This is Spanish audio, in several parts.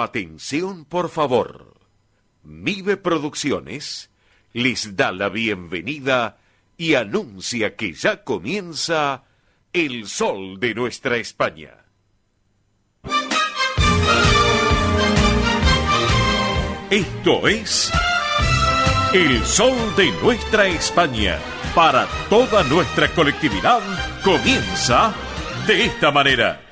Su atención, por favor. Mive Producciones les da la bienvenida y anuncia que ya comienza El Sol de Nuestra España. Esto es El Sol de Nuestra España. Para toda nuestra colectividad, comienza de esta manera.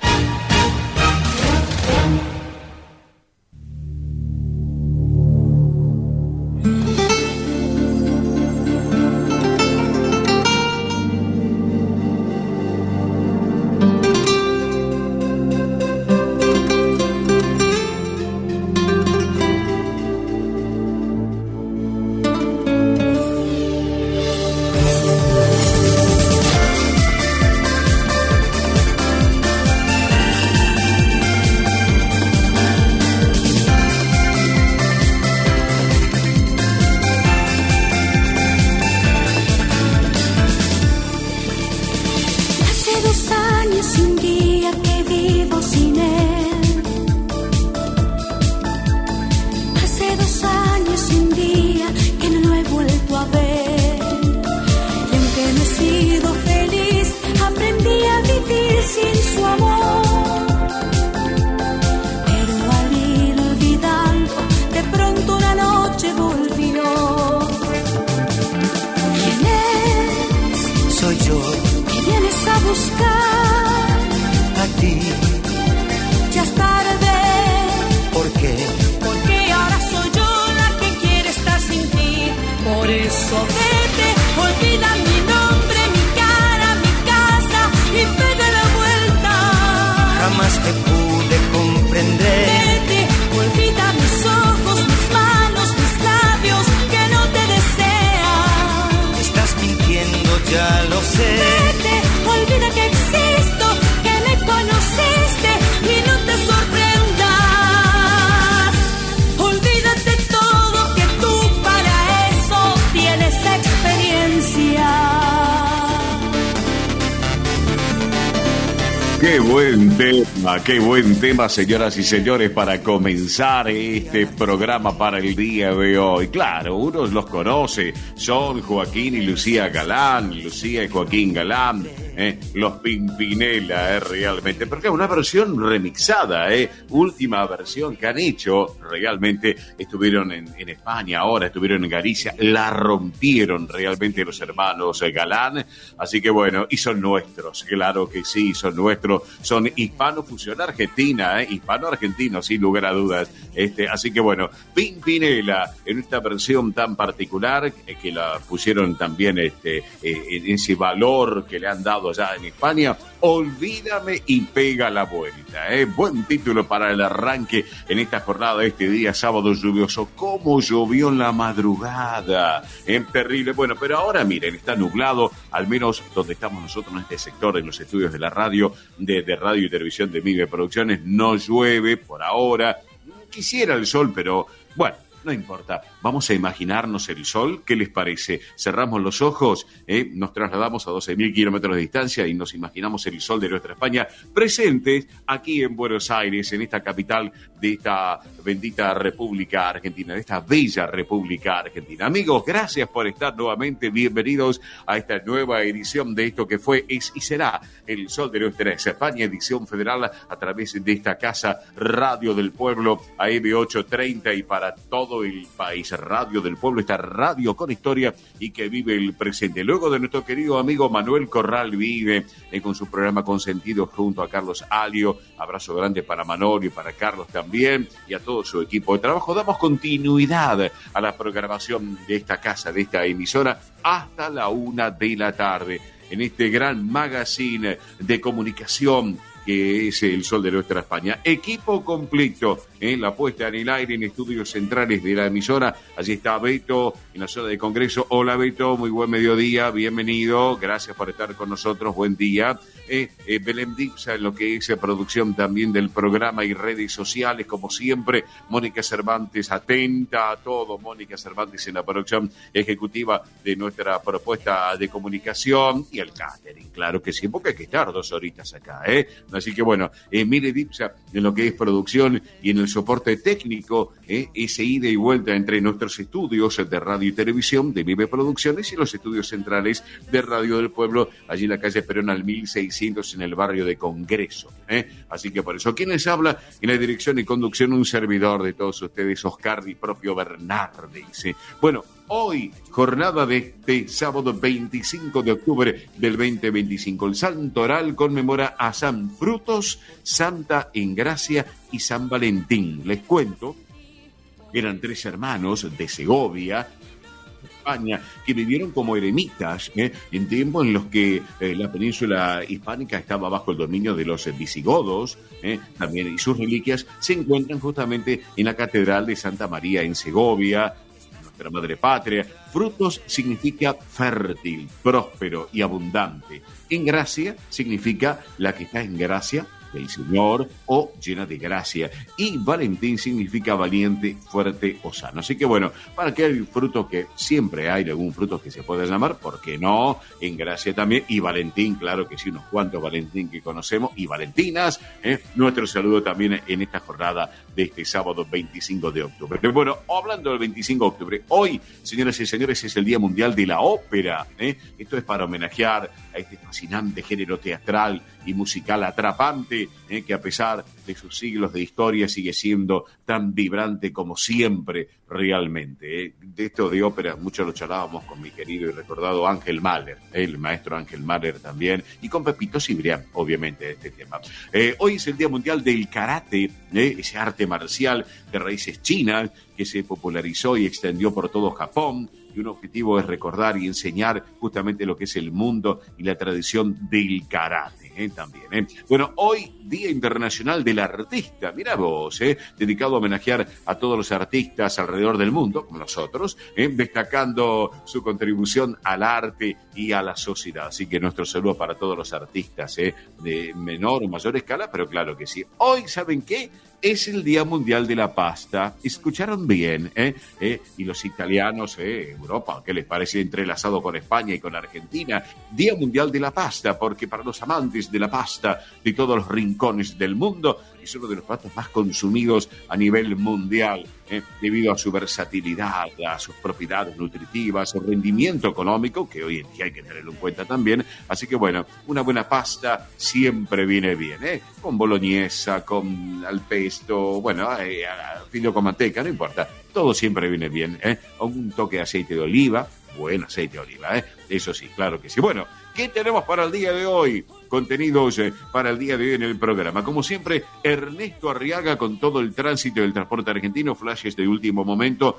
Qué buen tema, señoras y señores, para comenzar este programa para el día de hoy. Claro, uno los conoce, son Joaquín y Lucía Galán, Lucía y Joaquín Galán, los Pimpinela, realmente, porque es una versión remixada, última versión que han hecho, realmente estuvieron en España, ahora estuvieron en Galicia, la rompieron realmente los hermanos Galán, así que bueno, y son nuestros, claro que sí, son nuestros, son hispano-fusión argentina, hispano-argentino, sin lugar a dudas, así que bueno, Pimpinela, en esta versión tan particular, que la pusieron también en ese valor que le han dado allá en España, Olvídame y pega la vuelta, buen título para el arranque en esta jornada, este día sábado lluvioso. Cómo llovió en la madrugada, terrible. Bueno, pero ahora miren, está nublado, al menos donde estamos nosotros en este sector, en los estudios de la radio, de radio y televisión de Mive Producciones, no llueve por ahora. Quisiera el sol, pero bueno, no importa, vamos a imaginarnos el sol. ¿Qué les parece? Cerramos los ojos, nos trasladamos a 12.000 kilómetros de distancia y nos imaginamos el sol de nuestra España presentes aquí en Buenos Aires, en esta capital de esta bendita República Argentina, de esta bella República Argentina. Amigos, gracias por estar nuevamente, bienvenidos a esta nueva edición de esto que fue, es y será el sol de nuestra España, edición federal a través de esta casa Radio del Pueblo, AM830 y para todo el país, Radio del Pueblo, esta radio con historia y que vive el presente. Luego de nuestro querido amigo Manuel Corral Vive, con su programa Consentido junto a Carlos Alio, abrazo grande para Manolio y para Carlos también y a todo su equipo de trabajo. Damos continuidad a la programación de esta casa, de esta emisora, hasta la 1 de la tarde, en este gran magazine de comunicación que es el sol de nuestra España. Equipo completo en la puesta en el aire en estudios centrales de la emisora. Allí está Beto en la zona de Congreso. Hola Beto, muy buen mediodía, bienvenido, gracias por estar con nosotros, buen día. Belén Dipsa en lo que es producción también del programa y redes sociales, como siempre. Mónica Cervantes, atenta a todo. Mónica Cervantes en la producción ejecutiva de nuestra propuesta de comunicación y el catering, claro que sí, porque hay que estar 2 horitas acá, no Así que bueno, Mire Dipsa en lo que es producción y en el soporte técnico, ese ida y vuelta entre nuestros estudios de radio y televisión de Vive Producciones y los estudios centrales de Radio del Pueblo, allí en la calle Perón al 1600 en el barrio de Congreso. Así que por eso, ¿quién les habla? En la dirección y conducción, un servidor de todos ustedes, Oscar Di Propio Bernardis. Bueno, hoy, jornada de este sábado 25 de octubre del 2025. El Santoral conmemora a San Frutos, Santa Engracia y San Valentín. Les cuento, eran 3 hermanos de Segovia, España, que vivieron como eremitas en tiempos en los que la península hispánica estaba bajo el dominio de los visigodos, también, y sus reliquias se encuentran justamente en la Catedral de Santa María en Segovia, nuestra madre patria. Frutos significa fértil, próspero y abundante. En gracia significa la que está en gracia del Señor o llena de gracia. Y Valentín significa valiente, fuerte o sano. Así que bueno, para que hay frutos que siempre hay algún fruto que se pueda llamar, ¿por qué no? En gracia también. Y Valentín, claro que sí, unos cuantos Valentín que conocemos. Y Valentinas, nuestro saludo también en esta jornada de este sábado 25 de octubre. Pero bueno, hablando del 25 de octubre, hoy, señoras y señores, es el Día Mundial de la Ópera. Esto es para homenajear a este fascinante género teatral y musical atrapante, que a pesar de sus siglos de historia sigue siendo tan vibrante como siempre realmente. De esto de ópera mucho lo charlábamos con mi querido y recordado Ángel Mahler, el maestro Ángel Mahler también, y con Pepito Cibrián, obviamente, de este tema. Hoy es el Día Mundial del Karate, ese arte marcial de raíces chinas que se popularizó y extendió por todo Japón, y un objetivo es recordar y enseñar justamente lo que es el mundo y la tradición del karate también. Bueno, hoy Día Internacional del Artista, mira vos, dedicado a homenajear a todos los artistas alrededor del mundo, como nosotros, destacando su contribución al arte y a la sociedad. Así que nuestro saludo para todos los artistas, de menor o mayor escala, pero claro que sí. Hoy, ¿saben qué? Es el Día Mundial de la Pasta. ¿Escucharon bien? Y los italianos, Europa, ¿qué les parece? Entrelazado con España y con Argentina. Día Mundial de la Pasta, porque para los amantes de la pasta de todos los rincones del mundo, es uno de los platos más consumidos a nivel mundial, debido a su versatilidad, a sus propiedades nutritivas, su rendimiento económico, que hoy en día hay que tenerlo en cuenta también. Así que bueno, una buena pasta siempre viene bien, con boloñesa, con al pesto, bueno, filo con manteca, no importa, todo siempre viene bien, un toque de aceite de oliva, buen aceite de oliva, eso sí, claro que sí. Bueno, ¿qué tenemos para el día de hoy? Contenidos para el día de hoy en el programa. Como siempre, Ernesto Arriaga con todo el tránsito del transporte argentino, flashes de último momento,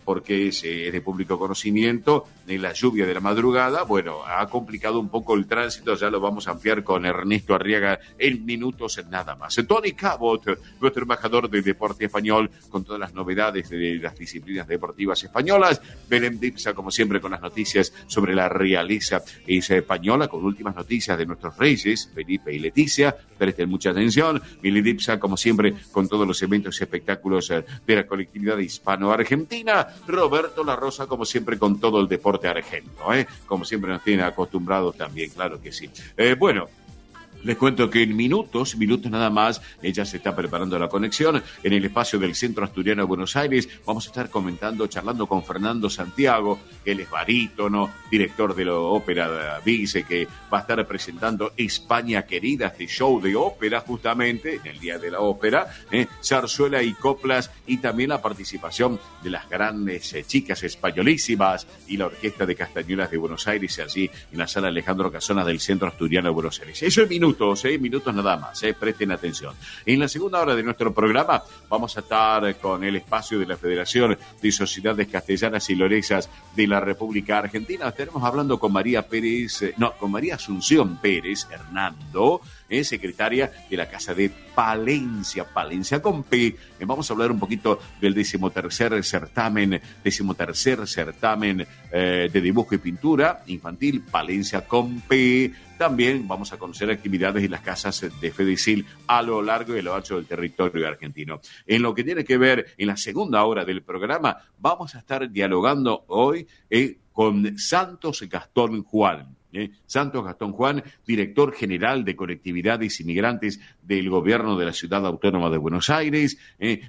porque es de público conocimiento, en la lluvia de la madrugada, bueno, ha complicado un poco el tránsito, ya lo vamos a ampliar con Ernesto Arriaga en minutos nada más. Tony Cabot, nuestro embajador de deporte español, con todas las novedades de las disciplinas deportivas españolas. Belén Dipsa, como siempre, con las noticias sobre la realeza española, con últimas noticias de nuestros reyes, Felipe y Leticia. Presten mucha atención. Mili Dipsa, como siempre, con todos los eventos y espectáculos de la colectividad hispano-argentina. Roberto La Rosa, como siempre, con todo el deporte argentino, como siempre nos tienen acostumbrados también, claro que sí. Bueno, les cuento que en minutos nada más, ella se está preparando la conexión en el espacio del Centro Asturiano de Buenos Aires. Vamos a estar comentando, charlando con Fernando Santiago, él es barítono, director de la ópera Vice, que va a estar presentando España Querida, este show de ópera justamente, en el Día de la Ópera, zarzuela y coplas, y también la participación de las grandes chicas españolísimas y la Orquesta de Castañuelas de Buenos Aires, allí en la sala Alejandro Casona del Centro Asturiano de Buenos Aires. Eso es minutos nada más, presten atención. En la segunda hora de nuestro programa vamos a estar con el espacio de la Federación de Sociedades Castellanas y Loresas de la República Argentina. Estaremos hablando con María Asunción Pérez Hernando, secretaria de la Casa de Palencia con P. Vamos a hablar un poquito del decimotercer certamen de dibujo y pintura infantil Palencia con P. También vamos a conocer actividades en las casas de Fedicil a lo largo y a lo ancho del territorio argentino. En lo que tiene que ver en la segunda hora del programa, vamos a estar dialogando hoy con Santos Gastón Juan. Santos Gastón Juan, director general de Colectividades Inmigrantes del Gobierno de la Ciudad Autónoma de Buenos Aires.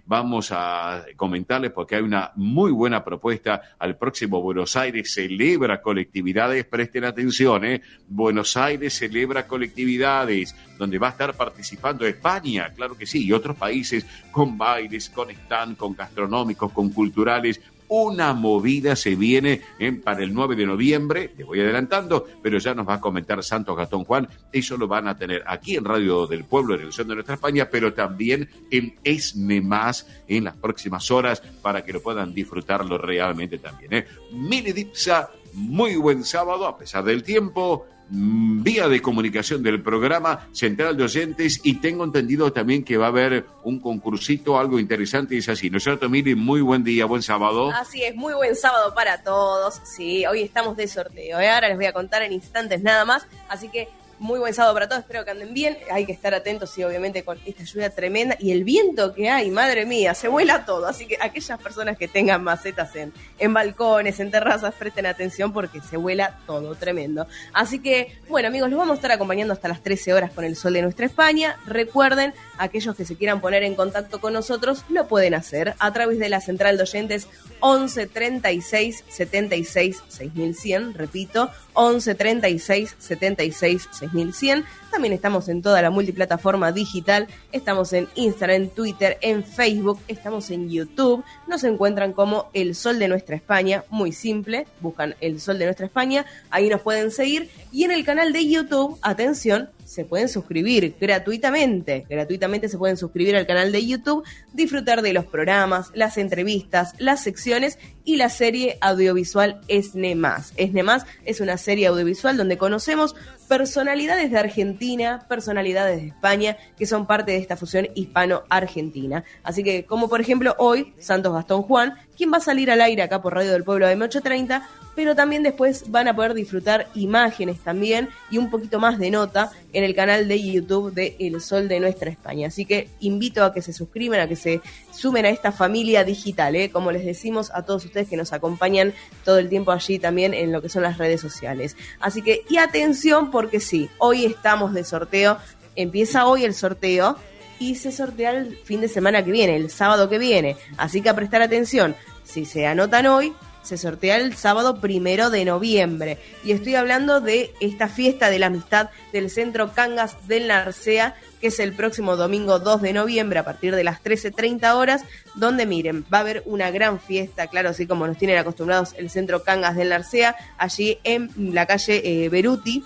Vamos a comentarles porque hay una muy buena propuesta al próximo Buenos Aires celebra colectividades. Presten atención, Buenos Aires celebra colectividades, donde va a estar participando España, claro que sí, y otros países con bailes, con stand, con gastronómicos, con culturales. Una movida se viene para el 9 de noviembre, te voy adelantando, pero ya nos va a comentar Santos Gastón Juan. Eso lo van a tener aquí en Radio del Pueblo, en el Sol de Nuestra España, pero también en ESNE Más en las próximas horas para que lo puedan disfrutarlo realmente también. Mili Dipsa, muy buen sábado a pesar del tiempo. Vía de comunicación del programa Central de Oyentes, y tengo entendido también que va a haber un concursito, algo interesante, y es así, ¿no es cierto, Mili? Muy buen día, buen sábado. Así es, muy buen sábado para todos. Sí, hoy estamos de sorteo, ahora les voy a contar en instantes nada más, así que muy buen sábado para todos, espero que anden bien. Hay que estar atentos, sí, obviamente, con esta lluvia tremenda y el viento que hay, madre mía, se vuela todo. Así que aquellas personas que tengan macetas en balcones, en terrazas, presten atención porque se vuela todo, tremendo. Así que, bueno, amigos, los vamos a estar acompañando hasta las 13 horas con el Sol de Nuestra España. Recuerden, aquellos que se quieran poner en contacto con nosotros, lo pueden hacer a través de la central de oyentes 11 36 76 6100, repito, 11 36 76 6100. También estamos en toda la multiplataforma digital, estamos en Instagram, en Twitter, en Facebook, estamos en YouTube, nos encuentran como El Sol de Nuestra España, muy simple, buscan El Sol de Nuestra España, ahí nos pueden seguir, y en el canal de YouTube, atención, se pueden suscribir gratuitamente se pueden suscribir al canal de YouTube, disfrutar de los programas, las entrevistas, las secciones y la serie audiovisual ESNE Más. ESNE Más es una serie audiovisual donde conocemos personalidades de Argentina, personalidades de España, que son parte de esta fusión hispano-argentina. Así que, como por ejemplo hoy, Santos Gastón Juan, quien va a salir al aire acá por Radio del Pueblo de M830, pero también después van a poder disfrutar imágenes también y un poquito más de nota en el canal de YouTube de El Sol de Nuestra España. Así que invito a que se suscriban, a que se sumen a esta familia digital, como les decimos a todos ustedes que nos acompañan todo el tiempo allí también en lo que son las redes sociales. Así que, y atención porque sí, hoy estamos de sorteo, empieza hoy el sorteo y se sortea el fin de semana que viene, el sábado que viene. Así que a prestar atención, si se anotan hoy, se sortea el sábado 1 de noviembre. Y estoy hablando de esta fiesta de la amistad del Centro Cangas del Narcea, que es el próximo domingo 2 de noviembre a partir de las 13:30 horas, donde miren, va a haber una gran fiesta, claro, así como nos tienen acostumbrados el Centro Cangas del Narcea, allí en la calle Beruti.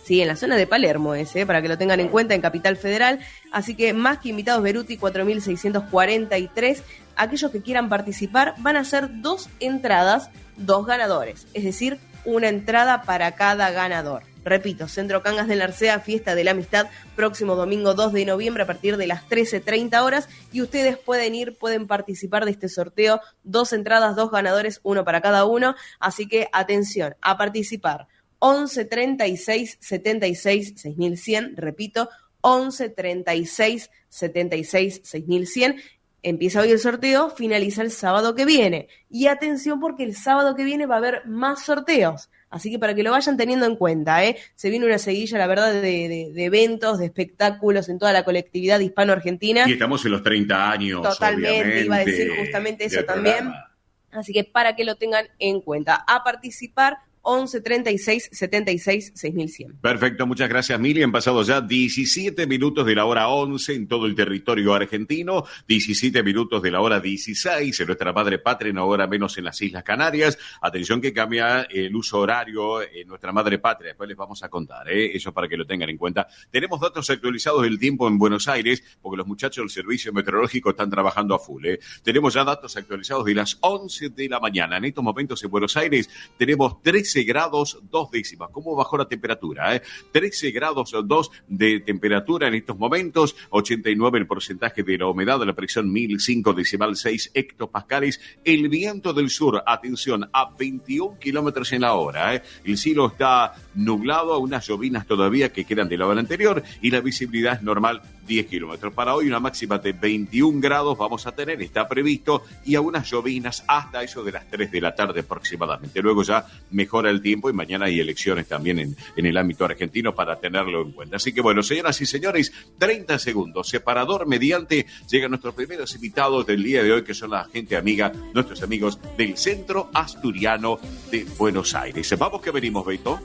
Sí, en la zona de Palermo para que lo tengan en cuenta, en Capital Federal. Así que más que invitados, Beruti 4643. Aquellos que quieran participar van a ser 2 entradas, 2 ganadores. Es decir, una entrada para cada ganador. Repito, Centro Cangas del Narcea, Fiesta de la Amistad, próximo domingo 2 de noviembre a partir de las 13:30 horas. Y ustedes pueden participar de este sorteo. 2 entradas, 2 ganadores, 1 para cada uno. Así que atención, a participar. 11 36 76 6100, repito, 11 36 76 6100. Empieza hoy el sorteo, finaliza el sábado que viene. Y atención porque el sábado que viene va a haber más sorteos. Así que para que lo vayan teniendo en cuenta, se viene una seguidilla, la verdad, de eventos, de espectáculos en toda la colectividad hispano-argentina. Y estamos en los 30 años, totalmente, iba a decir justamente eso también. Programa. Así que para que lo tengan en cuenta. A participar 11 36 76 6100. Perfecto, muchas gracias, Mili. Han pasado ya 17 minutos de la hora 11 en todo el territorio argentino, 17 minutos de la hora 16 en nuestra madre patria, una hora menos en las Islas Canarias. Atención que cambia el uso horario en nuestra madre patria, después les vamos a contar, eso para que lo tengan en cuenta. Tenemos datos actualizados del tiempo en Buenos Aires, porque los muchachos del servicio meteorológico están trabajando a full. Tenemos ya datos actualizados de las 11 de la mañana. En estos momentos en Buenos Aires tenemos 13 grados 2 décimas. ¿Cómo bajó la temperatura? 13 grados 2 de temperatura en estos momentos, 89 el porcentaje de la humedad, la presión 1005,6 hectopascales, el viento del sur, atención, a 21 kilómetros en la hora. El cielo está nublado, unas llovinas todavía que quedan de la hora anterior y la visibilidad es normal 10 kilómetros. Para hoy una máxima de 21 grados vamos a tener, está previsto, y a unas llovinas hasta eso de las 3 de la tarde aproximadamente. Luego ya mejora el tiempo y mañana hay elecciones también en el ámbito argentino para tenerlo en cuenta. Así que bueno, señoras y señores, 30 segundos, separador mediante, llegan nuestros primeros invitados del día de hoy, que son la gente amiga, nuestros amigos del Centro Asturiano de Buenos Aires. Vamos que venimos, Beto.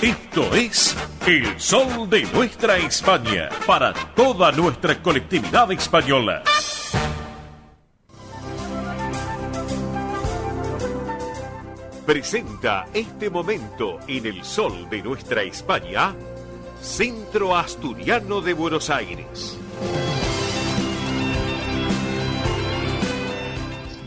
Esto es El Sol de Nuestra España, para toda nuestra colectividad española. Presenta este momento en El Sol de Nuestra España, Centro Asturiano de Buenos Aires.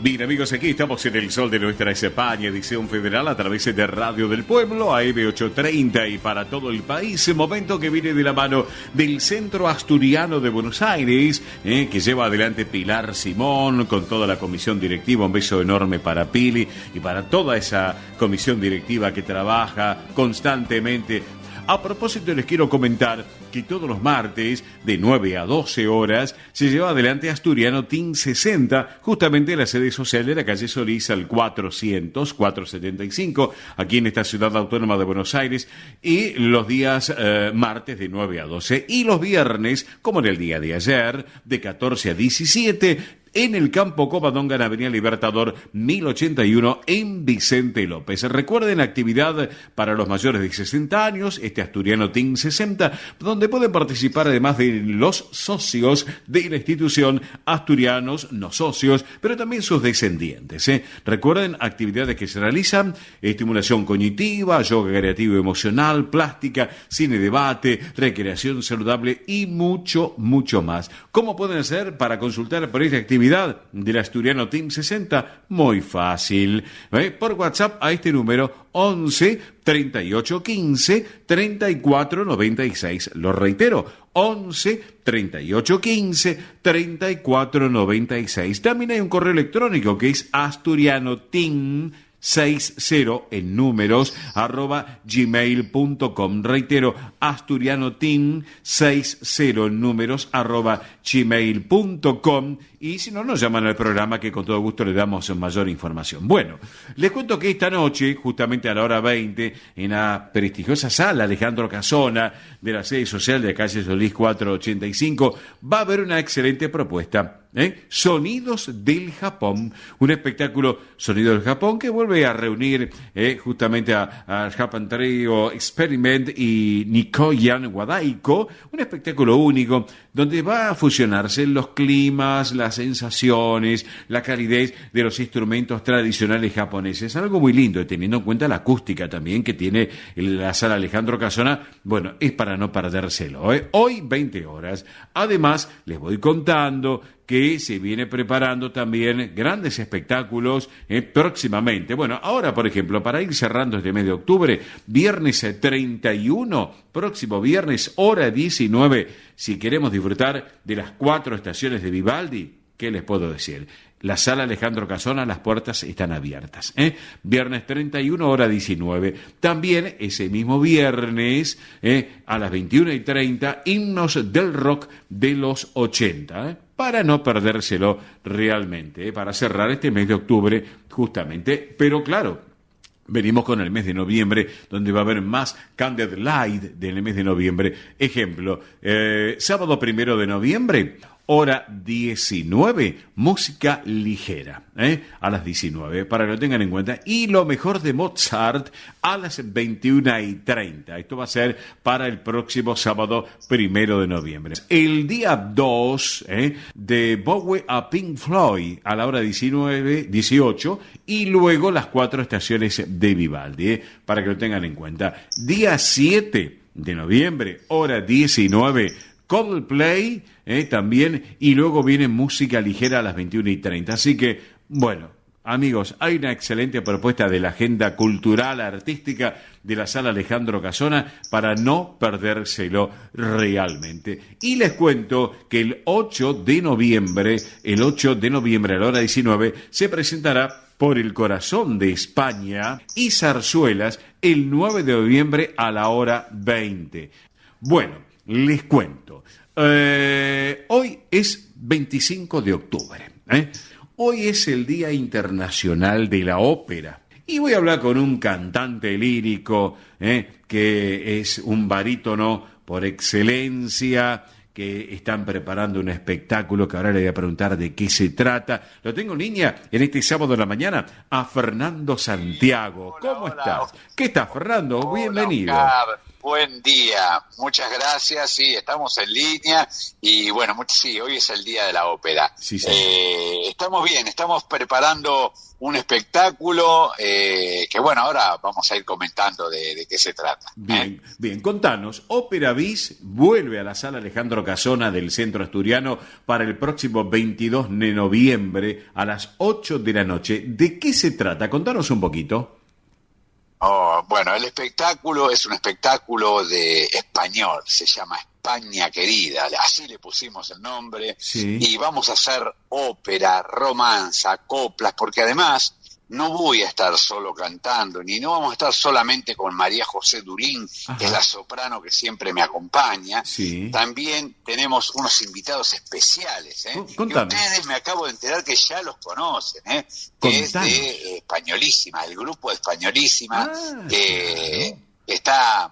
Bien, amigos, aquí estamos en El Sol de Nuestra España, edición federal a través de Radio del Pueblo, AM830 y para todo el país. Momento que viene de la mano del Centro Asturiano de Buenos Aires, que lleva adelante Pilar Simón con toda la comisión directiva. Un beso enorme para Pili y para toda esa comisión directiva que trabaja constantemente. A propósito, les quiero comentar que todos los martes, de 9 a 12 horas, se lleva adelante Asturiano Team 60, justamente en la sede social de la calle Solís al 475, aquí en esta ciudad autónoma de Buenos Aires, y los días martes de 9 a 12, y los viernes, como en el día de ayer, de 14 a 17, en el Campo Covadonga, en Avenida Libertador 1081, en Vicente López. Recuerden, actividad para los mayores de 60 años, este Asturiano Team 60, donde pueden participar además de los socios de la institución, asturianos, no socios, pero también sus descendientes. Recuerden, actividades que se realizan: estimulación cognitiva, yoga creativo y emocional, plástica, cine debate, recreación saludable y mucho, mucho más. ¿Cómo pueden hacer para consultar por esta actividad del Asturiano Team 60? Muy fácil. Por WhatsApp a este número 11 38 15 34 96. Lo reitero, 11 38 15 34 96. También hay un correo electrónico que es asturianoteam 60 en números @gmail.com. Reitero, asturianoteam 60 en números @gmail.com. Y si no, nos llaman al programa, que con todo gusto le damos mayor información. Bueno, les cuento que esta noche, justamente a la hora 20, en la prestigiosa sala Alejandro Casona de la sede social de calle Solís 485, va a haber una excelente propuesta. Sonidos del Japón, un espectáculo Sonido del Japón que vuelve a reunir justamente a Japan Trio Experiment y Nikoyan Wadaiko, un espectáculo único donde va a fusionarse los climas, las sensaciones, la calidez de los instrumentos tradicionales japoneses, algo muy lindo, teniendo en cuenta la acústica también que tiene la sala Alejandro Casona. Bueno, es para no perdérselo. Hoy 20 horas. Además, les voy contando que se viene preparando también grandes espectáculos próximamente. Bueno, ahora, por ejemplo, para ir cerrando este mes de octubre, viernes 31, próximo viernes, hora 19, si queremos disfrutar de las 4 estaciones de Vivaldi, ¿qué les puedo decir? La sala Alejandro Casona, las puertas están abiertas. Viernes 31, hora 19. También ese mismo viernes, a las 21:30, himnos del rock de los 80. Para no perdérselo realmente, para cerrar este mes de octubre justamente. Pero claro, venimos con el mes de noviembre, donde va a haber más Candid Light del mes de noviembre. Ejemplo, sábado 1 de noviembre, hora 19, música ligera, a las 19, para que lo tengan en cuenta. Y lo mejor de Mozart a las 21:30. Esto va a ser para el próximo sábado 1 de noviembre. El día 2, de Bowie a Pink Floyd a la hora 18, y luego las 4 estaciones de Vivaldi, para que lo tengan en cuenta. Día 7 de noviembre, hora 19, Coldplay, también, y luego viene música ligera a las 21:30. Así que, bueno, amigos, hay una excelente propuesta de la agenda cultural, artística de la sala Alejandro Casona para no perdérselo realmente. Y les cuento que el 8 de noviembre a la hora 19, se presentará Por el Corazón de España y Zarzuelas el 9 de noviembre a la hora 20. Bueno, les cuento. Hoy es 25 de octubre. Hoy es el Día Internacional de la Ópera. Y voy a hablar con un cantante lírico, que es un barítono por excelencia, que están preparando un espectáculo que ahora le voy a preguntar de qué se trata. Lo tengo en línea en este sábado de la mañana a Fernando Santiago. ¿Cómo estás? ¿Qué tal, Fernando? Hola, Bienvenido. Oscar. Buen día, muchas gracias. Sí, estamos en línea y bueno, sí, hoy es el Día de la Ópera. Sí. Estamos bien, estamos preparando un espectáculo que bueno, ahora vamos a ir comentando de qué se trata. Bien, contanos. Ópera Bis vuelve a la Sala Alejandro Casona del Centro Asturiano para el próximo 22 de noviembre a las 8 de la noche. ¿De qué se trata? Contanos un poquito. Bueno, el espectáculo es un espectáculo de español, se llama España Querida, así le pusimos el nombre, sí. Y vamos a hacer ópera, romanza, coplas, porque además no voy a estar solo cantando, ni no vamos a estar solamente con María José Dulín, que es la soprano que siempre me acompaña. Sí. También tenemos unos invitados especiales, Contame. Y ustedes me acabo de enterar que ya los conocen, que es de Españolísima, el grupo de Españolísima, está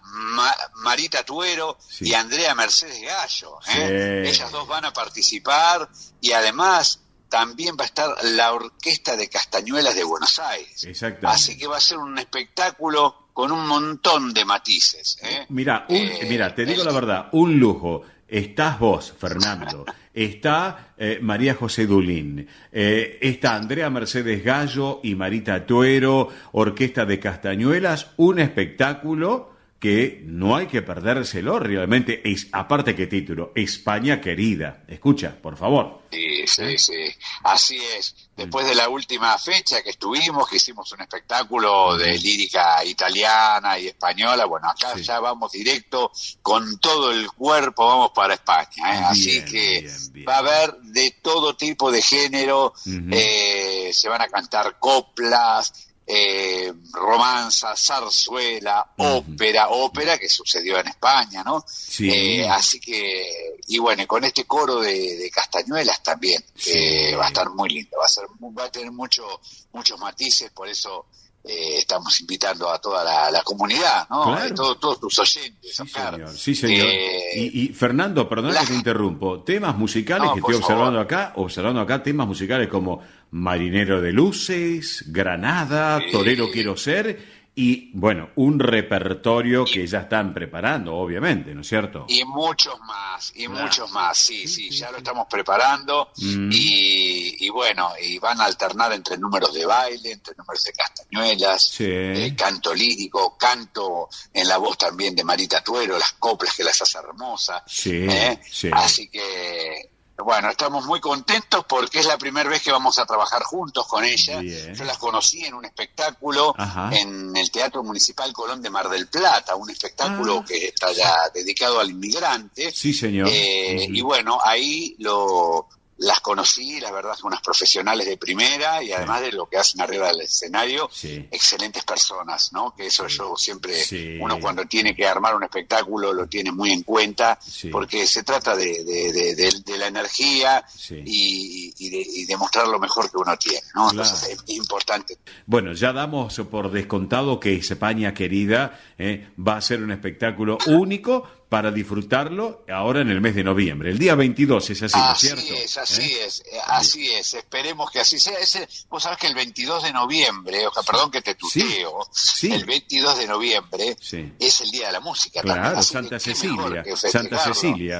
Marita Tuero, sí, y Andrea Mercedes Gallo, sí. Ellas dos van a participar y además también va a estar la Orquesta de Castañuelas de Buenos Aires. Exactamente. Así que va a ser un espectáculo con un montón de matices. Mira, te digo la verdad, un lujo. Estás vos, Fernando. Está María José Dulín. Está Andrea Mercedes Gallo y Marita Tuero, Orquesta de Castañuelas. Un espectáculo que no hay que perdérselo, realmente es, aparte que título, España Querida. Escucha, por favor. Sí, así es. Después de la última fecha que estuvimos, que hicimos un espectáculo de lírica italiana y española, bueno, acá ya vamos directo con todo el cuerpo, vamos para España, así que bien. Va a haber de todo tipo de género, se van a cantar coplas, romanza, zarzuela, ópera que sucedió en España, ¿no? Sí. Así que, y bueno, con este coro de Castañuelas también, que va a estar muy lindo, va a tener muchos matices, por eso estamos invitando a toda la comunidad, ¿no? Claro. Todos tus oyentes, Oscar. Sí, señor. Y Fernando, perdona que te interrumpo. Temas musicales que estoy observando acá, temas musicales como Marinero de Luces, Granada, Torero Quiero Ser, y bueno, un repertorio que ya están preparando, obviamente, ¿no es cierto? Y muchos más, sí, ya lo estamos preparando, y bueno, y van a alternar entre números de baile, entre números de castañuelas, canto lírico, canto en la voz también de Marita Tuero, las coplas que las hace hermosas, así que... Bueno, estamos muy contentos porque es la primera vez que vamos a trabajar juntos con ella. Bien. Yo las conocí en un espectáculo en el Teatro Municipal Colón de Mar del Plata, un espectáculo que está ya dedicado al inmigrante. Sí, señor. Y bueno, ahí las conocí, la verdad, son unas profesionales de primera y además de lo que hacen arriba del escenario, excelentes personas, ¿no? Que eso yo siempre, uno cuando tiene que armar un espectáculo lo tiene muy en cuenta, porque se trata de la energía y de mostrar lo mejor que uno tiene, ¿no? Claro. Entonces es importante. Bueno, ya damos por descontado que España Querida va a ser un espectáculo único para disfrutarlo ahora en el mes de noviembre. El día 22 es así, ¿no es cierto? Así es. Esperemos que así sea. Vos sabés que el 22 de noviembre, perdón que te tuteo, el 22 de noviembre es el Día de la Música. Claro, Santa Cecilia,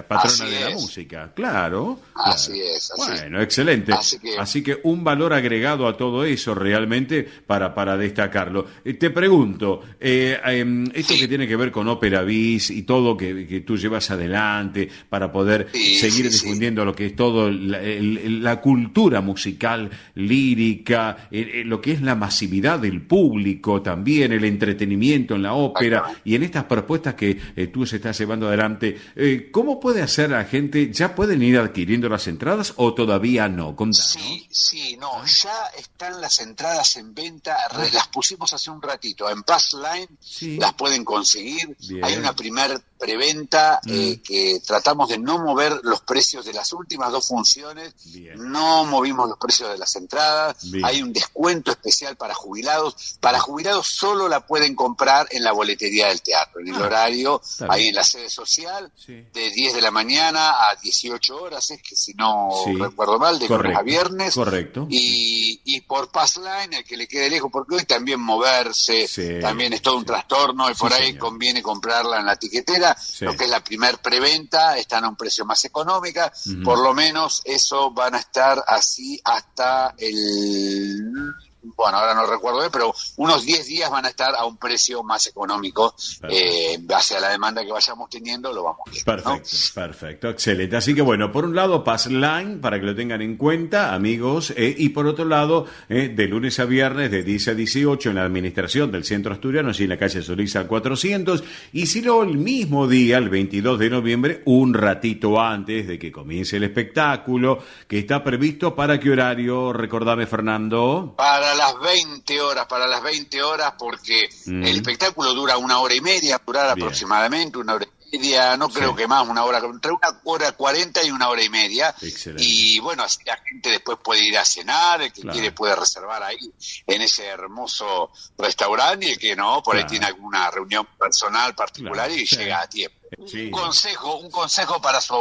patrona de la música. Claro. Así es. Bueno, excelente. Así que un valor agregado a todo eso realmente para destacarlo. Te pregunto, esto que tiene que ver con Ópera Bis y todo que tú llevas adelante para poder seguir difundiendo lo que es todo la cultura musical, lírica, lo que es la masividad del público también, el entretenimiento en la ópera y en estas propuestas que tú se estás llevando adelante. ¿Cómo puede hacer la gente? ¿Ya pueden ir adquiriendo las entradas o todavía no? Contanos. Ya están las entradas en venta, las pusimos hace un ratito en Passline, las pueden conseguir. Bien. Hay una primer preventa, que tratamos de no mover los precios de las últimas 2 funciones. Bien. No movimos los precios de las entradas. Bien. Hay un descuento especial para jubilados. Para jubilados solo la pueden comprar en la boletería del teatro, en el horario, ahí en la sede social, de 10 de la mañana a 18 horas, es que si no recuerdo mal, de lunes a viernes. Correcto. Y por Passline, el que le quede lejos, porque hoy también moverse, también es todo un trastorno, y por ahí conviene comprarla en la tiquetera. Lo que es la primer preventa, están a un precio más económica, por lo menos eso van a estar así hasta bueno, ahora no recuerdo bien, pero unos 10 días van a estar a un precio más económico, base a la demanda que vayamos teniendo, lo vamos viendo. Perfecto, ¿no? Perfecto, excelente. Así que bueno, por un lado, Passline, para que lo tengan en cuenta, amigos, y por otro lado, de lunes a viernes, de 10 a 18, en la administración del Centro Asturiano, así en la calle Solís al 400, y si no, el mismo día, el 22 de noviembre, un ratito antes de que comience el espectáculo, que está previsto ¿para qué horario? Recordame, Fernando. Para las 20 horas, porque el espectáculo dura 1 hora y media, durará aproximadamente 1 hora y media, no creo que más, 1 hora, entre 1 hora 40 y 1 hora y media. Excelente. Y bueno, así la gente después puede ir a cenar, el que quiere puede reservar ahí en ese hermoso restaurante, y el que no, por ahí tiene alguna reunión personal particular y llega a tiempo. Un consejo para tu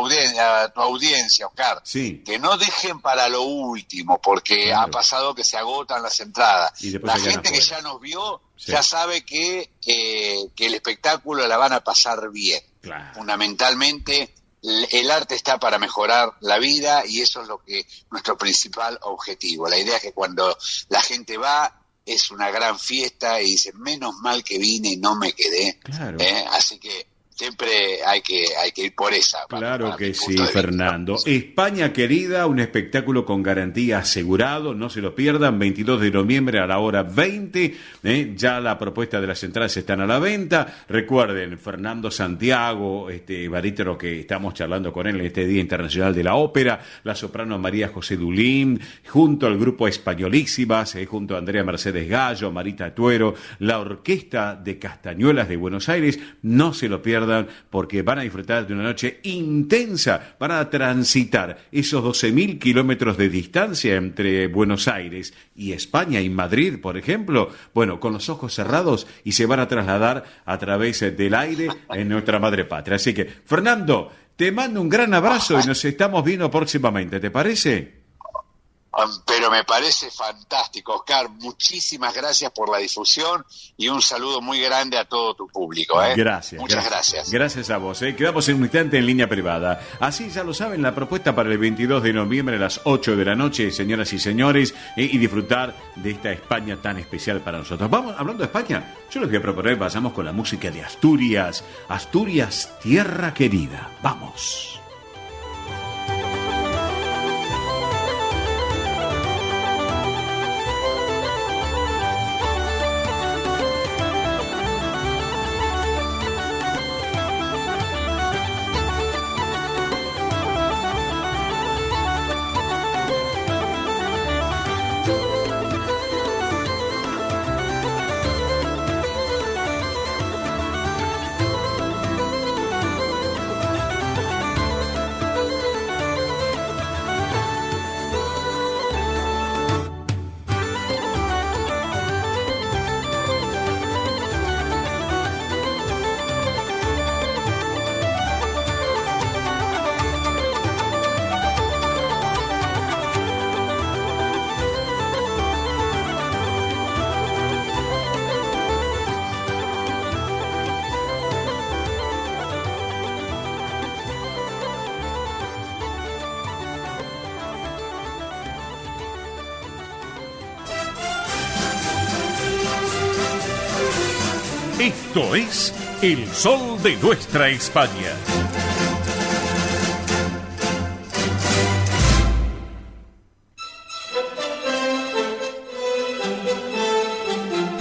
audiencia, Oscar, que no dejen para lo último, porque ha pasado que se agotan las entradas. La gente que ya nos vio ya sabe que el espectáculo la van a pasar bien. Fundamentalmente, el arte está para mejorar la vida, y eso es lo que nuestro principal objetivo. La idea es que cuando la gente va, es una gran fiesta y dice, menos mal que vine y no me quedé. Así que siempre hay que ir por esa. Claro que sí, Fernando. España querida, un espectáculo con garantía asegurado, no se lo pierdan, 22 de noviembre a la hora 20, ya la propuesta de las entradas están a la venta. Recuerden, Fernando Santiago, barítono que estamos charlando con él en este Día Internacional de la Ópera, la soprano María José Dulín, junto al grupo Españolísimas, junto a Andrea Mercedes Gallo, Marita Tuero, la Orquesta de Castañuelas de Buenos Aires, no se lo pierdan, porque van a disfrutar de una noche intensa, van a transitar esos 12.000 kilómetros de distancia entre Buenos Aires y España y Madrid, por ejemplo, bueno, con los ojos cerrados, y se van a trasladar a través del aire en nuestra madre patria. Así que, Fernando, te mando un gran abrazo y nos estamos viendo próximamente, ¿te parece? Pero me parece fantástico, Oscar. Muchísimas gracias por la difusión y un saludo muy grande a todo tu público. Gracias. Muchas gracias. Gracias a vos. Quedamos en un instante en línea privada. Así ya lo saben, la propuesta para el 22 de noviembre a las 8 de la noche, señoras y señores, y disfrutar de esta España tan especial para nosotros. Vamos, hablando de España, yo les voy a proponer, pasamos con la música de Asturias. Asturias, tierra querida. Vamos. Esto es El Sol de Nuestra España.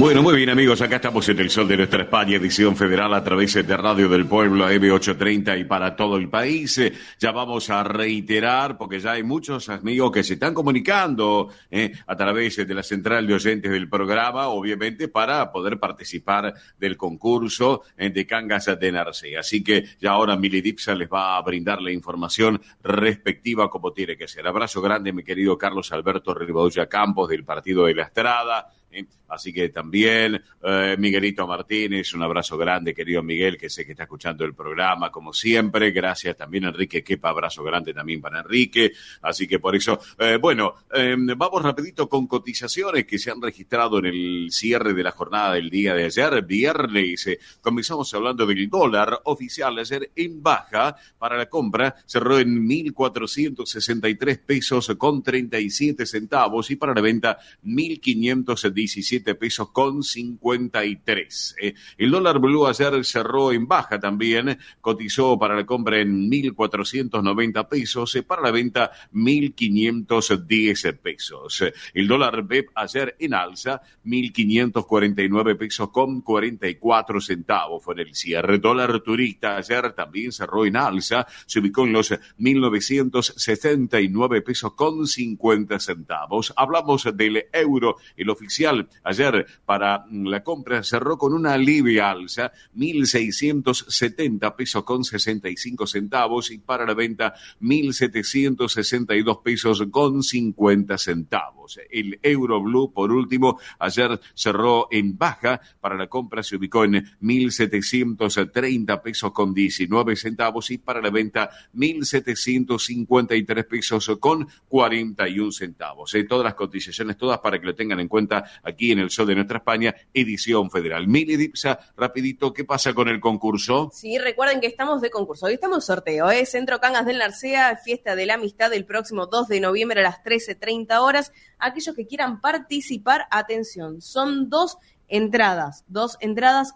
Bueno, muy bien amigos, acá estamos en el Sol de Nuestra España, edición federal a través de Radio del Pueblo M830 y para todo el país. Ya vamos a reiterar, porque ya hay muchos amigos que se están comunicando a través de la central de oyentes del programa, obviamente para poder participar del concurso de Cangas de Narcea. Así que ya ahora Mili Dipsa les va a brindar la información respectiva como tiene que ser. Abrazo grande, mi querido Carlos Alberto Rivadulla Campos del Partido de la Estrada. Así que también Miguelito Martínez, un abrazo grande, querido Miguel, que sé que está escuchando el programa, como siempre. Gracias también, Enrique Quepa, abrazo grande también para Enrique. Así que por eso, vamos rapidito con cotizaciones que se han registrado en el cierre de la jornada del día de ayer, viernes. Comenzamos hablando del dólar oficial ayer en baja para la compra, cerró en 1.463 pesos con 37 centavos y para la venta 1.517 pesos con 53. El dólar blue ayer cerró en baja también, cotizó para la compra en 1.490 pesos, para la venta 1.510 pesos. El dólar BEP ayer en alza, 1.549 pesos con 44 centavos fue en el cierre. Dólar turista ayer también cerró en alza, se ubicó en los 1.979 pesos con 50 centavos. Hablamos del euro, el oficial ayer para la compra cerró con una leve alza, 1.670 pesos con 65 centavos y para la venta 1.762 pesos con 50 centavos. El euro blue, por último, ayer cerró en baja, para la compra se ubicó en 1.730 pesos con 19 centavos y para la venta 1.753 pesos con 41 centavos. Todas las cotizaciones, todas para que lo tengan en cuenta aquí en el Sol de Nuestra España, edición federal. Mili Dipsa, rapidito, ¿qué pasa con el concurso? Sí, recuerden que estamos de concurso. Hoy estamos en sorteo, Centro Cangas del Narcea, Fiesta de la Amistad el próximo 2 de noviembre a las 13:30 horas. Aquellos que quieran participar, atención, son dos entradas,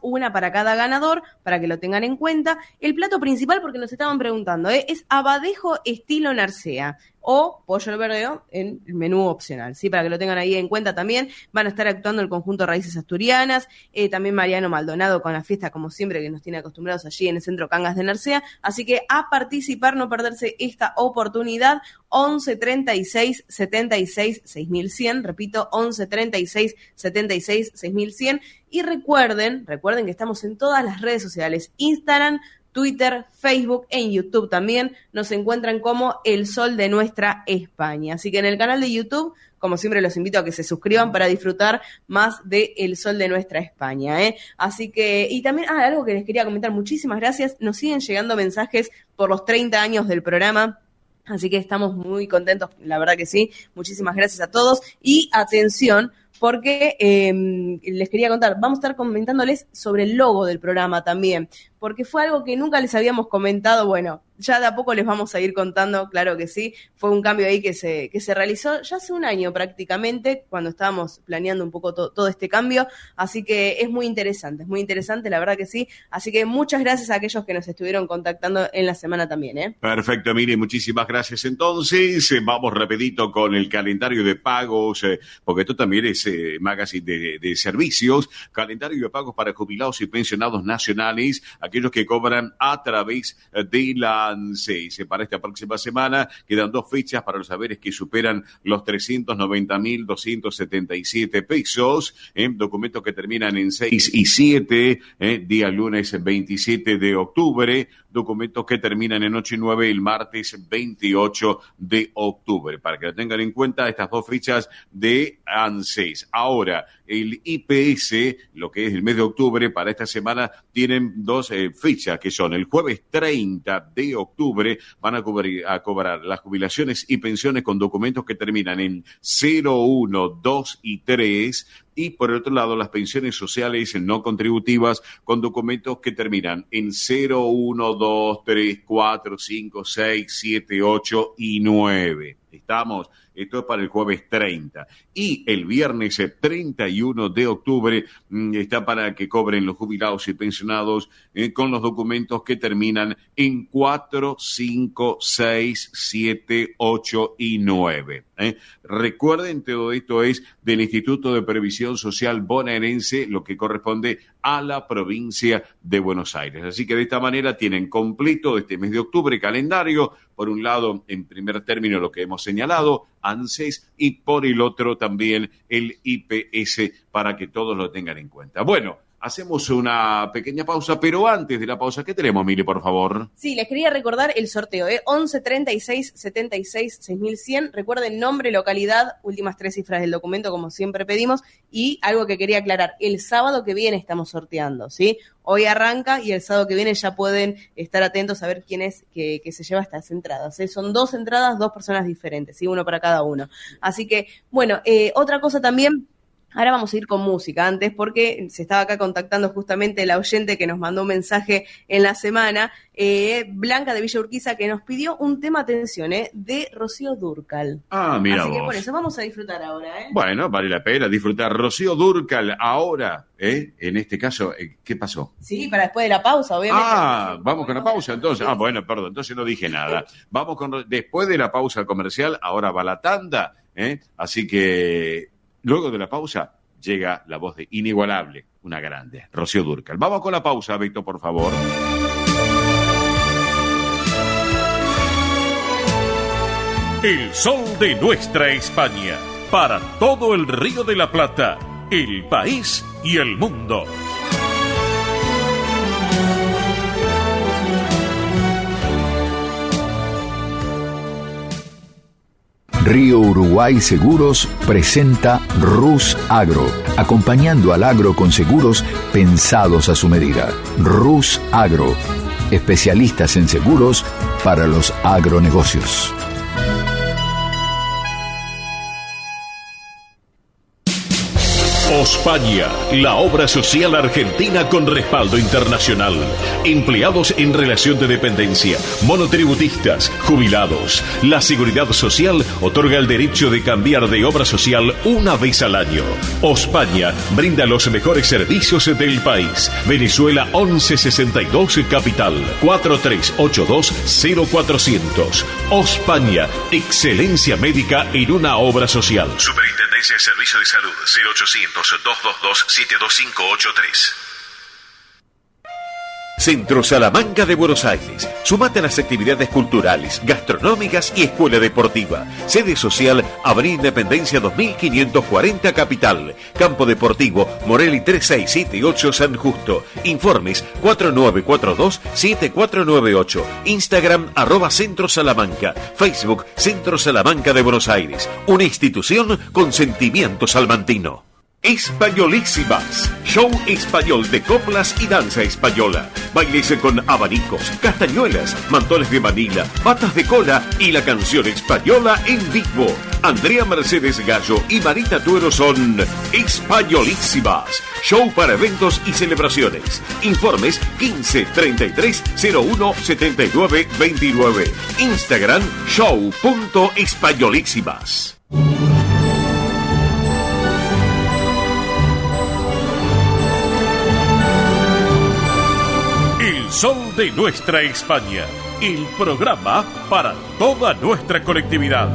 una para cada ganador, para que lo tengan en cuenta. El plato principal, porque nos estaban preguntando, es abadejo estilo Narcea o pollo al verdeo en el menú opcional, ¿sí? Para que lo tengan ahí en cuenta también. Van a estar actuando el conjunto Raíces Asturianas, también Mariano Maldonado con la fiesta, como siempre, que nos tiene acostumbrados allí en el Centro Cangas de Narcea. Así que a participar, no perderse esta oportunidad. 11 36 76 6100, repito, 11 36 76 6100. Y recuerden que estamos en todas las redes sociales, Instagram, Twitter, Facebook, en YouTube también nos encuentran como El Sol de Nuestra España. Así que en el canal de YouTube, como siempre, los invito a que se suscriban para disfrutar más de El Sol de Nuestra España, Así que, y también, algo que les quería comentar, muchísimas gracias, nos siguen llegando mensajes por los 30 años del programa. Así que estamos muy contentos, la verdad que sí. Muchísimas gracias a todos. Y atención, porque les quería contar, vamos a estar comentándoles sobre el logo del programa también, porque fue algo que nunca les habíamos comentado. Bueno, ya de a poco les vamos a ir contando, claro que sí. Fue un cambio ahí que se realizó ya hace un año prácticamente, cuando estábamos planeando un poco todo este cambio. Así que es muy interesante, la verdad que sí. Así que muchas gracias a aquellos que nos estuvieron contactando en la semana también, Perfecto, Miri, muchísimas gracias. Entonces, vamos rapidito con el calendario de pagos, porque esto también es magazine de servicios. Calendario de pagos para jubilados y pensionados nacionales, aquellos que cobran a través de la ANSES. Para esta próxima semana quedan 2 fechas para los saberes que superan los 390.277 pesos, documentos que terminan en 6 y 7, día lunes 27 de octubre, documentos que terminan en 8 y 9 el martes 28 de octubre. Para que lo tengan en cuenta, estas 2 fechas de ANSES. Ahora, el IPS, lo que es el mes de octubre, para esta semana tienen 2 fechas, que son el jueves 30 de octubre, van a cobrar las jubilaciones y pensiones con documentos que terminan en 0, 1, 2 y 3, y por otro lado las pensiones sociales no contributivas con documentos que terminan en 0, 1, 2, 3, 4, 5, 6, 7, 8 y 9. Estamos, esto es para el jueves 30. Y el viernes 31 de octubre está para que cobren los jubilados y pensionados con los documentos que terminan en 4, 5, 6, 7, 8 y 9. Recuerden, todo esto es del Instituto de Previsión Social Bonaerense, lo que corresponde a la provincia de Buenos Aires. Así que de esta manera tienen completo este mes de octubre calendario. Por un lado, en primer término, lo que hemos señalado, ANSES, y por el otro también el IPS, para que todos lo tengan en cuenta. Bueno, hacemos una pequeña pausa, pero antes de la pausa, ¿qué tenemos, Mili, por favor? Sí, les quería recordar el sorteo, 11 36 76 6100. Recuerden nombre, localidad, últimas 3 cifras del documento, como siempre pedimos. Y algo que quería aclarar, el sábado que viene estamos sorteando, ¿sí? Hoy arranca y el sábado que viene ya pueden estar atentos a ver quién es que se lleva estas entradas. Son 2 entradas, 2 personas diferentes, ¿sí? Uno para cada uno. Así que, bueno, otra cosa también. Ahora vamos a ir con música antes, porque se estaba acá contactando justamente la oyente que nos mandó un mensaje en la semana, Blanca de Villa Urquiza, que nos pidió un tema, atención, de Rocío Dúrcal. Mira Así vos. que por eso vamos a disfrutar ahora. Bueno, vale la pena disfrutar. Rocío Dúrcal ahora, en este caso, ¿qué pasó? Sí, para después de la pausa, obviamente. Vamos con la pausa entonces. Bueno, perdón, entonces no dije nada. Vamos después de la pausa comercial, ahora va la tanda, así que luego de la pausa llega la voz de inigualable, una grande, Rocío Dúrcal. Vamos con la pausa, Beto, por favor. El sol de nuestra España, para todo el Río de la Plata, el país y el mundo. Río Uruguay Seguros presenta Rus Agro, acompañando al agro con seguros pensados a su medida. Rus Agro, especialistas en seguros para los agronegocios. Ospaña, la obra social argentina con respaldo internacional. Empleados en relación de dependencia, monotributistas, jubilados. La Seguridad Social otorga el derecho de cambiar de obra social una vez al año. Ospaña brinda los mejores servicios del país. Venezuela 1162 Capital, 4382-0400. Ospaña, excelencia médica en una obra social. Superintendencia de Servicio de Salud, 0800-222-72583. Centro Salamanca de Buenos Aires. Sumate a las actividades culturales, gastronómicas y escuela deportiva. Sede social, Avenida Independencia 2540 Capital. Campo Deportivo, Morelli 3678 San Justo. Informes 4942-7498. Instagram @Centro Salamanca. Facebook Centro Salamanca de Buenos Aires. Una institución con sentimiento salmantino. Españolísimas, show español de coplas y danza española. Bailes con abanicos, castañuelas, mantones de Manila, patas de cola y la canción española en vivo. Andrea Mercedes Gallo y Marita Tuero son Españolísimas, show para eventos y celebraciones. Informes 15 33 01 79 29. Instagram show.españolísimas. El sol de nuestra España, el programa para toda nuestra colectividad.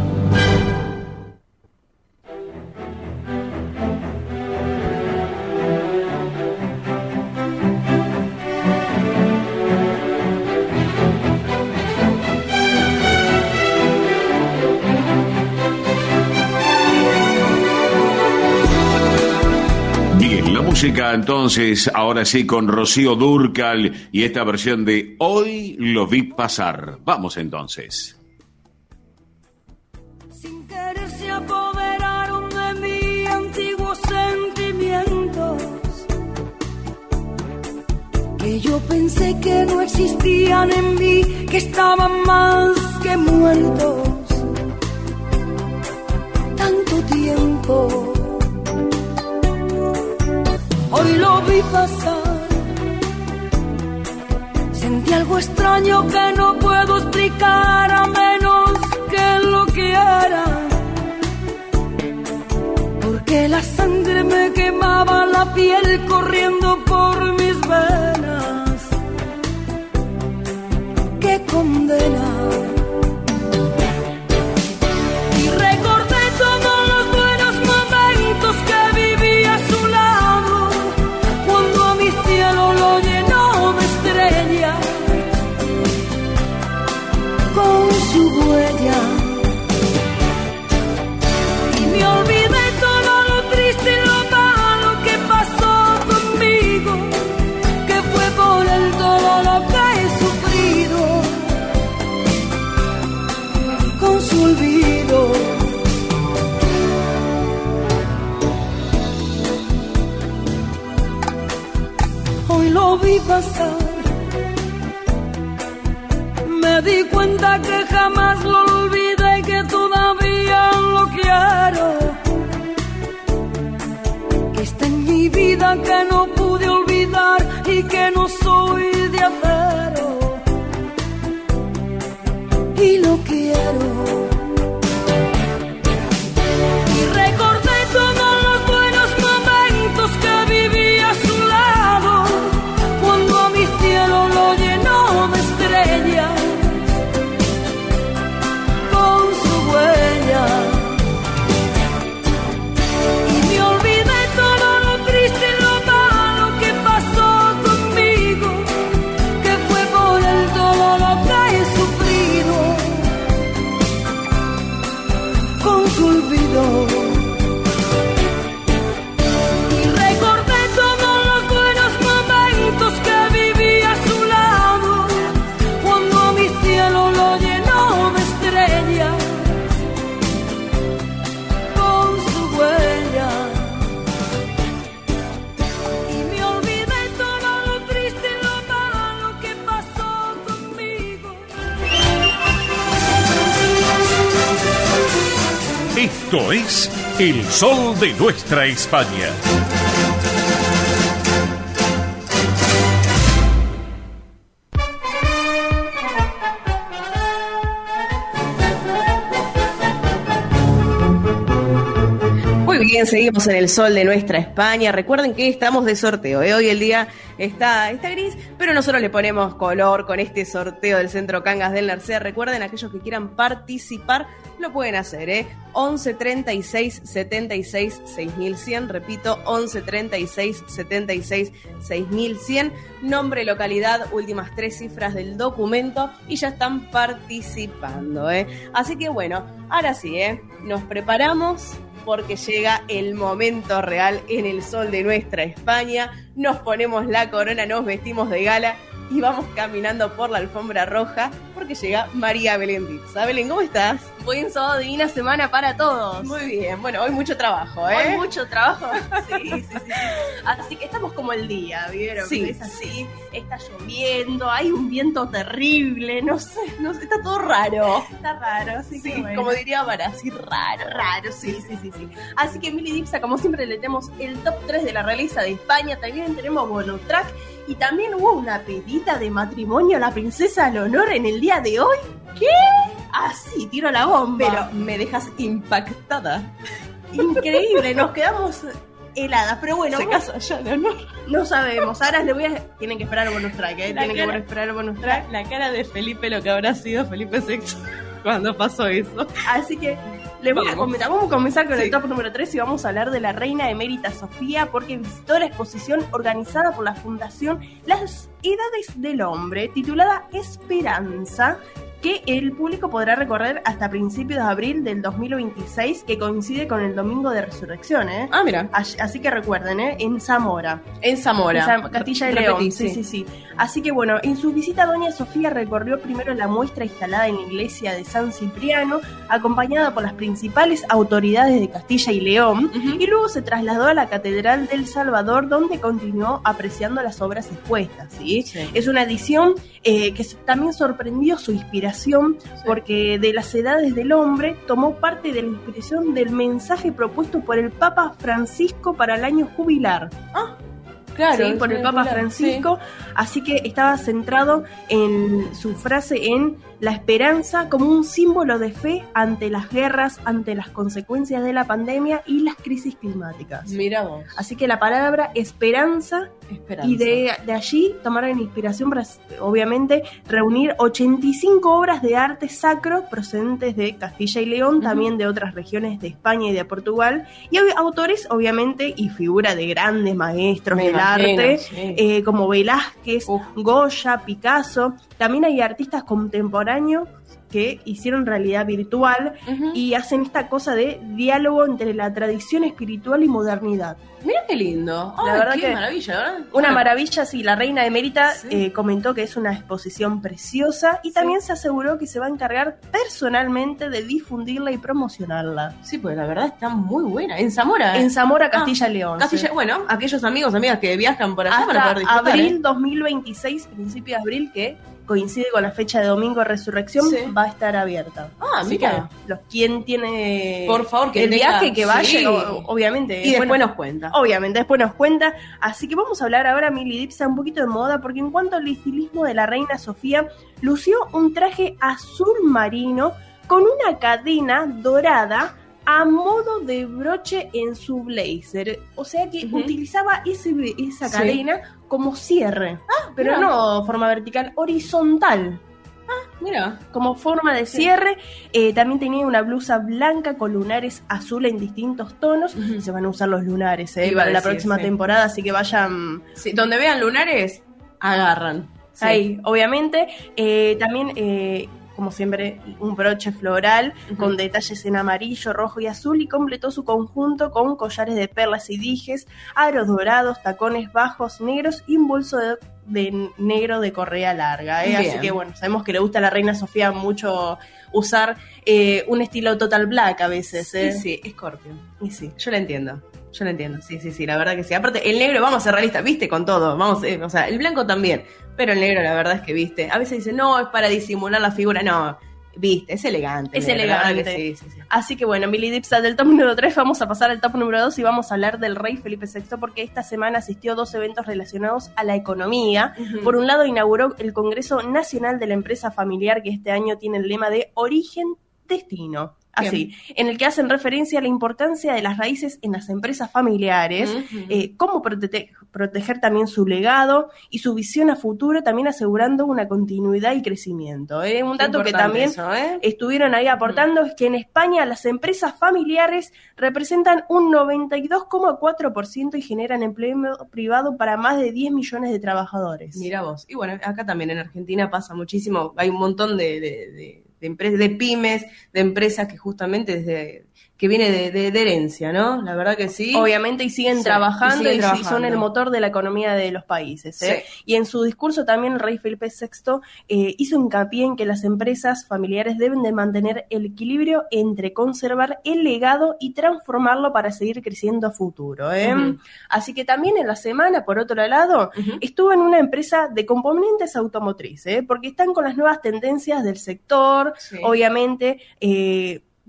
Música entonces, ahora sí, con Rocío Dúrcal y esta versión de Hoy lo vi pasar. Vamos entonces. Sin querer se apoderaron de mí antiguos sentimientos que yo pensé que no existían en mí, que estaban más que muertos. Tanto tiempo. Hoy lo vi pasar, sentí algo extraño que no puedo explicar a menos que lo quiera, porque la sangre me quemaba la piel corriendo por mis venas. ¡Qué condena! Y recordé todos los buenos momentos que viví a su lado, cuando a mi cielo lo llenó de estrellas con su huella. Y me olvidé todo lo triste y lo malo que pasó conmigo, que fue por el todo lo que he sufrido, con su olvido. Hoy lo vi pasar, me di cuenta que jamás lo olvidé y que todavía lo quiero, que está en mi vida que no pude olvidar y que no soy de acero, y lo quiero. Y recordé todos los buenos momentos que viví a su lado, cuando a mi cielo lo llenó de estrellas con su huella. Y me olvidé todo lo triste y lo malo que pasó conmigo, que fue por el todo lo que he sufrido, con su olvido. Y recordé todos los buenos momentos que viví a su lado, cuando a mi cielo lo llenó de estrellas con su huella. Y me olvidé todo lo triste y lo malo que pasó conmigo. Esto es El Sol de Nuestra España. Muy bien, seguimos en el sol de nuestra España. Recuerden que estamos de sorteo, ¿eh? Hoy el día está gris, pero nosotros le ponemos color con este sorteo del Centro Cangas del Narcea. Recuerden, aquellos que quieran participar lo pueden hacer, ¿eh? 11 36 76 6100, repito, 11 36 76 6100, nombre, localidad, últimas 3 cifras del documento y ya están participando, ¿eh? Así que bueno, ahora sí, nos preparamos porque llega el momento real en el sol de nuestra España. Nos ponemos la corona, nos vestimos de gala y vamos caminando por la alfombra roja porque llega María Belén Dipsa. Belén, ¿cómo estás? Buen sábado, divina semana para todos. Muy bien, bueno, hoy mucho trabajo, ¿eh? Hoy mucho trabajo, sí. Así que estamos como el día, ¿vieron? Sí, es así, está lloviendo, hay un viento terrible, no sé, está todo raro. Está raro, así que bueno. Como diría Mara, así raro. Raro, sí. Así que Mili Dipsa, como siempre, le tenemos el top 3 de la realeza de España, también tenemos bonus track y también hubo una pedita de matrimonio a la princesa Leonor en el día de hoy. ¿Qué? Así, tiro la bomba. Pero me dejas impactada. Increíble, nos quedamos heladas, pero bueno. ¿Se casa ya, Leonor? No sabemos, ahora tienen que esperar el bonus track, tienen que esperar el bonus track. La cara de Felipe, lo que habrá sido Felipe VI cuando pasó eso. Así que vamos a comenzar con el top número 3 y vamos a hablar de la reina emérita Sofía porque visitó la exposición organizada por la Fundación Las Edades del Hombre, titulada Esperanza, que el público podrá recorrer hasta principios de abril del 2026, que coincide con el Domingo de Resurrección, ¿eh? Ah, mira. Así que recuerden, en Zamora. En Zamora. Castilla y León. Sí. Así que bueno, en su visita doña Sofía recorrió primero la muestra instalada en la iglesia de San Cipriano, acompañada por las principales autoridades de Castilla y León, y luego se trasladó a la Catedral del Salvador, donde continuó apreciando las obras expuestas, ¿sí? Sí. Es una edición que también sorprendió su inspiración, porque de las edades del hombre tomó parte de la inspiración del mensaje propuesto por el Papa Francisco para el año jubilar. Claro, ¿sí? Por el Papa Francisco, así que estaba centrado en su frase en la esperanza como un símbolo de fe ante las guerras, ante las consecuencias de la pandemia y las crisis climáticas. Mira vos. Así que la palabra esperanza. Y de allí tomaron inspiración para, obviamente, reunir 85 obras de arte sacro procedentes de Castilla y León, también de otras regiones de España y de Portugal, y autores, obviamente, y figuras de grandes maestros del arte, como Velázquez, Goya, Picasso. También hay artistas contemporáneos que hicieron realidad virtual y hacen esta cosa de diálogo entre la tradición espiritual y modernidad. Mira qué lindo. La verdad qué que maravilla, ¿verdad? Una maravilla, sí. La reina emérita comentó que es una exposición preciosa y también se aseguró que se va a encargar personalmente de difundirla y promocionarla. Sí, pues la verdad está muy buena. En Zamora. En Zamora, Castilla y León. Castilla, bueno, aquellos amigos, amigas que viajan por allá para poder disfrutar. Abril 2026, principio de abril, que coincide con la fecha de Domingo de Resurrección, va a estar abierta. Así mira. Quien tiene por favor, que el viaje, que vaya, obviamente. Y después nos cuenta. Obviamente, después nos cuenta. Así que vamos a hablar ahora, Mili Dipsa, un poquito de moda, porque en cuanto al estilismo de la reina Sofía, lució un traje azul marino con una cadena dorada a modo de broche en su blazer. O sea que utilizaba esa cadena como cierre. Pero no forma vertical, horizontal. Mira. Como forma de cierre. También tenía una blusa blanca con lunares azul en distintos tonos. Se van a usar los lunares para la próxima temporada, así que vayan. Donde vean lunares, agarran. Ahí, obviamente. También, como siempre, un broche floral con detalles en amarillo, rojo y azul, y completó su conjunto con collares de perlas y dijes, aros dorados, tacones bajos negros y un bolso de negro de correa larga. Así que bueno, sabemos que le gusta a la reina Sofía mucho usar un estilo total black a veces. Sí, Scorpio. Y sí. Yo la entiendo, sí, la verdad que sí. Aparte, el negro, vamos a ser realistas, viste con todo, o sea, el blanco también, pero el negro la verdad es que viste. A veces dicen, no, es para disimular la figura, no, viste, es elegante. Es elegante. Sí. Así que bueno, Mili Dipsa, del top número 3 vamos a pasar al top número 2 y vamos a hablar del rey Felipe VI, porque esta semana asistió a 2 eventos relacionados a la economía. Por un lado, inauguró el Congreso Nacional de la Empresa Familiar, que este año tiene el lema de Origen Destino. Así, en el que hacen referencia a la importancia de las raíces en las empresas familiares, cómo proteger también su legado y su visión a futuro, también asegurando una continuidad y crecimiento. Un dato que también estuvieron ahí aportando es que en España las empresas familiares representan un 92,4% y generan empleo privado para más de 10 millones de trabajadores. Mira vos. Y bueno, acá también en Argentina pasa muchísimo, hay un montón de empresas, de pymes, de empresas que justamente que viene de herencia, ¿no? La verdad que sí. Obviamente, y siguen trabajando y son el motor de la economía de los países. Y en su discurso también el rey Felipe VI hizo hincapié en que las empresas familiares deben de mantener el equilibrio entre conservar el legado y transformarlo para seguir creciendo a futuro. Así que también en la semana, por otro lado, estuvo en una empresa de componentes automotriz, porque están con las nuevas tendencias del sector, obviamente,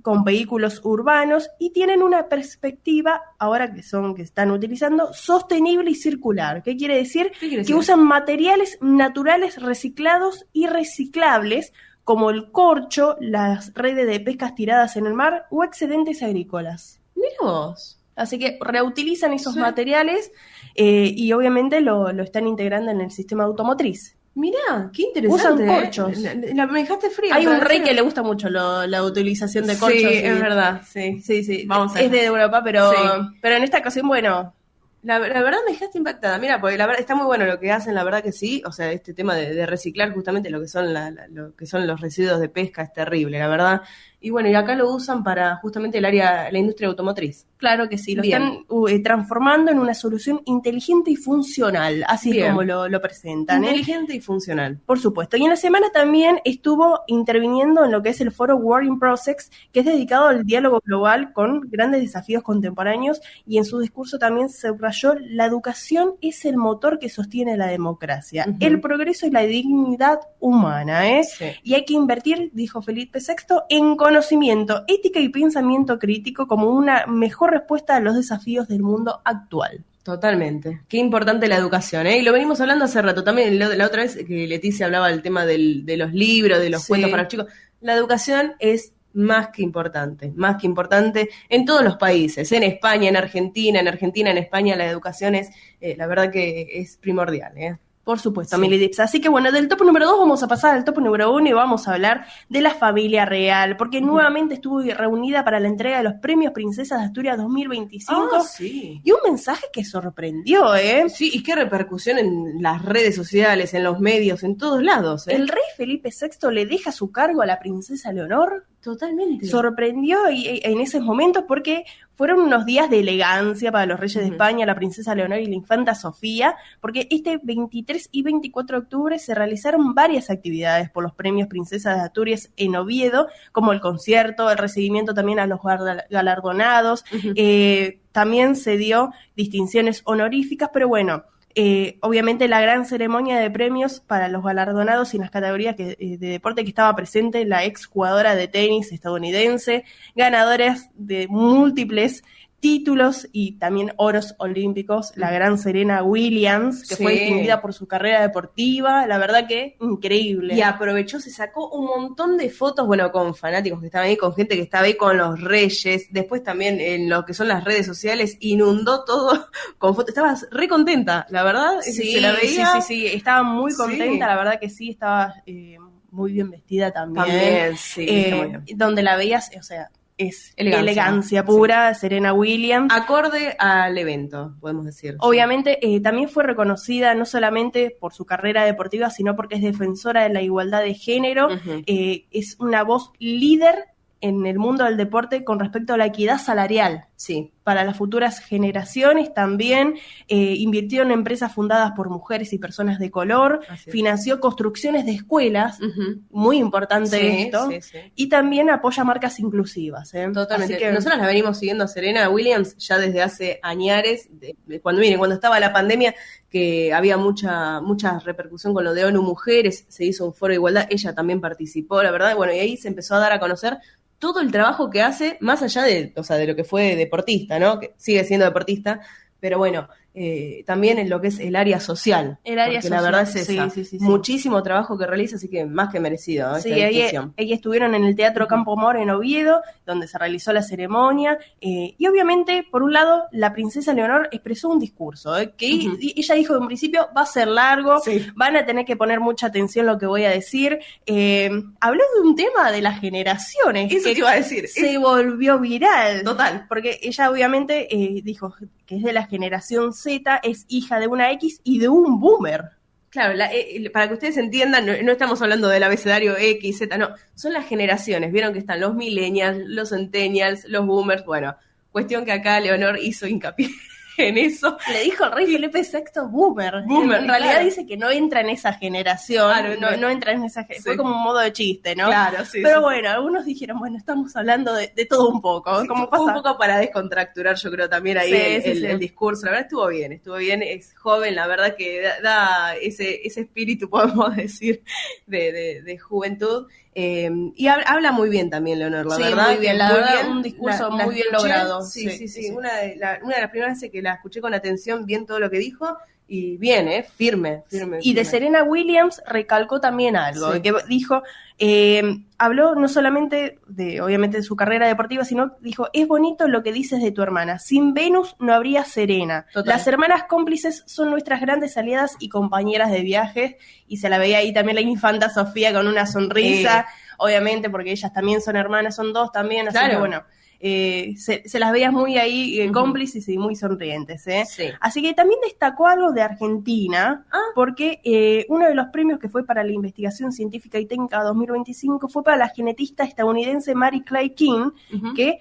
con vehículos urbanos, y tienen una perspectiva, ahora que están utilizando, sostenible y circular. ¿Qué quiere decir? Que usan materiales naturales reciclados y reciclables, como el corcho, las redes de pescas tiradas en el mar o excedentes agrícolas. Mirá vos. Así que reutilizan esos materiales y obviamente lo están integrando en el sistema automotriz. Mirá, qué interesante. Usan corchos. Me dejaste fría. Hay un rey que le gusta mucho la utilización de corchos. Sí, es verdad. Sí. Vamos es de Europa, pero en esta ocasión, bueno. La verdad me dejaste impactada. Mira, porque la verdad está muy bueno lo que hacen, la verdad que sí. O sea, este tema de reciclar justamente lo que son los residuos de pesca es terrible, la verdad. Y bueno, y acá lo usan para justamente la industria automotriz. Claro que sí, lo están transformando en una solución inteligente y funcional, así es como lo presentan. Inteligente y funcional. Por supuesto. Y en la semana también estuvo interviniendo en lo que es el foro World in Process, que es dedicado al diálogo global con grandes desafíos contemporáneos, y en su discurso también se subrayó: la educación es el motor que sostiene la democracia, el progreso y la dignidad humana, y hay que invertir, dijo Felipe VI, en conocimiento, ética y pensamiento crítico como una mejor respuesta a los desafíos del mundo actual. Totalmente. Qué importante la educación, ¿eh? Y lo venimos hablando hace rato también, la otra vez que Leticia hablaba del tema de los libros, de los cuentos para los chicos. La educación es más que importante en todos los países, en España, en Argentina, en España la educación es, la verdad que es primordial, ¿eh? Por supuesto, Milidips. Así que bueno, del top número 2 vamos a pasar al top número 1 y vamos a hablar de la familia real, porque nuevamente estuvo reunida para la entrega de los premios Princesas de Asturias 2025. Y un mensaje que sorprendió, ¿eh? Sí, y qué repercusión en las redes sociales, en los medios, en todos lados, ¿eh? El rey Felipe VI le deja su cargo a la princesa Leonor. Totalmente. Sorprendió en esos momentos porque fueron unos días de elegancia para los reyes de España, la princesa Leonor y la infanta Sofía, porque este 23 y 24 de octubre se realizaron varias actividades por los premios Princesas de Asturias en Oviedo, como el concierto, el recibimiento también a los galardonados, también se dio distinciones honoríficas, pero bueno, obviamente la gran ceremonia de premios para los galardonados y en las categorías de deporte que estaba presente la ex jugadora de tenis estadounidense, ganadoras de múltiples títulos y también oros olímpicos, la gran Serena Williams, que fue distinguida por su carrera deportiva, la verdad que increíble. Y aprovechó, se sacó un montón de fotos, bueno, con fanáticos que estaban ahí, con gente que estaba ahí con los reyes, después también en lo que son las redes sociales, inundó todo con fotos, estaba re contenta, la verdad, se la veía. Sí, estaba muy contenta, la verdad que sí, estaba muy bien vestida también. Está muy bien. Donde la veías, o sea, es elegancia pura, Serena Williams. Acorde al evento, podemos decir. Obviamente también fue reconocida no solamente por su carrera deportiva, sino porque es defensora de la igualdad de género, es una voz líder en el mundo del deporte con respecto a la equidad salarial. Sí. Para las futuras generaciones también, invirtió en empresas fundadas por mujeres y personas de color, financió construcciones de escuelas, muy importante esto, y también apoya marcas inclusivas. Totalmente. Así que nosotros la venimos siguiendo a Serena Williams ya desde hace añares, cuando estaba la pandemia, que había mucha repercusión con lo de ONU Mujeres, se hizo un foro de igualdad, ella también participó, la verdad, bueno, y ahí se empezó a dar a conocer todo el trabajo que hace, más allá de lo que fue deportista, ¿no? Que sigue siendo deportista, pero bueno, también en lo que es el área social. Porque la verdad es esa. Sí. Muchísimo trabajo que realiza, así que más que merecido. Sí, ellas estuvieron en el Teatro Campo Moro en Oviedo, donde se realizó la ceremonia, y obviamente, por un lado, la princesa Leonor expresó un discurso, que ella dijo en principio, va a ser largo, van a tener que poner mucha atención lo que voy a decir. Habló de un tema de las generaciones. Eso te iba a decir. Se volvió viral. Total. Porque ella obviamente dijo que es de la generación Z, es hija de una X y de un boomer. Claro, para que ustedes entiendan, no estamos hablando del abecedario X, Z, no, son las generaciones. Vieron que están los millennials, los centennials, los boomers, bueno, cuestión que acá Leonor hizo hincapié en eso. Le dijo el rey Felipe VI boomer. En realidad dice que no entra en esa generación, no entra en esa generación. Fue como un modo de chiste, ¿no? Claro, sí. Pero bueno, algunos dijeron, bueno, estamos hablando de todo un poco. Sí, como pasa un poco para descontracturar, yo creo, también ahí el discurso. La verdad estuvo bien, es joven, la verdad que da ese espíritu, podemos decir, de juventud. Y habla muy bien también, Leonor, la verdad. Muy bien, la verdad, un discurso muy bien logrado. Sí. Una de las primeras veces que la escuché con atención, bien todo lo que dijo, y bien, firme. Y de Serena Williams recalcó también algo, que dijo, habló no solamente obviamente de su carrera deportiva, sino dijo, es bonito lo que dices de tu hermana, sin Venus no habría Serena. Total. Las hermanas cómplices son nuestras grandes aliadas y compañeras de viajes, y se la veía ahí también la infanta Sofía con una sonrisa, obviamente porque ellas también son hermanas, son dos también, así que bueno, se las veías muy ahí cómplices y muy sonrientes. Sí. Así que también destacó algo de Argentina, porque uno de los premios que fue para la investigación científica y técnica 2025 fue para la genetista estadounidense Mary Clay King, que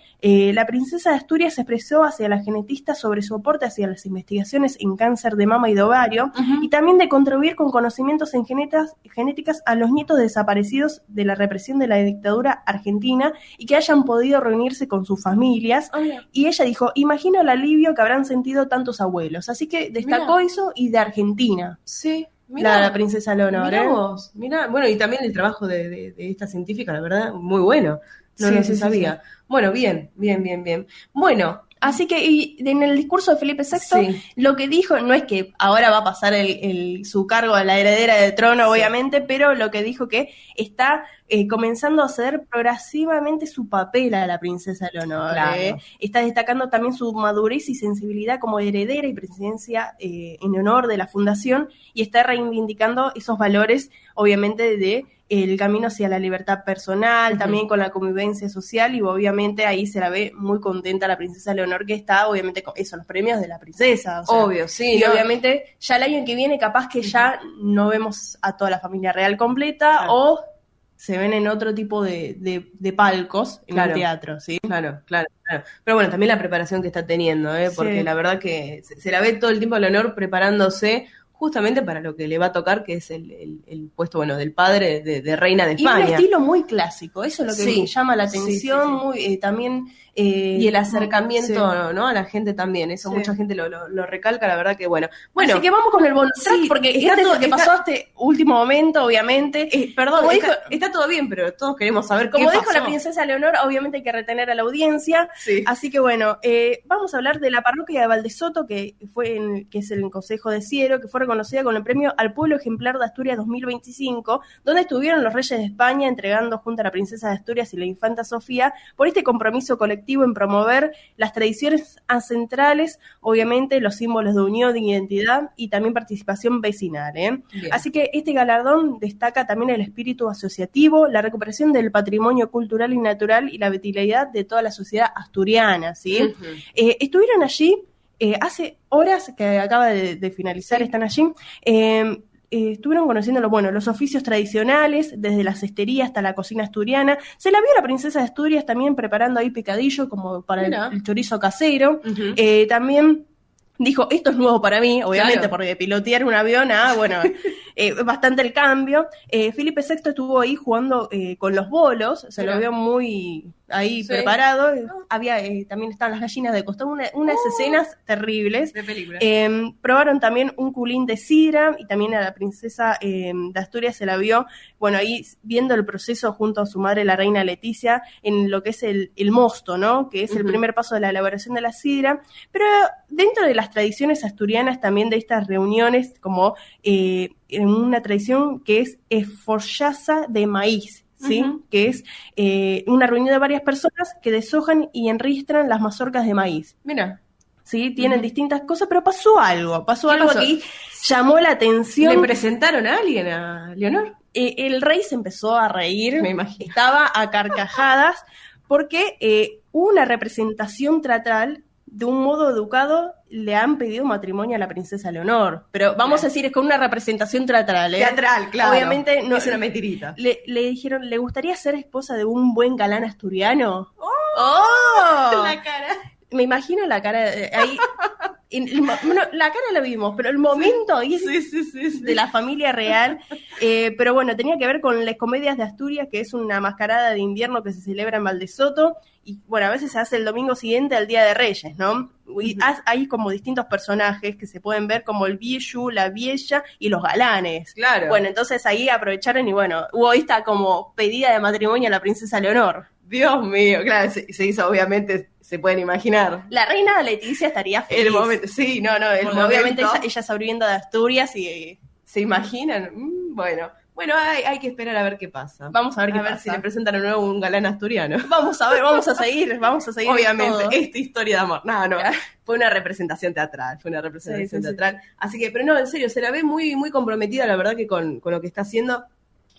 la princesa de Asturias se expresó hacia la genetista sobre su aporte hacia las investigaciones en cáncer de mama y de ovario, y también de contribuir con conocimientos en genéticas a los nietos desaparecidos de la represión de la dictadura argentina y que hayan podido reunirse con sus familias, y ella dijo, imagino el alivio que habrán sentido tantos abuelos, así que destacó eso, y de Argentina. Sí, la princesa Leonor. Mirá, bueno, y también el trabajo de esta científica, la verdad, muy bueno, no se sabía. Bueno, bien. Bueno, Así que y en el discurso de Felipe VI, lo que dijo, no es que ahora va a pasar su cargo a la heredera del trono, obviamente, pero lo que dijo que está comenzando a ceder progresivamente su papel a la princesa Leonor. Claro. Está destacando también su madurez y sensibilidad como heredera y presidencia en honor de la fundación, y está reivindicando esos valores, obviamente, de el camino hacia la libertad personal, también con la convivencia social, y obviamente ahí se la ve muy contenta la princesa Leonor, que está obviamente con eso, los premios de la princesa. O sea, obvio, sí. Y obviamente ya el año que viene capaz que ya no vemos a toda la familia real completa, o se ven en otro tipo de palcos en el teatro, ¿sí? Claro. Pero bueno, también la preparación que está teniendo, porque la verdad que se la ve todo el tiempo a Leonor preparándose justamente para lo que le va a tocar, que es el puesto, bueno, del padre de reina de España. Y un estilo muy clásico, eso es lo que me llama la atención, muy también... y el acercamiento, ¿no? A la gente también, eso mucha gente lo recalca, la verdad que bueno. Así que vamos con el bonus track, porque es lo que pasó a este último momento, obviamente. Perdón, está todo bien, pero todos queremos saber como qué dijo pasó. la princesa Leonor, obviamente hay que retener a la audiencia, así que bueno, vamos a hablar de la parroquia de Valdesoto, que es el Consejo de Cielo, que fue reconocida con el premio al Pueblo Ejemplar de Asturias 2025, donde estuvieron los reyes de España entregando junto a la princesa de Asturias y la infanta Sofía por este compromiso colectivo en promover las tradiciones ancestrales, obviamente los símbolos de unión, de identidad y también participación vecinal. Así que este galardón destaca también el espíritu asociativo, la recuperación del patrimonio cultural y natural y la vitalidad de toda la sociedad asturiana, ¿sí? Estuvieron allí hace horas que acaba de finalizar, están allí. Estuvieron conociendo los oficios tradicionales, desde la cestería hasta la cocina asturiana. Se la vio a la princesa de Asturias también preparando ahí picadillo como para el chorizo casero. También dijo, esto es nuevo para mí, obviamente, porque pilotear un avión, bastante el cambio. Felipe VI estuvo ahí jugando con los bolos, se lo vio muy ahí preparado. Había también estaban las gallinas de costado, unas escenas terribles. De película. Probaron también un culín de sidra, y también a la princesa de Asturias se la vio, ahí viendo el proceso junto a su madre, la reina Leticia, en lo que es el mosto, ¿no? Que es el primer paso de la elaboración de la sidra. Pero dentro de las tradiciones asturianas también de estas reuniones, como en una tradición que es forjaza de maíz, ¿sí? Que es una reunión de varias personas que deshojan y enristran las mazorcas de maíz. Mira. Sí, tienen distintas cosas, pero pasó algo aquí, llamó la atención. ¿Le presentaron a alguien, a Leonor? El rey se empezó a reír, me imagino. Estaba a carcajadas, porque hubo una representación teatral. De un modo educado, le han pedido matrimonio a la princesa Leonor. Pero vamos a decir, es con una representación teatral, Teatral, claro. Obviamente no es una mentirita. Le dijeron, ¿le gustaría ser esposa de un buen galán asturiano? ¡Oh! La cara. Me imagino la cara ahí. La cara la vimos, pero el momento ahí de la familia real. Pero bueno, tenía que ver con las comedias de Asturias, que es una mascarada de invierno que se celebra en Valdesoto. Y bueno, a veces se hace el domingo siguiente al Día de Reyes, ¿no? Y hay como distintos personajes que se pueden ver, como el viejo, la vieja y los galanes. Claro. Bueno, entonces ahí aprovecharon y hubo esta como pedida de matrimonio a la princesa Leonor. Dios mío, claro, se hizo, obviamente, se pueden imaginar. La reina Leticia estaría feliz. El momento, obviamente ella es oriunda de Asturias y se imaginan. Bueno, hay que esperar a ver qué pasa. Vamos a ver qué pasa. Si le presentan de nuevo un galán asturiano. Vamos a ver, vamos a seguir. Obviamente, esta historia de amor. No, fue una representación teatral, teatral. Así que, pero no, en serio, se la ve muy, muy comprometida, la verdad, que con lo que está haciendo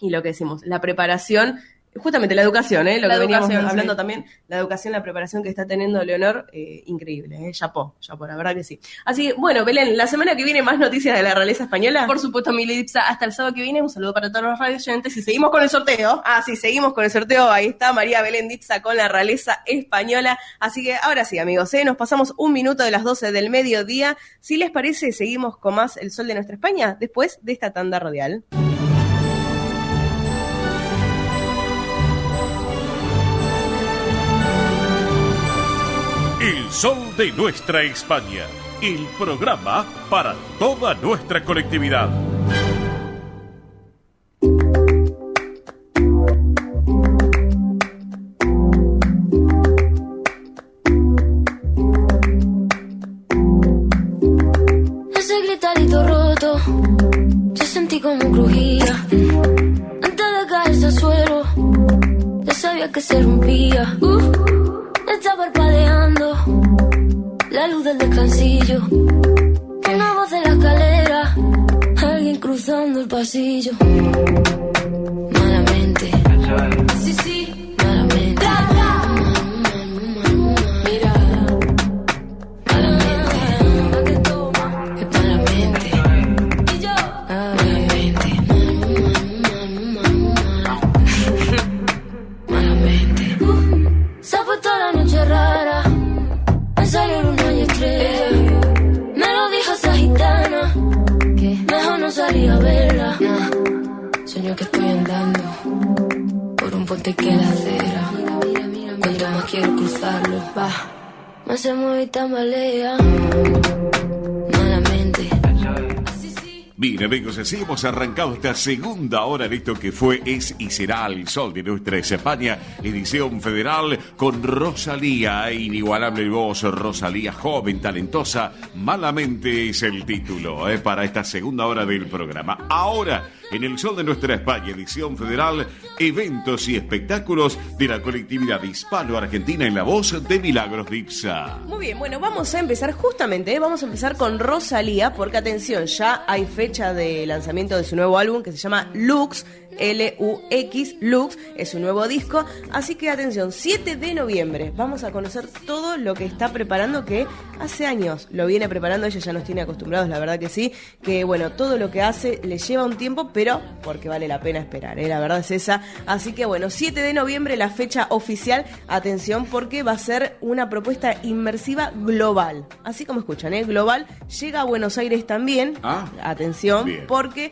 y lo que decimos, la preparación. Justamente la educación, lo que veníamos hablando también, la educación, la preparación que está teniendo Leonor, increíble, chapó, la verdad que sí. Así que, bueno, Belén, la semana que viene más noticias de la realeza española. Por supuesto, Mili Dipsa, hasta el sábado que viene, un saludo para todos los radioyentes y seguimos con el sorteo. Sí, seguimos con el sorteo, ahí está María Belén Dipsa con la realeza española. Así que ahora sí, amigos, nos pasamos 1 minuto de las 12 del mediodía. Si les parece, seguimos con más El Sol de Nuestra España después de esta tanda radial. El Sol de Nuestra España, el programa para toda nuestra colectividad. cristalito roto, yo sentí como crujía. Antes de caerse al suelo, ya sabía que se rompía. Está parpadeando la luz del descansillo. Una voz de la escalera, alguien cruzando el pasillo. Malamente, sí, sí, malamente. Mira, malamente, es malamente. Y yo, malamente, malamente. Se ha puesto la noche rara, me salió luna y estrella. Me lo dijo esa gitana, que mejor no salí a verla. Sueño que estoy andando por un puente que la acera. Cuanto más quiero cruzarlo, más se mueve y tambalea. Malamente. Bien, amigos, así hemos arrancado esta segunda hora de esto que fue, es y será el sol de nuestra España, edición federal, con Rosalía, inigualable voz, Rosalía, joven, talentosa, Malamente es el título para esta segunda hora del programa. Ahora, en el sol de nuestra España, edición federal, eventos y espectáculos de la colectividad hispano-argentina en la voz de Milagros Dipsa. Muy bien, bueno, vamos a empezar justamente, vamos a empezar con Rosalía, porque atención, ya hay fecha de lanzamiento de su nuevo álbum que se llama Lux, Lux, Lux, es su nuevo disco, así que atención, 7 de noviembre vamos a conocer todo lo que está preparando, que hace años lo viene preparando, ella ya nos tiene acostumbrados, la verdad que sí, que bueno, todo lo que hace le lleva un tiempo, pero porque vale la pena esperar, la verdad es esa, así que bueno, 7 de noviembre la fecha oficial, atención porque va a ser una propuesta inmersiva global, así como escuchan, global, llega a Buenos Aires también, atención, bien, porque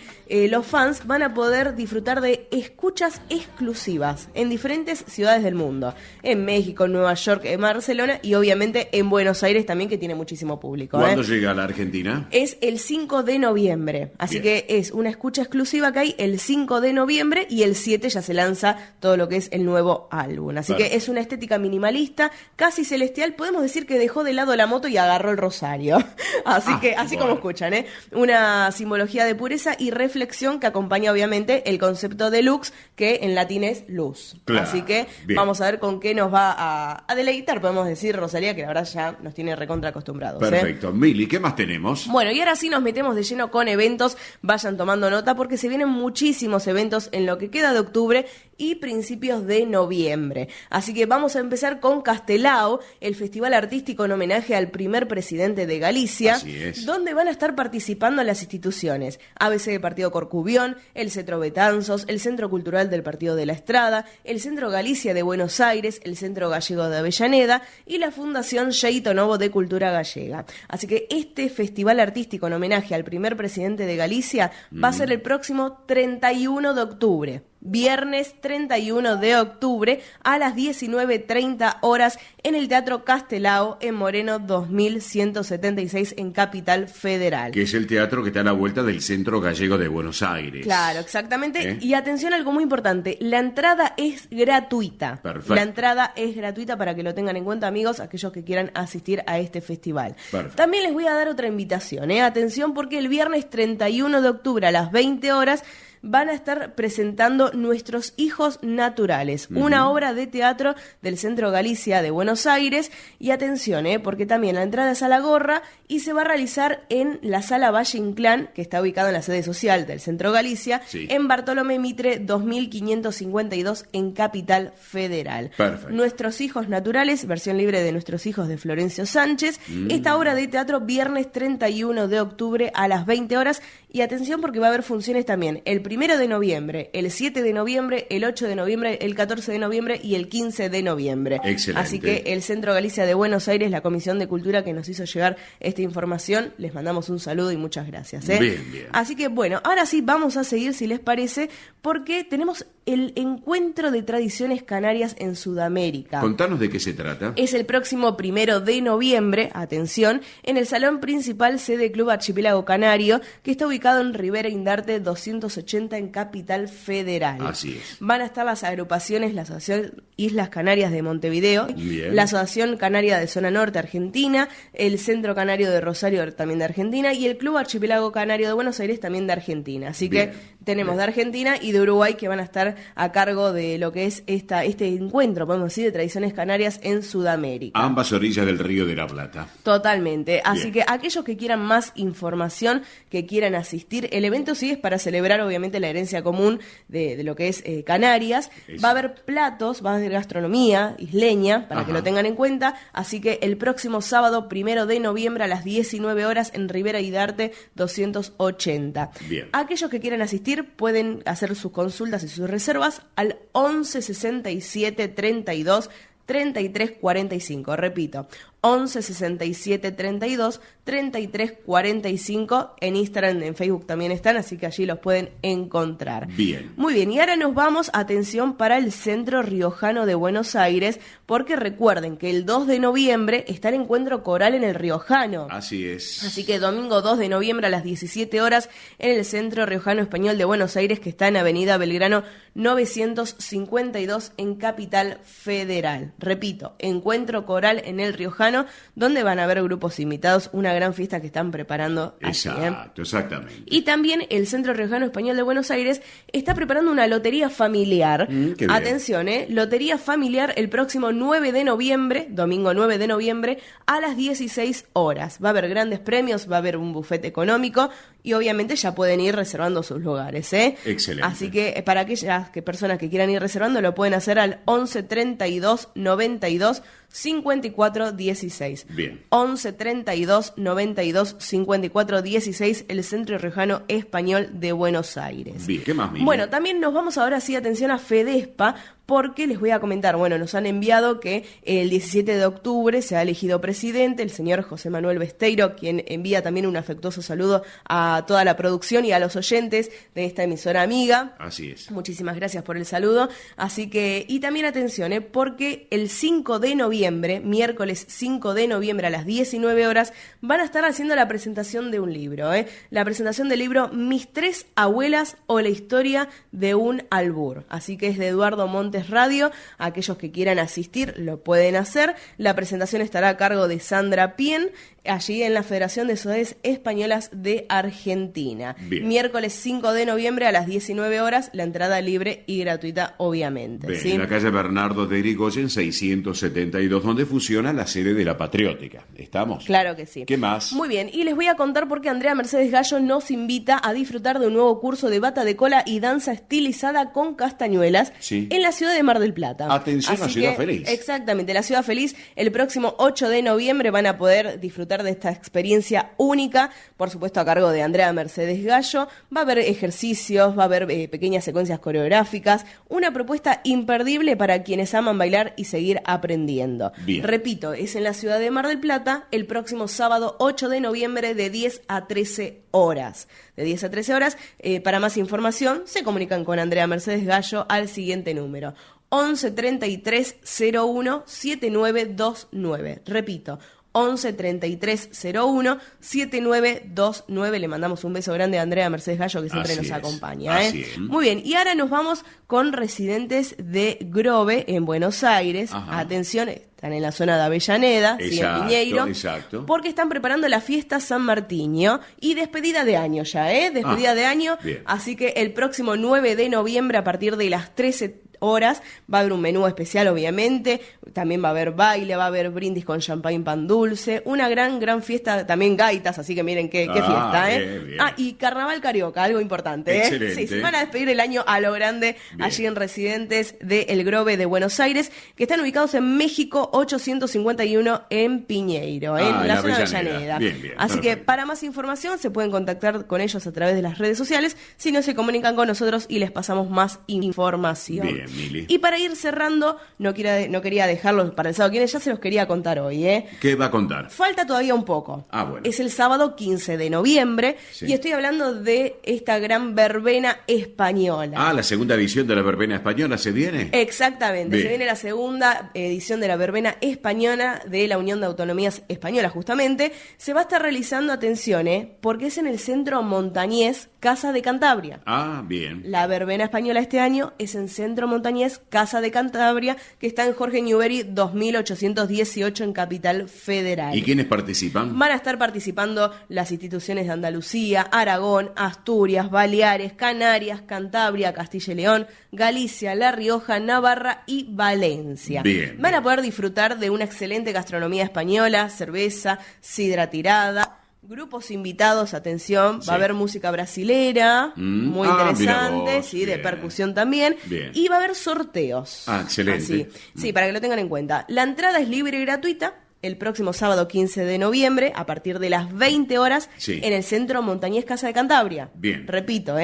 los fans van a poder disfrutar de escuchas exclusivas en diferentes ciudades del mundo, en México, Nueva York, en Barcelona y obviamente en Buenos Aires también, que tiene muchísimo público. ¿Cuándo llega a la Argentina? Es el 5 de noviembre, así bien, que es una escucha exclusiva que hay el 5 de noviembre y el 7 ya se lanza todo lo que es el nuevo álbum, así que es una estética minimalista, casi celestial, podemos decir que dejó de lado la moto y agarró el rosario, así que así como escuchan, una simbología de pureza y reflexión que acompaña obviamente el concepto de Lux, que en latín es luz. Claro, así que bien, vamos a ver con qué nos va a deleitar, podemos decir, Rosalía, que la verdad ya nos tiene recontra acostumbrados. Perfecto. Mili, ¿qué más tenemos? Bueno, y ahora sí nos metemos de lleno con eventos, vayan tomando nota porque se vienen muchísimos eventos en lo que queda de octubre y principios de noviembre. Así que vamos a empezar con Castelao, el festival artístico en homenaje al primer presidente de Galicia, donde van a estar participando las instituciones ABC de Partido Corcubión, el Centro Betanzos, el Centro Cultural del Partido de la Estrada, el Centro Galicia de Buenos Aires, el Centro Gallego de Avellaneda y la Fundación Xeito Novo de Cultura Gallega. Así que este festival artístico en homenaje al primer presidente de Galicia va a ser el próximo 31 de octubre. Viernes 31 de octubre a las 19:30 horas en el Teatro Castelao en Moreno 2176 en Capital Federal. Que es el teatro que está a la vuelta del Centro Gallego de Buenos Aires. Claro, exactamente. Y atención, algo muy importante, la entrada es gratuita. Perfecto. La entrada es gratuita para que lo tengan en cuenta, amigos, aquellos que quieran asistir a este festival. Perfecto. También les voy a dar otra invitación, atención, porque el viernes 31 de octubre a las 20 horas van a estar presentando Nuestros Hijos Naturales, una obra de teatro del Centro Galicia de Buenos Aires. Y atención, porque también la entrada es a la gorra y se va a realizar en la Sala Valle Inclán, que está ubicada en la sede social del Centro Galicia, en Bartolomé Mitre 2552 en Capital Federal. Perfecto. Nuestros Hijos Naturales, versión libre de Nuestros Hijos de Florencio Sánchez. Esta obra de teatro viernes 31 de octubre a las 20 horas. Y atención porque va a haber funciones también el 1 de noviembre, el 7 de noviembre, el 8 de noviembre, el 14 de noviembre y el 15 de noviembre. Excelente. Así que el Centro Galicia de Buenos Aires, la Comisión de Cultura que nos hizo llegar esta información, les mandamos un saludo y muchas gracias. Bien, bien. Así que bueno, ahora sí vamos a seguir, si les parece, porque tenemos el Encuentro de Tradiciones Canarias en Sudamérica. Contanos de qué se trata. Es el próximo 1 de noviembre, atención, en el Salón Principal Sede Club Archipiélago Canario, que está ubicado ubicado en Rivera Indarte 280 en Capital Federal. Así es. Van a estar las agrupaciones, la Asociación Islas Canarias de Montevideo, Bien. la Asociación Canaria de Zona Norte Argentina, el Centro Canario de Rosario también de Argentina y el Club Archipiélago Canario de Buenos Aires también de Argentina. Así Bien. que tenemos de Argentina y de Uruguay que van a estar a cargo de lo que es este encuentro, podemos decir, de tradiciones canarias en Sudamérica. Ambas orillas del Río de la Plata. Totalmente. Así Bien. que aquellos que quieran más información, que quieran asistir, el evento sí es para celebrar obviamente la herencia común de lo que es Canarias. Eso. Va a haber platos, va a haber gastronomía isleña, para Ajá. que lo tengan en cuenta. Así que el próximo sábado, 1 de noviembre a las 19 horas en Rivera Indarte 280. Bien. Aquellos que quieran asistir pueden hacer sus consultas y sus reservas al 11 67 32 33 45. Repito, 11 67 32 33 45. En Instagram, en Facebook también están, así que allí los pueden encontrar. Bien. Muy bien, y ahora nos vamos, atención, para el Centro Riojano de Buenos Aires, porque recuerden que el 2 de noviembre está el encuentro coral en el Riojano. Así es. Así que domingo 2 de noviembre a las 17 horas en el Centro Riojano Español de Buenos Aires, que está en Avenida Belgrano 952 en Capital Federal. Repito, encuentro coral en el Riojano, donde van a haber grupos invitados, una gran fiesta que están preparando allí, Exacto, exactamente. Y también el Centro Riojano Español de Buenos Aires está preparando una lotería familiar. Qué bien. Atención, lotería familiar el próximo 9 de noviembre, domingo 9 de noviembre, a las 16 horas. Va a haber grandes premios, va a haber un buffet económico y obviamente ya pueden ir reservando sus lugares. Excelente. Así que para aquellas personas que quieran ir reservando, lo pueden hacer al 11 32 92 54 16. Bien. 11 32 92 54 16, el Centro Riojano Español de Buenos Aires. Bien, ¿qué más, Mili? Bueno, también nos vamos ahora sí, atención a Fedespa, porque les voy a comentar, bueno, nos han enviado que el 17 de octubre se ha elegido presidente el señor José Manuel Besteiro, quien envía también un afectuoso saludo a toda la producción y a los oyentes de esta emisora amiga. Así es. Muchísimas gracias por el saludo. Así que, y también atención, porque el 5 de noviembre, miércoles 5 de noviembre a las 19 horas, van a estar haciendo la presentación de un libro. La presentación del libro Mis tres abuelas o la historia de un albur. Así que es de Eduardo Montes Radio. Aquellos que quieran asistir lo pueden hacer. La presentación estará a cargo de Sandra Pien, allí en la Federación de Sociedades Españolas de Argentina. Bien. Miércoles 5 de noviembre a las 19 horas, la entrada libre y gratuita, obviamente. Bien, ¿sí? en la calle Bernardo de Irigoyen 672, donde funciona la sede de la Patriótica. ¿Estamos? Claro que sí. ¿Qué más? Muy bien, y les voy a contar porque Andrea Mercedes Gallo nos invita a disfrutar de un nuevo curso de bata de cola y danza estilizada con castañuelas Sí. en la ciudad de Mar del Plata. Atención, la Ciudad Feliz. Exactamente, la Ciudad Feliz. El próximo 8 de noviembre van a poder disfrutar de esta experiencia única, por supuesto a cargo de Andrea Mercedes Gallo. Va a haber ejercicios, va a haber pequeñas secuencias coreográficas, una propuesta imperdible para quienes aman bailar y seguir aprendiendo. Bien. Repito, es en la ciudad de Mar del Plata el próximo sábado 8 de noviembre de 10 a 13 horas. De 10 a 13 horas, para más información se comunican con Andrea Mercedes Gallo al siguiente número: 11 33 01 7929. Repito, 11 33 01 7929. Le mandamos un beso grande a Andrea Mercedes Gallo, que siempre Así nos es, acompaña. así es. Muy bien, y ahora nos vamos con residentes de Grove en Buenos Aires. Ajá. Atención, están en la zona de Avellaneda, sí, en Exacto, Piñeiro, exacto. porque están preparando la fiesta San Martiño y despedida de año ya, despedida de año. bien. Así que el próximo 9 de noviembre a partir de las 13 horas va a haber un menú especial, obviamente. También va a haber baile, va a haber brindis con champagne, pan dulce, una gran fiesta, también gaitas, así que miren qué fiesta, bien, bien. y carnaval carioca, algo importante, Excelente. Sí, se van a despedir el año a lo grande. Bien. Allí en residentes de El Grove de Buenos Aires, que están ubicados en México 851 en Piñeiro, en en la zona de Avellaneda. Avellaneda. Bien, Así que perfecto. para más información se pueden contactar con ellos a través de las redes sociales, si no se comunican con nosotros y les pasamos más información. Bien. Mili. Y para ir cerrando, no quería dejarlos para el sábado que viene, ya se los quería contar hoy, ¿eh? ¿Qué va a contar? Falta todavía un poco. Bueno. Es el sábado 15 de noviembre y estoy hablando de esta gran verbena española. La segunda edición de la verbena española se viene. Exactamente, Bien. se viene la segunda edición de la verbena española de la Unión de Autonomías Españolas, justamente. Se va a estar realizando, atención, porque es en el Centro Montañés Casa de Cantabria. Bien. La verbena española este año es en Centro Montañés Casa de Cantabria, que está en Jorge Newbery 2818 en Capital Federal. ¿Y quiénes participan? Van a estar participando las instituciones de Andalucía, Aragón, Asturias, Baleares, Canarias, Cantabria, Castilla y León, Galicia, La Rioja, Navarra y Valencia. Bien. Van a poder disfrutar de una excelente gastronomía española, cerveza, sidra tirada, grupos invitados, atención, va a haber música brasilera, muy interesante, vos, de percusión también, y va a haber sorteos. Excelente. Sí, para que lo tengan en cuenta. La entrada es libre y gratuita. El próximo sábado 15 de noviembre, a partir de las 20 horas, en el Centro Montañés Casa de Cantabria. Bien. Repito,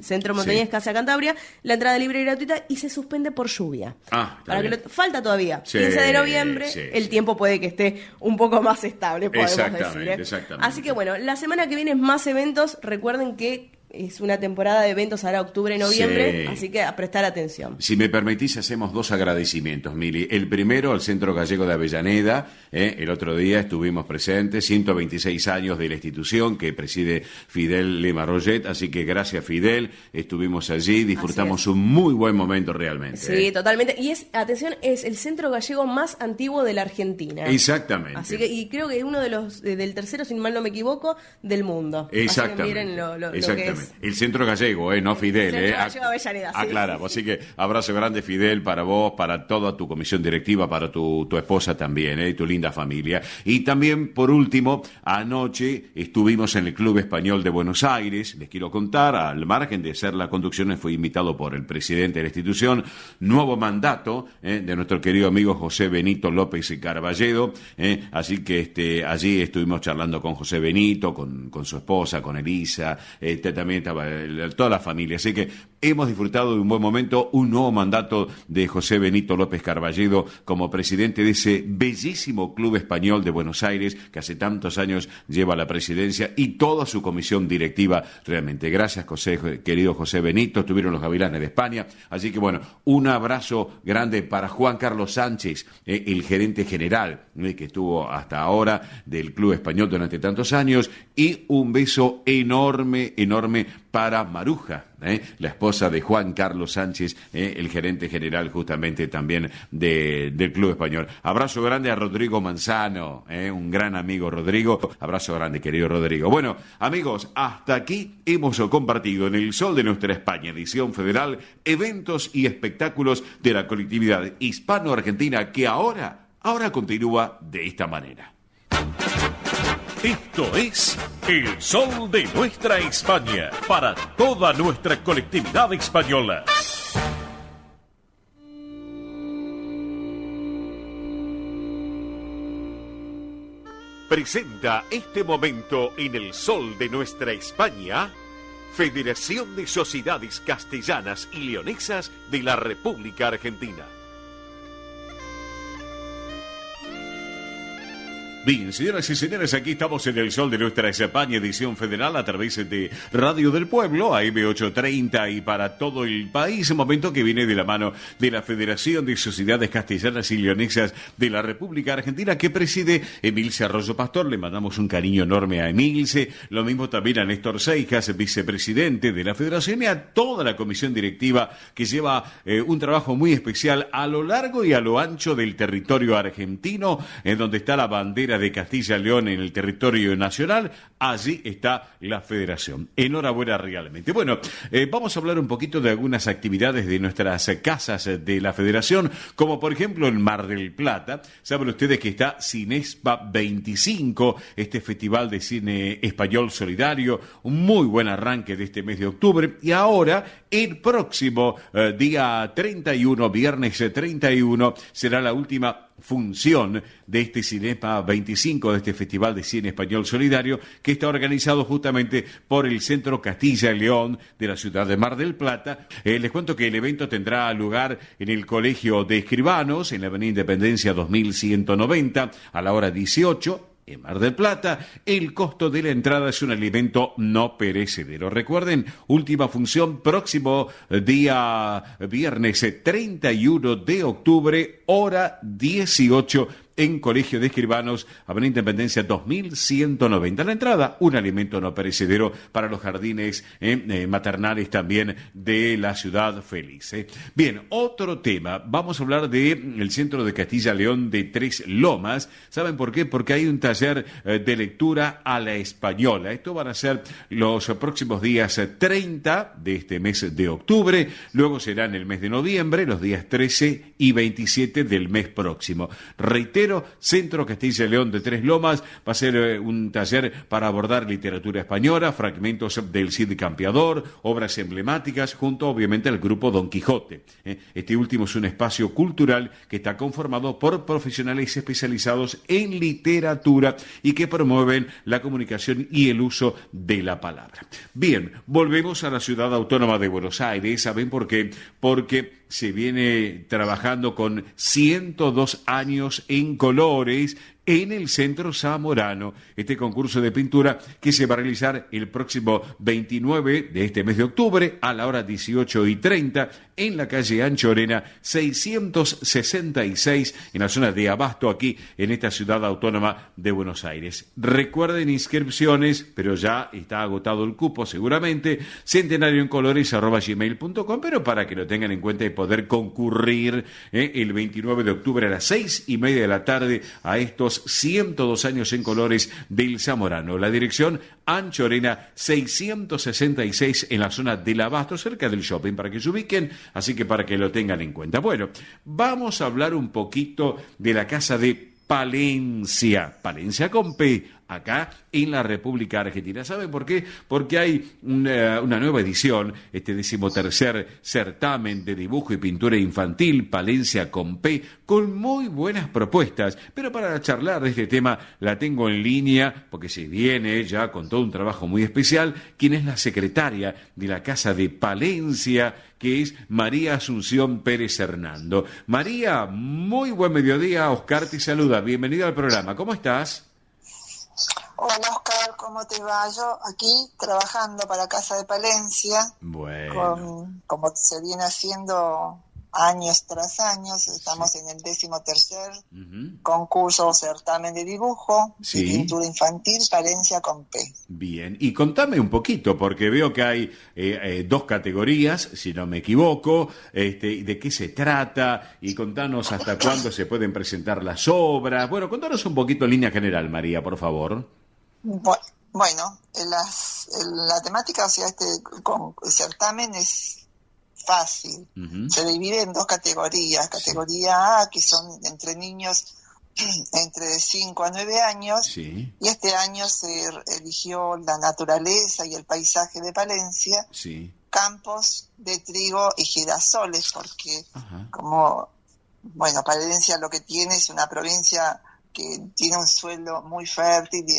Centro Montañés Casa de Cantabria, la entrada libre y gratuita y se suspende por lluvia. Falta todavía, 15 de noviembre, el tiempo puede que esté un poco más estable, podemos decir. Exactamente. Así que bueno, la semana que viene más eventos, recuerden que es una temporada de eventos ahora octubre, noviembre, así que a prestar atención. Si me permitís, hacemos 2 agradecimientos, Mili. El primero al Centro Gallego de Avellaneda. El otro día estuvimos presentes, 126 años de la institución que preside Fidel Lema Roget, así que gracias, Fidel. Estuvimos allí, disfrutamos un muy buen momento realmente. Sí, totalmente. Y es el centro gallego más antiguo de la Argentina. Exactamente. Así que, y creo que es uno de los, del tercero, si mal no me equivoco, del mundo. Exactamente. Así que miren lo que es. El Centro Gallego, no Fidel. El Centro Gallego de Avellaneda, sí. Aclaramos. Así que abrazo grande, Fidel, para vos, para toda tu comisión directiva, para tu esposa también, y tu linda familia. Y también, por último, anoche estuvimos en el Club Español de Buenos Aires. Les quiero contar, al margen de ser la conducción, fui invitado por el presidente de la institución, nuevo mandato de nuestro querido amigo José Benito López y Carballedo. Así que allí estuvimos charlando con José Benito, con su esposa, con Elisa, también estaba toda la familia, así que hemos disfrutado de un buen momento, un nuevo mandato de José Benito López Carballedo como presidente de ese bellísimo Club Español de Buenos Aires que hace tantos años lleva la presidencia y toda su comisión directiva. Realmente gracias, querido José Benito. Estuvieron los Gavilanes de España, así que bueno, un abrazo grande para Juan Carlos Sánchez, el gerente general que estuvo hasta ahora del Club Español durante tantos años, y un beso enorme para Maruja, la esposa de Juan Carlos Sánchez, el gerente general justamente también del Club Español. Abrazo grande a Rodrigo Manzano, un gran amigo Rodrigo. Abrazo grande, querido Rodrigo. Bueno, amigos, hasta aquí hemos compartido en El Sol de Nuestra España, edición federal, eventos y espectáculos de la colectividad hispano-argentina que ahora continúa de esta manera. Esto es El Sol de Nuestra España, para toda nuestra colectividad española. Presenta este momento en El Sol de Nuestra España, Federación de Sociedades Castellanas y Leonesas de la República Argentina. Bien, señoras y señores, aquí estamos en El Sol de Nuestra España, edición federal, a través de Radio del Pueblo, AM830 y para todo el país. Un momento que viene de la mano de la Federación de Sociedades Castellanas y Leonesas de la República Argentina, que preside Emilce Arroyo Pastor. Le mandamos un cariño enorme a Emilce, lo mismo también a Néstor Seijas, vicepresidente de la Federación, y a toda la comisión directiva que lleva un trabajo muy especial a lo largo y a lo ancho del territorio argentino, en donde está la bandera de Castilla y León en el territorio nacional. Allí está la Federación. Enhorabuena realmente. Bueno, vamos a hablar un poquito de algunas actividades de nuestras casas de la Federación, como por ejemplo en Mar del Plata. Saben ustedes que está Cinespa 25, este festival de cine español solidario, un muy buen arranque de este mes de octubre, y ahora el próximo día 31, viernes 31, será la última función de este Cinema 25, de este Festival de Cine Español Solidario, que está organizado justamente por el Centro Castilla y León de la ciudad de Mar del Plata. Les cuento que el evento tendrá lugar en el Colegio de Escribanos, en la Avenida Independencia 2190, a la hora 18, en Mar del Plata. El costo de la entrada es un alimento no perecedero. Recuerden, última función próximo día viernes 31 de octubre, hora 18, en Colegio de Escribanos, Avenida Independencia 2190. La entrada, un alimento no perecedero para los jardines maternales también de la ciudad feliz. Bien, otro tema. Vamos a hablar del Centro de Castilla y León de Tres Lomas. ¿Saben por qué? Porque hay un taller de lectura a la española. Esto van a ser los próximos días 30 de este mes de octubre. Luego será en el mes de noviembre, los días 13 y 27 del mes próximo. Reitero, Centro Castilla y León de Tres Lomas va a ser un taller para abordar literatura española, fragmentos del Cid Campeador, obras emblemáticas, junto obviamente al grupo Don Quijote. Este último es un espacio cultural que está conformado por profesionales especializados en literatura y que promueven la comunicación y el uso de la palabra. Bien, volvemos a la ciudad autónoma de Buenos Aires. ¿Saben por qué? Porque se viene trabajando con 102 años en colores en el Centro Zamorano. Este concurso de pintura que se va a realizar el próximo 29 de este mes de octubre a la hora 18:30 en la calle Anchorena 666 en la zona de Abasto, aquí en esta ciudad autónoma de Buenos Aires. Recuerden inscripciones, pero ya está agotado el cupo seguramente, centenarioencolores@gmail.com, pero para que lo tengan en cuenta y poder concurrir el 29 de octubre a las 6:30 de la tarde a estos 102 años en colores del Zamorano. La dirección Anchorena 666 en la zona del Abasto, cerca del shopping, para que se ubiquen, así que para que lo tengan en cuenta. Bueno, vamos a hablar un poquito de la casa de Palencia con P, acá en la República Argentina. ¿Saben por qué? Porque hay una nueva edición, este 13º certamen de dibujo y pintura infantil, Palencia con P, con muy buenas propuestas. Pero para charlar de este tema la tengo en línea, porque se viene ya con todo un trabajo muy especial, quien es la secretaria de la Casa de Palencia, que es María Asunción Pérez Hernando. María, muy buen mediodía. Oscar te saluda. Bienvenida al programa. ¿Cómo estás? Hola Oscar, ¿cómo te va? Yo aquí trabajando para Casa de Palencia. Bueno. Como se viene haciendo años tras años, estamos en el 13º concurso o certamen de dibujo y pintura infantil, Palencia con P. Bien, y contame un poquito, porque veo que hay 2 categorías, si no me equivoco, de qué se trata, y contanos hasta cuándo se pueden presentar las obras. Bueno, contanos un poquito en línea general, María, por favor. Bueno, la temática, o sea, este certamen es fácil. Se divide en 2 categorías. Categoría A, que son entre niños entre 5 a 9 años, y este año se eligió la naturaleza y el paisaje de Palencia, campos de trigo y girasoles, porque Palencia lo que tiene es una provincia que tiene un suelo muy fértil y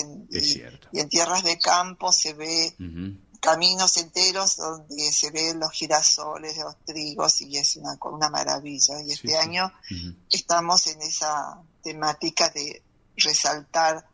en tierras de campo se ve caminos enteros donde se ven los girasoles, los trigos, y es una maravilla. Y este año estamos en esa temática de resaltar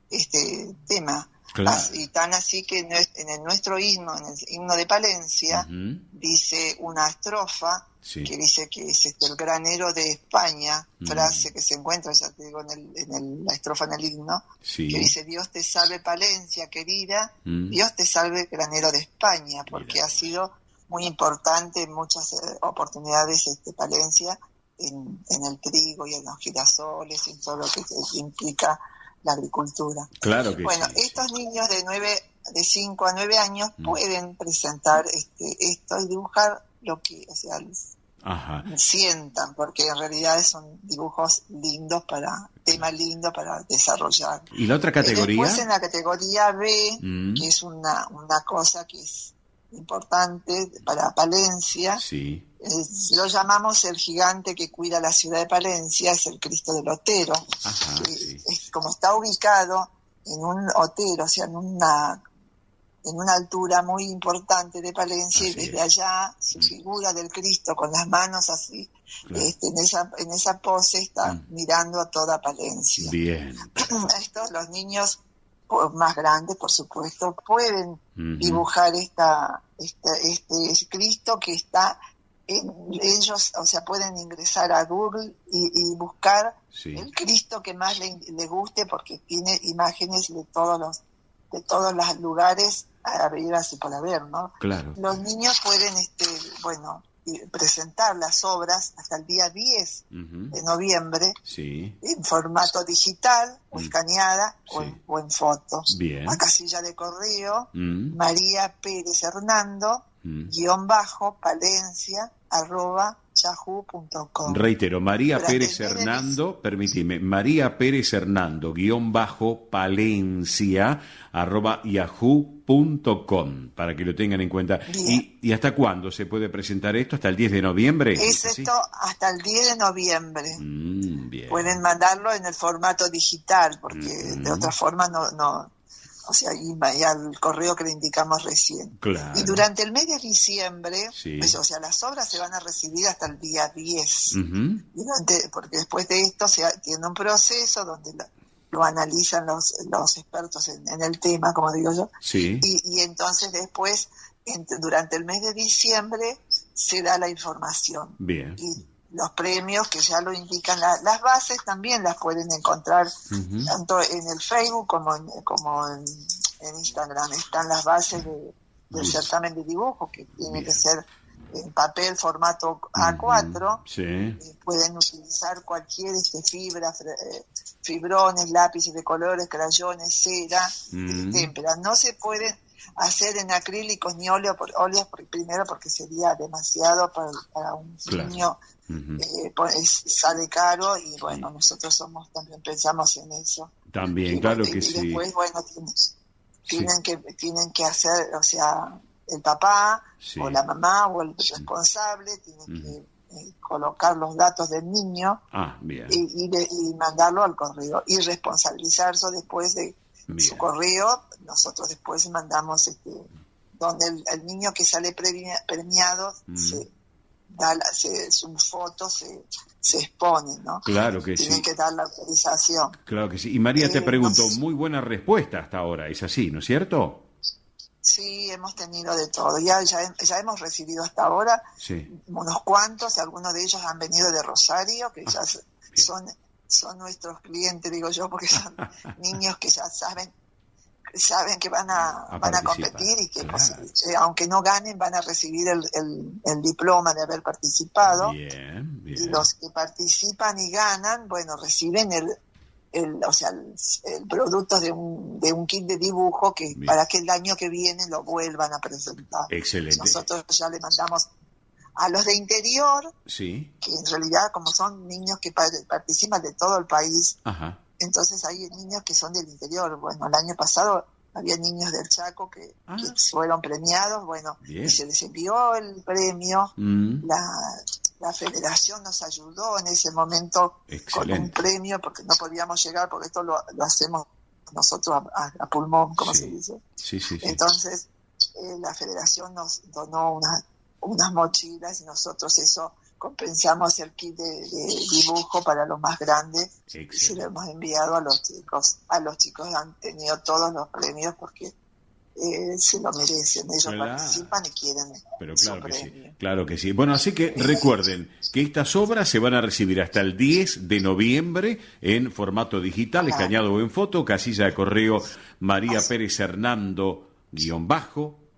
este tema. Claro. Y tan así que en nuestro himno, en el himno de Palencia, dice una estrofa que dice que es el granero de España, frase que se encuentra, ya te digo, en la estrofa en el himno, que dice: Dios te salve Palencia querida, Dios te salve granero de España, porque ha sido muy importante en muchas oportunidades Palencia en el trigo y en los girasoles y en todo lo que implica la agricultura. Claro que estos niños de 5 a 9 años pueden presentar esto y dibujar lo que sientan, porque en realidad son dibujos lindos temas lindos para desarrollar. ¿Y la otra categoría? Después en la categoría B, que es una cosa que es importante para Palencia. Sí. Lo llamamos el gigante que cuida la ciudad de Palencia, es el Cristo del Otero. Ajá, sí. Como está ubicado en un otero, o sea, en una altura muy importante de Palencia, así y desde es. allá su figura del Cristo con las manos así, claro, en esa pose está mirando a toda Palencia. Bien. Los niños más grandes, por supuesto, pueden dibujar este Cristo que está en ellos, o sea, pueden ingresar a Google y buscar el Cristo que más le guste, porque tiene imágenes de todos los lugares habidas y por haber, ¿no? Claro. Los niños pueden, presentar las obras hasta el día 10 de noviembre en formato digital o escaneada o en foto. Bien. A casilla de correo María Pérez Hernando _Palencia@yahoo.com. Reitero, María Pérez Hernando, permíteme, María Pérez Hernando _Palencia@yahoo.com, para que lo tengan en cuenta. ¿Y hasta cuándo se puede presentar esto? ¿Hasta el 10 de noviembre? Es esto hasta el 10 de noviembre. Bien. Pueden mandarlo en el formato digital, porque de otra forma no, o sea, y al correo que le indicamos recién. Claro. Y durante el mes de diciembre, pues, o sea, las obras se van a recibir hasta el día 10. Porque después de esto tiene un proceso donde lo analizan los expertos en el tema, como digo yo. Sí. Y entonces después, durante el mes de diciembre, se da la información. Bien. Y los premios que ya lo indican, las bases también las pueden encontrar tanto en el Facebook como en Instagram. Están las bases del certamen de dibujo, que tiene que ser en papel formato A4. Pueden utilizar cualquier fibra, fibrones, lápices de colores, crayones, cera, témpera. No se pueden hacer en acrílicos ni óleos, primero porque sería demasiado para un niño. Sale caro, y bueno, nosotros también pensamos en eso. También, claro que sí. Y después, bueno, tienen que hacer, o sea, el papá o la mamá o el responsable tienen que colocar los datos del niño y mandarlo al correo y responsabilizarse después de su correo. Nosotros después mandamos donde el niño que sale premiado su foto se expone, ¿no? Claro que Tienen que dar la autorización. Claro que sí. Y María, te pregunto, muy buena respuesta hasta ahora, ¿es así, no es cierto? Sí, hemos tenido de todo. Ya hemos recibido hasta ahora unos cuantos, algunos de ellos han venido de Rosario, que ya son nuestros clientes, digo yo, porque son niños que ya saben que van a competir y que aunque no ganen van a recibir el diploma de haber participado. Bien. Y los que participan y ganan, bueno, reciben el producto de un kit de dibujo para que el año que viene lo vuelvan a presentar. Excelente. Nosotros ya le mandamos a los de interior, que en realidad como son niños que participan de todo el país. Entonces hay niños que son del interior. Bueno, el año pasado había niños del Chaco que fueron premiados, bueno, y se les envió el premio. La federación nos ayudó en ese momento con un premio, porque no podíamos llegar, porque esto lo hacemos nosotros a pulmón, como se dice. Entonces la federación nos donó unas mochilas y nosotros eso compensamos el kit de dibujo para los más grandes. Y se lo hemos enviado a los chicos. Han tenido todos los premios porque se lo merecen. Ellos participan y quieren. Pero claro que sí. Bueno, así que recuerden que estas obras se van a recibir hasta el 10 de noviembre en formato digital, escaneado o en foto, casilla de correo María Pérez Hernando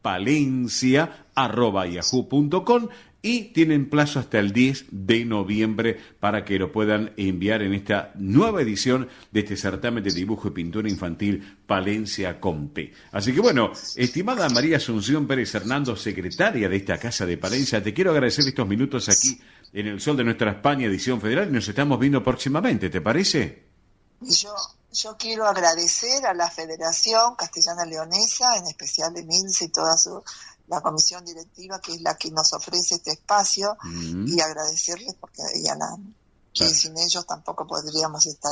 _Palencia@yahoo.com, y tienen plazo hasta el 10 de noviembre para que lo puedan enviar en esta nueva edición de este certamen de dibujo y pintura infantil Palencia Compe. Así que bueno, estimada María Asunción Pérez Hernando, secretaria de esta Casa de Palencia, te quiero agradecer estos minutos aquí en El Sol de Nuestra España, edición federal, y nos estamos viendo próximamente, ¿te parece? Yo quiero agradecer a la Federación Castellana Leonesa, en especial Emilce y toda la comisión directiva, que es la que nos ofrece este espacio, y agradecerles porque que sin ellos tampoco podríamos estar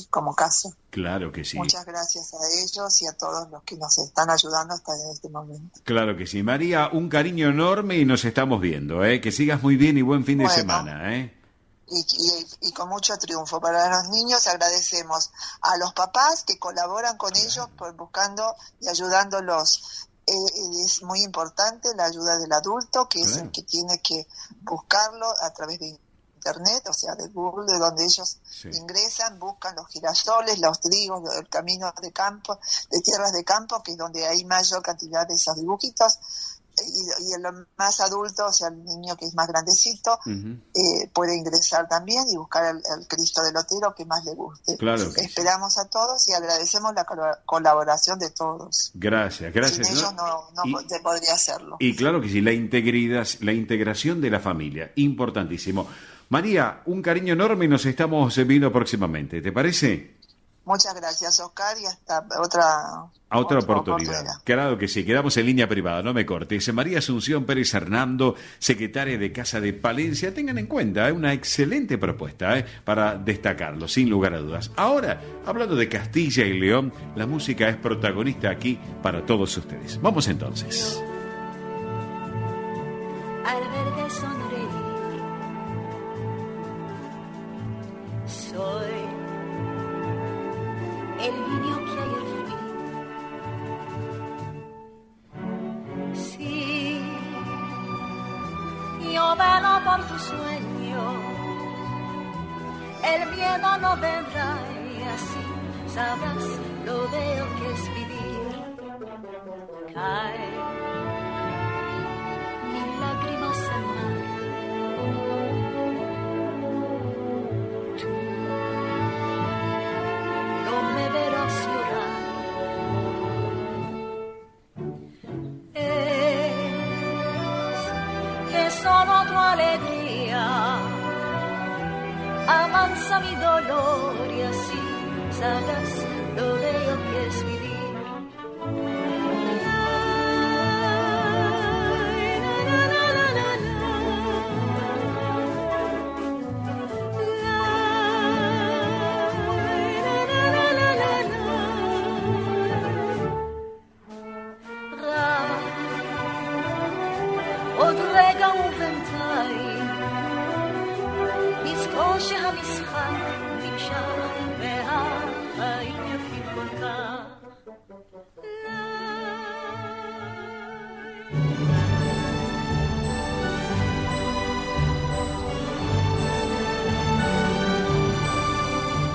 como caso. Claro que sí. Muchas gracias a ellos y a todos los que nos están ayudando hasta en este momento. Claro que sí. María, un cariño enorme y nos estamos viendo. Que sigas muy bien y buen fin de semana. Y con mucho triunfo para los niños. Agradecemos a los papás que colaboran con ellos buscando y ayudándolos. Es muy importante la ayuda del adulto, que es el que tiene que buscarlo a través de Internet, o sea, de Google, de donde ellos ingresan, buscan los girasoles, los trigos, el camino de campo, de tierras de campo, que es donde hay mayor cantidad de esos dibujitos. Y el más adulto, o sea, el niño que es más grandecito, puede ingresar también y buscar el Cristo del Lotero que más le guste. Claro. Esperamos a todos y agradecemos la colaboración de todos. Gracias. Sin ellos no se podría hacerlo. Y claro que sí, la integración de la familia, importantísimo. María, un cariño enorme y nos estamos viendo próximamente, ¿te parece? Muchas gracias, Oscar, y hasta otra oportunidad. Claro que sí, quedamos en línea privada, no me cortes. María Asunción Pérez Hernando, secretaria de Casa de Palencia, tengan en cuenta, una excelente propuesta para destacarlo, sin lugar a dudas. Ahora, hablando de Castilla y León, la música es protagonista aquí para todos ustedes. Vamos entonces. Al verde sonreír, soy el niño que ayer fui. Sí, yo velo por tu sueño, el miedo no vendrá y así sabrás lo bello que es vivir. Cae mis lágrimas al mar. Me verás llorar. Es que solo tu alegría amansa mi dolor y así sabrás lo bello que es vivir.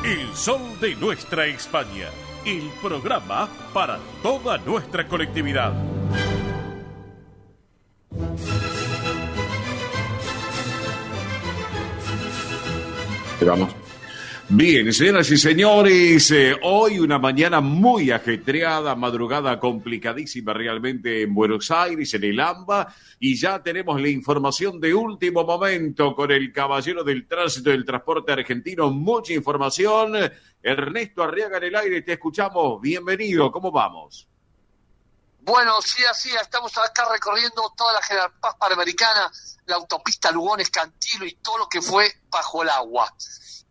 El sol de nuestra España, el programa para toda nuestra colectividad. Vamos. Bien, señoras y señores, hoy una mañana muy ajetreada, madrugada complicadísima realmente en Buenos Aires, en el AMBA, y ya tenemos la información de último momento con el caballero del tránsito del transporte argentino. Mucha información. Ernesto Arriaga en el aire, te escuchamos. Bienvenido, ¿cómo vamos? Bueno, sí, así, estamos acá recorriendo toda la General Paz Panamericana, la autopista Lugones, Cantilo y todo lo que fue bajo el agua.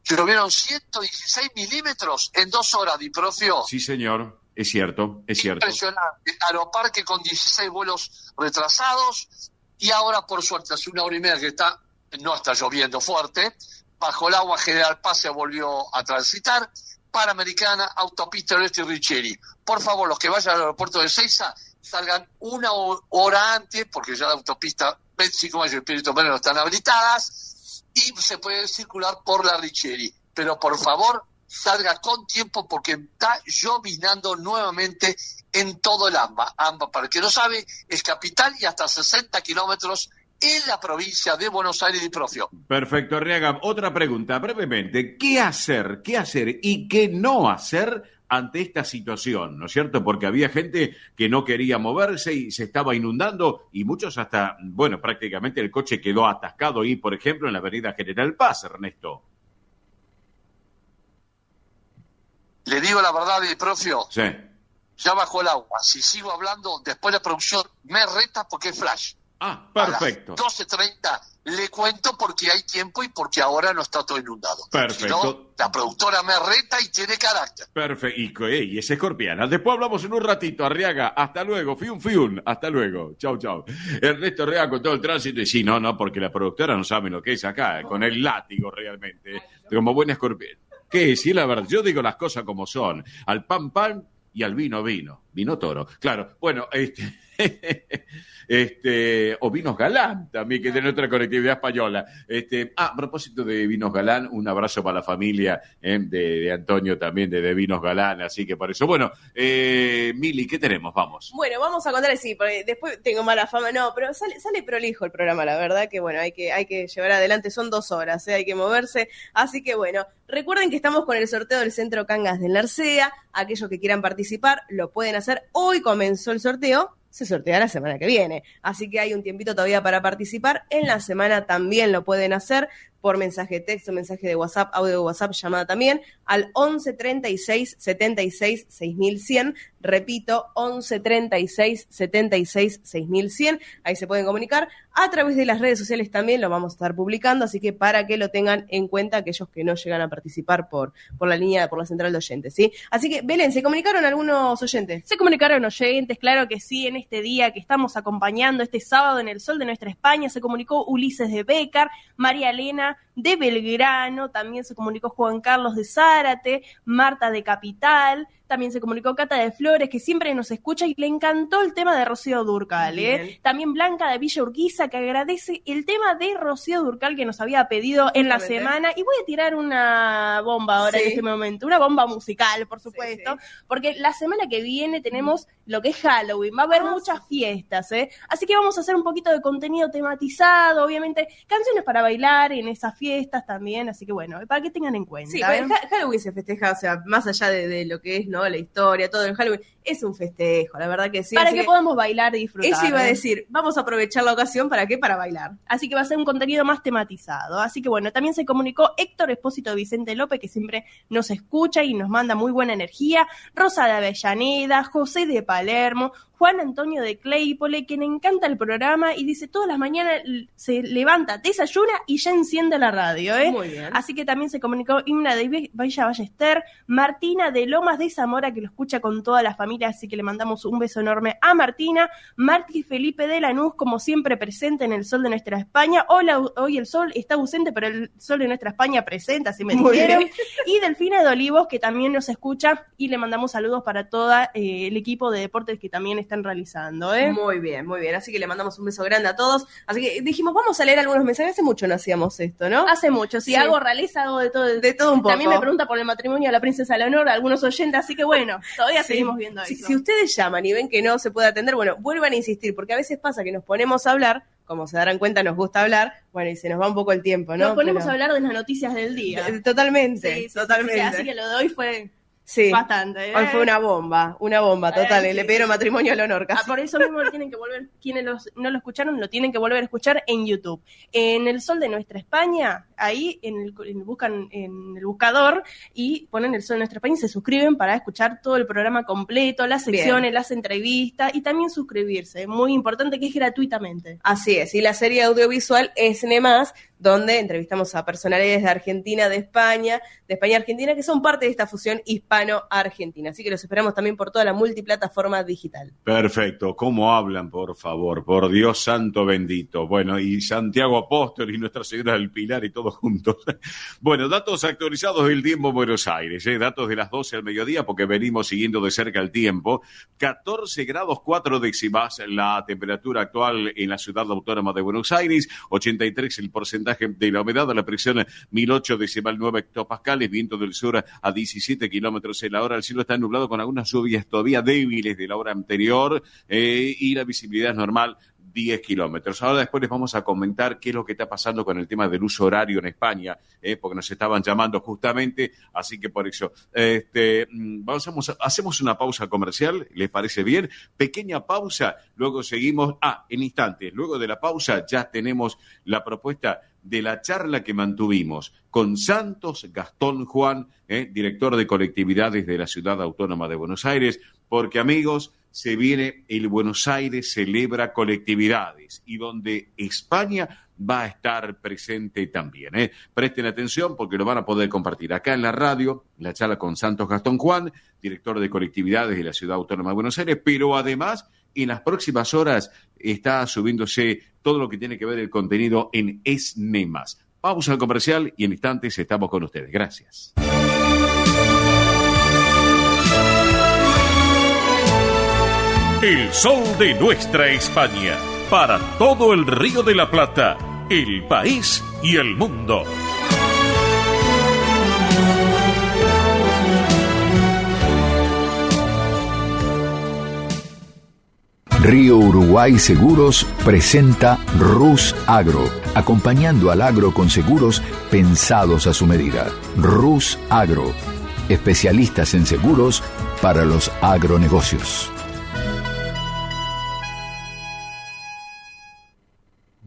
Llovieron 116 milímetros en 2 horas, Diprofio. Sí, señor, es cierto, es cierto. Impresionante. Aeroparque con 16 vuelos retrasados y ahora, por suerte, hace 1 hora y media que no está lloviendo fuerte. Bajo el agua General Paz se volvió a transitar. Panamericana, autopista Oeste y Richeri. Por favor, los que vayan al aeropuerto de Ezeiza, salgan 1 hora antes, porque ya la autopista 25 de Mayo y Espíritu Menos no están habilitadas, y se puede circular por la Richeri. Pero por favor, salga con tiempo porque está llovinando nuevamente en todo el AMBA. AMBA, para el que no sabe, es capital y hasta 60 kilómetros en la provincia de Buenos Aires y Profio. Perfecto, Arriaga. Otra pregunta, brevemente. ¿Qué hacer y qué no hacer ante esta situación, ¿no es cierto? Porque había gente que no quería moverse y se estaba inundando y muchos hasta, bueno, prácticamente el coche quedó atascado ahí, por ejemplo, en la avenida General Paz, Ernesto. Le digo la verdad, Profio. Sí. Ya bajó el agua. Si sigo hablando, después la producción me reta porque es flash. Ah, perfecto. A las 12:30 le cuento porque hay tiempo y porque ahora no está todo inundado. Perfecto. Si no, la productora me reta y tiene carácter. Perfecto. Y es escorpiana. Después hablamos en un ratito, Arriaga. Hasta luego. Fiun. Hasta luego. Chau. Ernesto Arriaga con todo el tránsito. Y sí, no, porque la productora no sabe lo que es acá, con el látigo realmente. Como buena escorpiana. ¿Qué? Sí, la verdad. Yo digo las cosas como son. Al pan y al vino. Vino toro. Claro. Bueno, o Vinos Galán también, que es de nuestra colectividad española. A propósito de Vinos Galán, un abrazo para la familia de Antonio también, de Vinos Galán, así que por eso. Bueno, Mili, ¿qué tenemos? Vamos. Bueno, vamos a contar, sí, porque después tengo mala fama, no, pero sale prolijo el programa, la verdad que bueno, hay que llevar adelante, son 2 horas, hay que moverse, así que bueno, recuerden que estamos con el sorteo del Centro Cangas de Narcea, aquellos que quieran participar lo pueden hacer, hoy comenzó el sorteo, se sortea la semana que viene, así que hay un tiempito todavía para participar, en la semana también lo pueden hacer por mensaje de texto, mensaje de WhatsApp, audio de WhatsApp, llamada también, al 11 36 76 6100, repito, 11 36 76 6100, ahí se pueden comunicar, a través de las redes sociales también lo vamos a estar publicando, así que para que lo tengan en cuenta aquellos que no llegan a participar por la línea, por la central de oyentes, ¿sí? Así que, Belén, ¿se comunicaron algunos oyentes? Se comunicaron oyentes, claro que sí, en este día que estamos acompañando este sábado en el sol de nuestra España, se comunicó Ulises de Bécar, María Elena de Belgrano, también se comunicó Juan Carlos de Zárate, Marta de Capital, también se comunicó Cata de Flores, que siempre nos escucha y le encantó el tema de Rocío Dúrcal, También Blanca de Villa Urquiza, que agradece el tema de Rocío Dúrcal que nos había pedido en la semana, y voy a tirar una bomba ahora en este momento, una bomba musical, por supuesto, porque la semana que viene tenemos lo que es Halloween, va a haber muchas fiestas, así que vamos a hacer un poquito de contenido tematizado, obviamente, canciones para bailar en esas fiestas también, así que bueno, para que tengan en cuenta. Sí, Halloween se festeja, o sea, más allá de lo que es, ¿no? La historia, todo el Halloween, es un festejo, la verdad que sí. Para que podamos bailar y disfrutar. Eso iba a decir, vamos a aprovechar la ocasión, ¿para qué? Para bailar. Así que va a ser un contenido más tematizado. Así que bueno, también se comunicó Héctor Espósito Vicente López, que siempre nos escucha y nos manda muy buena energía, Rosa de Avellaneda, José de Palermo, Juan Antonio de Claypole, quien encanta el programa y dice todas las mañanas se levanta, desayuna y ya enciende la radio, Muy bien. Así que también se comunicó Himna de Villa Ballester, Martina de Lomas de Zamora, que lo escucha con toda la familia, así que le mandamos un beso enorme a Martina, Martí Felipe de Lanús, como siempre presente en el sol de nuestra España. Hola, hoy el sol está ausente, pero el sol de nuestra España presente, así me dijeron. Y Delfina de Olivos, que también nos escucha, y le mandamos saludos para todo el equipo de deportes que también están realizando, Muy bien, así que le mandamos un beso grande a todos, así que dijimos, vamos a leer algunos mensajes, hace mucho no hacíamos esto, ¿no? Hace mucho, sí. Hago de todo. De todo un poco. También me pregunta por el matrimonio de la princesa Leonor, algunos oyentes, así que bueno, todavía seguimos viendo eso. Si ustedes llaman y ven que no se puede atender, bueno, vuelvan a insistir, porque a veces pasa que nos ponemos a hablar, como se darán cuenta nos gusta hablar, bueno, y se nos va un poco el tiempo, ¿no? Nos ponemos a hablar de las noticias del día. Totalmente, totalmente. Sí, así que lo de hoy fue... Sí, bastante. Hoy fue una bomba total. Sí, le pidieron matrimonio a Leonor casi. Por eso mismo lo tienen que volver, quienes no lo escucharon, lo tienen que volver a escuchar en YouTube. En el sol de nuestra España, ahí buscan en el buscador y ponen el sol de nuestra España y se suscriben para escuchar todo el programa completo, las secciones, las entrevistas y también suscribirse. Muy importante, que es gratuitamente. Así es, y la serie audiovisual es Nemás, donde entrevistamos a personalidades de Argentina, de España Argentina, que son parte de esta fusión hispano-argentina. Así que los esperamos también por toda la multiplataforma digital. Perfecto. ¿Cómo hablan, por favor? Por Dios santo bendito. Bueno, y Santiago Apóstol y Nuestra Señora del Pilar y todos juntos. Bueno, datos actualizados del tiempo en Buenos Aires. Datos de las 12 al mediodía, porque venimos siguiendo de cerca el tiempo. 14 grados 4 décimas la temperatura actual en la ciudad autónoma de Buenos Aires. 83 el porcentaje de la humedad, la presión 1008,9 hectopascales, viento del sur a 17 kilómetros en la hora. El cielo está nublado con algunas lluvias todavía débiles de la hora anterior y la visibilidad es normal 10 kilómetros. Ahora después les vamos a comentar qué es lo que está pasando con el tema del uso horario en España, porque nos estaban llamando justamente, así que por eso hacemos una pausa comercial, ¿les parece bien? Pequeña pausa, luego seguimos, en instantes, luego de la pausa ya tenemos la propuesta de la charla que mantuvimos con Santos Gastón Juan, director de colectividades de la Ciudad Autónoma de Buenos Aires, porque amigos, se viene el Buenos Aires Celebra Colectividades y donde España va a estar presente también. Presten atención porque lo van a poder compartir acá en la radio, la charla con Santos Gastón Juan, director de colectividades de la Ciudad Autónoma de Buenos Aires, pero además en las próximas horas está subiéndose todo lo que tiene que ver el contenido en ESNEMAS. Pausa al comercial y en instantes estamos con ustedes. Gracias. El sol de nuestra España, para todo el Río de la Plata, el país y el mundo. Río Uruguay Seguros presenta Rus Agro, acompañando al agro con seguros pensados a su medida. Rus Agro, especialistas en seguros para los agronegocios.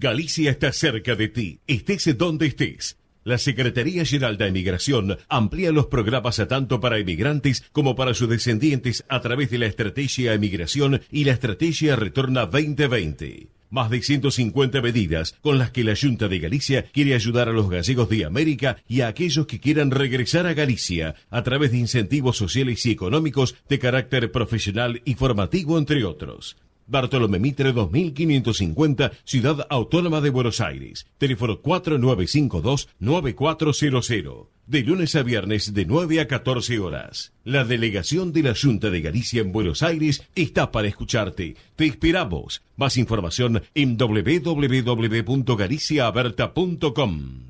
Galicia está cerca de ti, estés donde estés. La Secretaría General de Emigración amplía los programas tanto para emigrantes como para sus descendientes a través de la Estrategia Emigración y la Estrategia Retorna 2020. Más de 150 medidas con las que la Junta de Galicia quiere ayudar a los gallegos de América y a aquellos que quieran regresar a Galicia a través de incentivos sociales y económicos de carácter profesional y formativo, entre otros. Bartolomé Mitre 2550, Ciudad Autónoma de Buenos Aires. Teléfono 4952-9400. De lunes a viernes de 9 a 14 horas. La delegación de la Junta de Galicia en Buenos Aires está para escucharte. Te esperamos. Más información en www.galiciaaberta.com.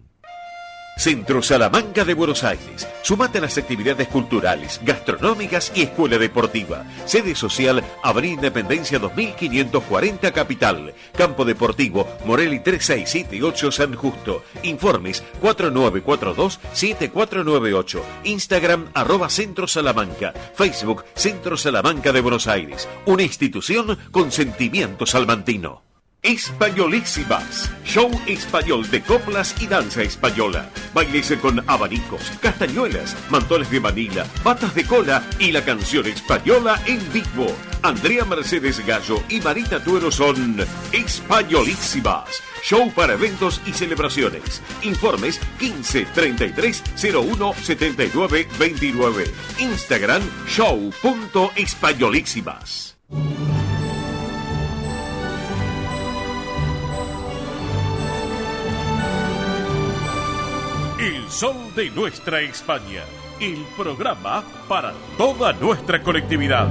Centro Salamanca de Buenos Aires. Sumate a las actividades culturales, gastronómicas y escuela deportiva. Sede social, Avenida Independencia 2540 Capital. Campo Deportivo, Morelli 3678 San Justo. Informes 4942-7498. Instagram @Centro Salamanca. Facebook Centro Salamanca de Buenos Aires. Una institución con sentimiento salmantino. Españolísimas, show español de coplas y danza española. Bailes con abanicos, castañuelas, mantones de Manila, patas de cola y la canción española en vivo. Andrea Mercedes Gallo y Marita Tuero son Españolísimas. Show para eventos y celebraciones. Informes 15 33 01 79 29. Instagram show.españolísimas. El sol de nuestra España, el programa para toda nuestra colectividad.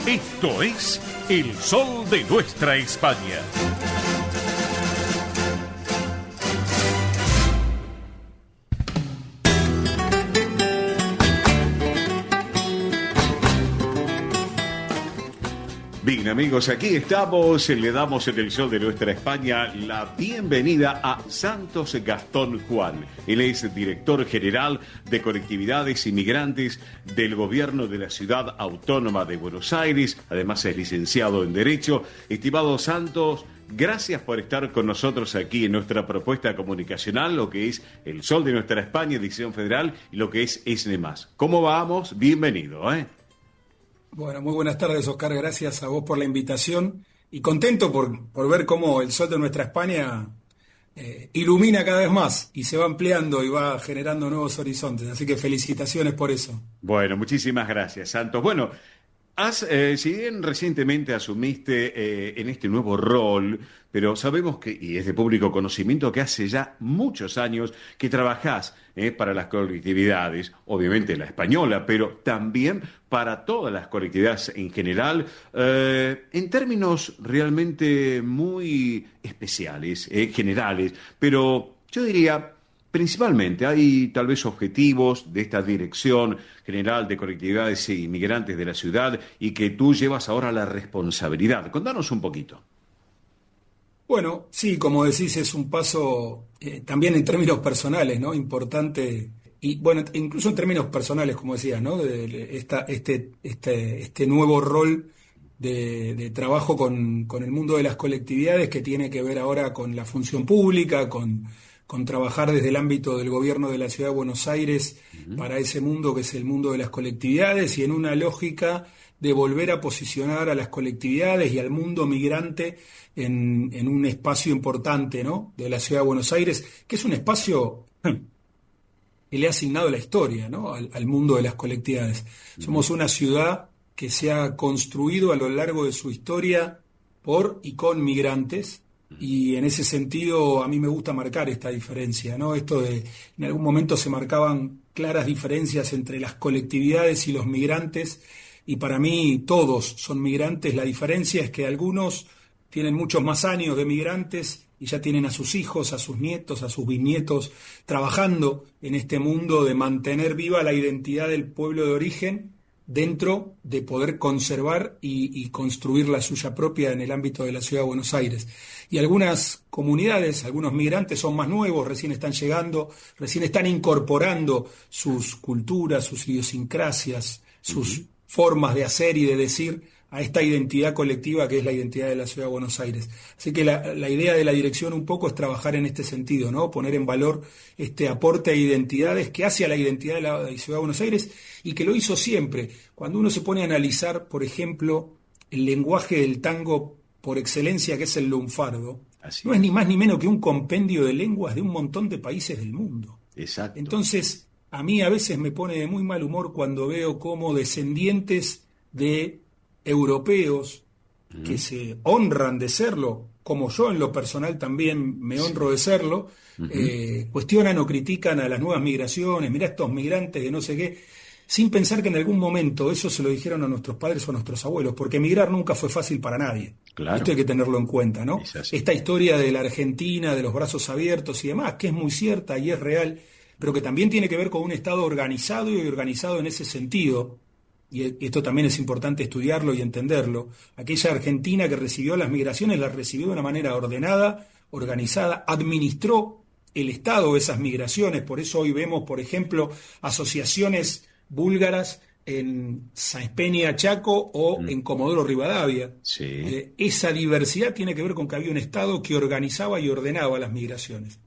Esto es el sol de nuestra España. Bien, amigos, aquí estamos, le damos en el sol de nuestra España la bienvenida a Santos Gastón Juan. Él es director general de colectividades inmigrantes del gobierno de la Ciudad Autónoma de Buenos Aires, además es licenciado en Derecho. Estimado Santos, gracias por estar con nosotros aquí en nuestra propuesta comunicacional, lo que es el sol de nuestra España, edición federal, y lo que es ESNEMAS. ¿Cómo vamos? Bienvenido, Bueno, muy buenas tardes, Oscar. Gracias a vos por la invitación y contento por ver cómo el sol de nuestra España ilumina cada vez más y se va ampliando y va generando nuevos horizontes. Así que felicitaciones por eso. Bueno, muchísimas gracias, Santos. Bueno, Si bien recientemente asumiste en este nuevo rol, pero sabemos que, y es de público conocimiento, que hace ya muchos años que trabajás para las colectividades, obviamente la española, pero también para todas las colectividades en general, en términos realmente muy especiales, generales, pero yo diría... Principalmente, hay tal vez objetivos de esta Dirección General de Colectividades e Inmigrantes de la ciudad y que tú llevas ahora la responsabilidad. Contanos un poquito. Bueno, sí, como decís, es un paso también en términos personales, ¿no? Importante. Y bueno, incluso en términos personales, como decías, ¿no? Este nuevo rol de trabajo con el mundo de las colectividades que tiene que ver ahora con la función pública, con trabajar desde el ámbito del gobierno de la Ciudad de Buenos Aires para ese mundo que es el mundo de las colectividades y en una lógica de volver a posicionar a las colectividades y al mundo migrante en un espacio importante, ¿no? De la Ciudad de Buenos Aires, que es un espacio que le ha asignado la historia, ¿no? al mundo de las colectividades. Somos una ciudad que se ha construido a lo largo de su historia por y con migrantes. Y en ese sentido a mí me gusta marcar esta diferencia, ¿no? Esto de, en algún momento se marcaban claras diferencias entre las colectividades y los migrantes, y para mí todos son migrantes. La diferencia es que algunos tienen muchos más años de migrantes y ya tienen a sus hijos, a sus nietos, a sus bisnietos, trabajando en este mundo de mantener viva la identidad del pueblo de origen, dentro de poder conservar y construir la suya propia en el ámbito de la Ciudad de Buenos Aires. Y algunas comunidades, algunos migrantes son más nuevos, recién están llegando, recién están incorporando sus culturas, sus idiosincrasias, sus formas de hacer y de decir a esta identidad colectiva que es la identidad de la Ciudad de Buenos Aires. Así que la idea de la dirección un poco es trabajar en este sentido, ¿no? Poner en valor este aporte de identidades que hace a la identidad de la Ciudad de Buenos Aires y que lo hizo siempre. Cuando uno se pone a analizar, por ejemplo, el lenguaje del tango por excelencia, que es el lunfardo, no es ni más ni menos que un compendio de lenguas de un montón de países del mundo. Exacto. Entonces, a mí a veces me pone de muy mal humor cuando veo cómo descendientes de europeos que se honran de serlo, como yo en lo personal también me honro de serlo, cuestionan o critican a las nuevas migraciones, mirá estos migrantes de no sé qué, sin pensar que en algún momento eso se lo dijeron a nuestros padres o a nuestros abuelos, porque emigrar nunca fue fácil para nadie. Claro. Esto hay que tenerlo en cuenta, ¿no? Esta historia de la Argentina, de los brazos abiertos y demás, que es muy cierta y es real, pero que también tiene que ver con un Estado organizado y organizado en ese sentido. Y esto también es importante estudiarlo y entenderlo. Aquella Argentina que recibió las migraciones las recibió de una manera ordenada, organizada, administró el Estado esas migraciones. Por eso hoy vemos, por ejemplo, asociaciones búlgaras en Sáenz Peña, Chaco o en Comodoro Rivadavia. Sí. Esa diversidad tiene que ver con que había un Estado que organizaba y ordenaba las migraciones.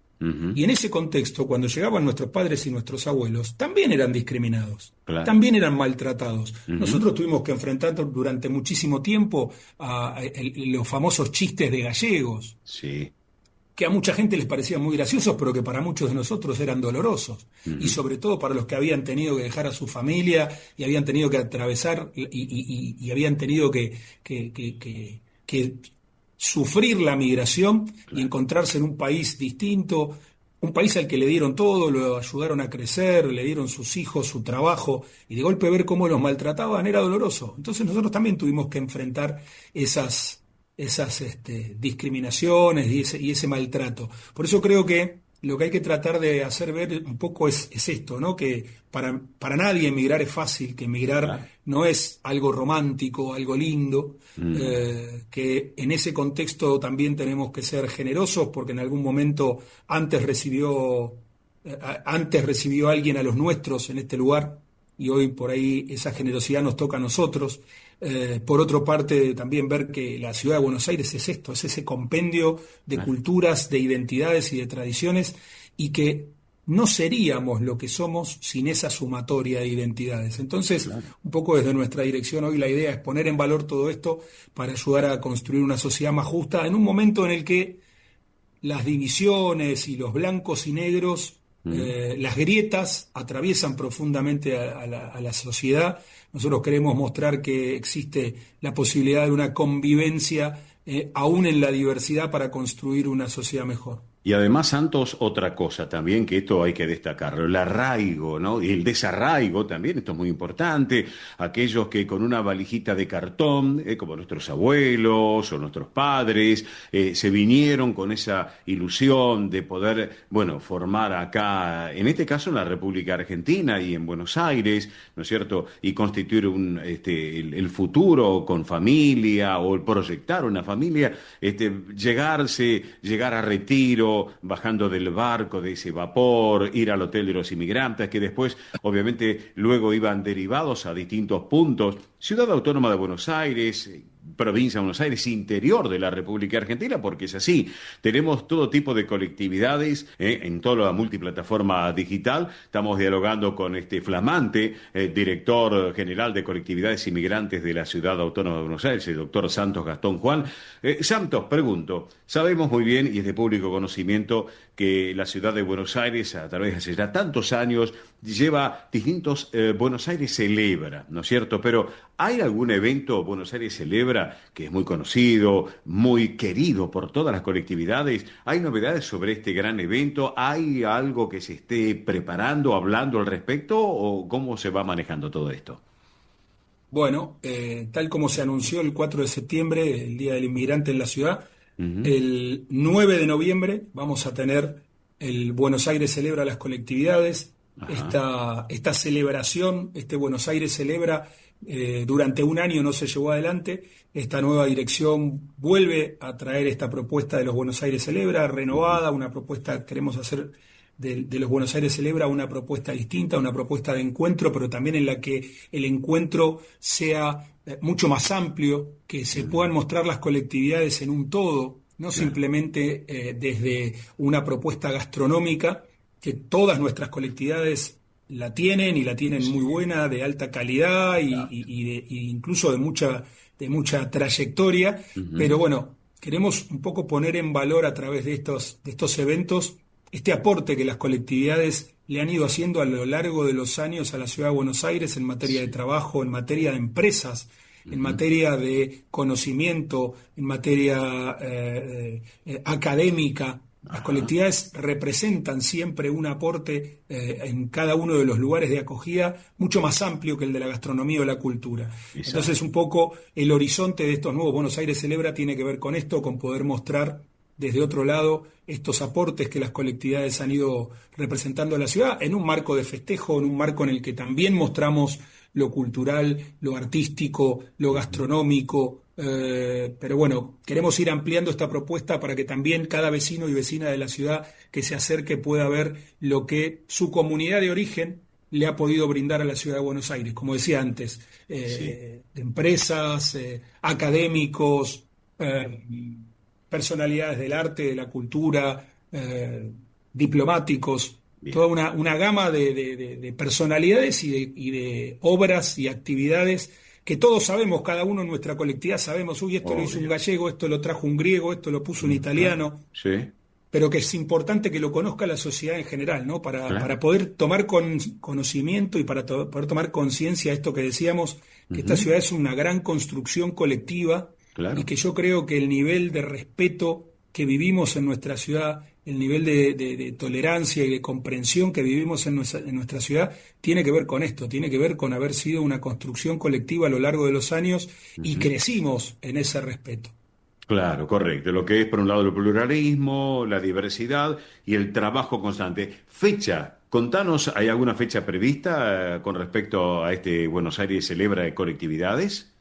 Y en ese contexto, cuando llegaban nuestros padres y nuestros abuelos, también eran discriminados, también eran maltratados. Nosotros tuvimos que enfrentar durante muchísimo tiempo a los famosos chistes de gallegos, que a mucha gente les parecían muy graciosos, pero que para muchos de nosotros eran dolorosos. Y sobre todo para los que habían tenido que dejar a su familia y habían tenido que atravesar y habían tenido que sufrir la migración y encontrarse en un país distinto, un país al que le dieron todo, lo ayudaron a crecer, le dieron sus hijos, su trabajo, y de golpe ver cómo los maltrataban era doloroso. Entonces nosotros también tuvimos que enfrentar esas discriminaciones y ese maltrato. Por eso creo que lo que hay que tratar de hacer ver un poco es esto, ¿no? Que para nadie emigrar es fácil, que emigrar no es algo romántico, algo lindo, que en ese contexto también tenemos que ser generosos, porque en algún momento antes recibió alguien a los nuestros en este lugar, y hoy por ahí esa generosidad nos toca a nosotros. Por otra parte, también ver que la Ciudad de Buenos Aires es esto, es ese compendio de culturas, de identidades y de tradiciones, y que no seríamos lo que somos sin esa sumatoria de identidades. Entonces, un poco desde nuestra dirección hoy la idea es poner en valor todo esto para ayudar a construir una sociedad más justa en un momento en el que las divisiones y los blancos y negros Las grietas atraviesan profundamente a la sociedad. Nosotros queremos mostrar que existe la posibilidad de una convivencia aún en la diversidad para construir una sociedad mejor. Y además, Santos, otra cosa también, que esto hay que destacarlo, el arraigo, ¿no? Y el desarraigo también, esto es muy importante. Aquellos que con una valijita de cartón, como nuestros abuelos o nuestros padres, se vinieron con esa ilusión de poder, bueno, formar acá, en este caso en la República Argentina y en Buenos Aires, ¿no es cierto? Y constituir el futuro con familia o el proyectar una familia, llegar a retiro, bajando del barco, de ese vapor, ir al hotel de los inmigrantes, que después, obviamente, luego iban derivados a distintos puntos. Ciudad Autónoma de Buenos Aires, provincia de Buenos Aires, interior de la República Argentina, porque es así. Tenemos todo tipo de colectividades en toda la multiplataforma digital. Estamos dialogando con este flamante director general de colectividades inmigrantes de la Ciudad Autónoma de Buenos Aires, el doctor Santos Gastón Juan. Santos, pregunto, sabemos muy bien, y es de público conocimiento, que la Ciudad de Buenos Aires, a través de hace ya tantos años, lleva distintos Buenos Aires Celebra, ¿no es cierto? Pero ¿hay algún evento Buenos Aires Celebra que es muy conocido, muy querido por todas las colectividades? ¿Hay novedades sobre este gran evento? ¿Hay algo que se esté preparando, hablando al respecto? ¿O cómo se va manejando todo esto? Bueno, tal como se anunció el 4 de septiembre, el Día del Inmigrante en la ciudad, el 9 de noviembre vamos a tener el Buenos Aires Celebra las colectividades. Esta celebración, este Buenos Aires Celebra, durante un año no se llevó adelante. Esta nueva dirección vuelve a traer esta propuesta de los Buenos Aires Celebra, renovada, una propuesta, queremos hacer de los Buenos Aires Celebra una propuesta distinta, una propuesta de encuentro, pero también en la que el encuentro sea mucho más amplio, que se puedan mostrar las colectividades en un todo, no simplemente desde una propuesta gastronómica, que todas nuestras colectividades la tienen y la tienen muy buena, de alta calidad y incluso de mucha trayectoria, pero bueno, queremos un poco poner en valor a través de estos eventos este aporte que las colectividades le han ido haciendo a lo largo de los años a la Ciudad de Buenos Aires en materia de trabajo, en materia de empresas, en materia de conocimiento, en materia académica. Las colectividades representan siempre un aporte en cada uno de los lugares de acogida mucho más amplio que el de la gastronomía o la cultura. Exacto. Entonces, un poco el horizonte de estos nuevos Buenos Aires Celebra tiene que ver con esto, con poder mostrar desde otro lado estos aportes que las colectividades han ido representando a la ciudad en un marco de festejo, en un marco en el que también mostramos lo cultural, lo artístico, lo gastronómico. Pero bueno, queremos ir ampliando esta propuesta para que también cada vecino y vecina de la ciudad que se acerque pueda ver lo que su comunidad de origen le ha podido brindar a la ciudad de Buenos Aires, como decía antes, empresas, académicos, personalidades del arte, de la cultura, diplomáticos. Bien. Toda una gama de personalidades y de obras y actividades que todos sabemos, cada uno en nuestra colectividad sabemos, esto lo hizo un gallego, esto lo trajo un griego, esto lo puso un italiano, pero que es importante que lo conozca la sociedad en general, ¿no? Para poder tomar conocimiento y para poder tomar conciencia de esto que decíamos, que esta ciudad es una gran construcción colectiva y que yo creo que el nivel de respeto que vivimos en nuestra ciudad, el nivel de tolerancia y de comprensión que vivimos en nuestra ciudad tiene que ver con esto, tiene que ver con haber sido una construcción colectiva a lo largo de los años y crecimos en ese respeto. Claro, correcto. Lo que es, por un lado, el pluralismo, la diversidad y el trabajo constante. Fecha, contanos, ¿hay alguna fecha prevista con respecto a este Buenos Aires Celebra de colectividades?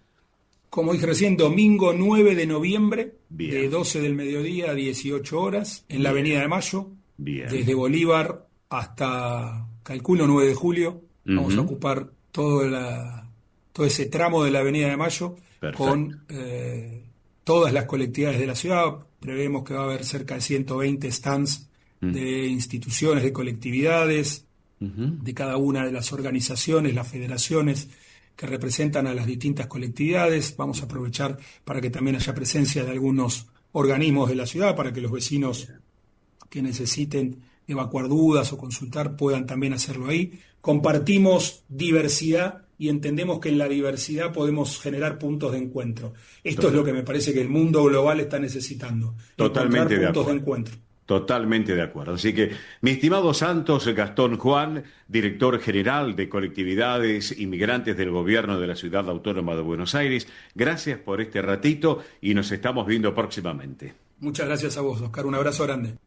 Como dije recién, domingo 9 de noviembre, de 12 del mediodía a 18 horas, en la Avenida de Mayo, desde Bolívar hasta, calculo, 9 de julio. Vamos a ocupar todo ese tramo de la Avenida de Mayo. Perfecto. Con todas las colectividades de la ciudad. Prevemos que va a haber cerca de 120 stands de instituciones, de colectividades, de cada una de las organizaciones, las federaciones que representan a las distintas colectividades. Vamos a aprovechar para que también haya presencia de algunos organismos de la ciudad, para que los vecinos que necesiten evacuar dudas o consultar puedan también hacerlo ahí. Compartimos diversidad y entendemos que en la diversidad podemos generar puntos de encuentro. Esto es lo que me parece que el mundo global está necesitando. Totalmente de puntos acuerdo. de encuentro. Totalmente de acuerdo. Así que, mi estimado Santos Gastón Juan, director general de colectividades inmigrantes del gobierno de la Ciudad Autónoma de Buenos Aires, gracias por este ratito y nos estamos viendo próximamente. Muchas gracias a vos, Oscar. Un abrazo grande.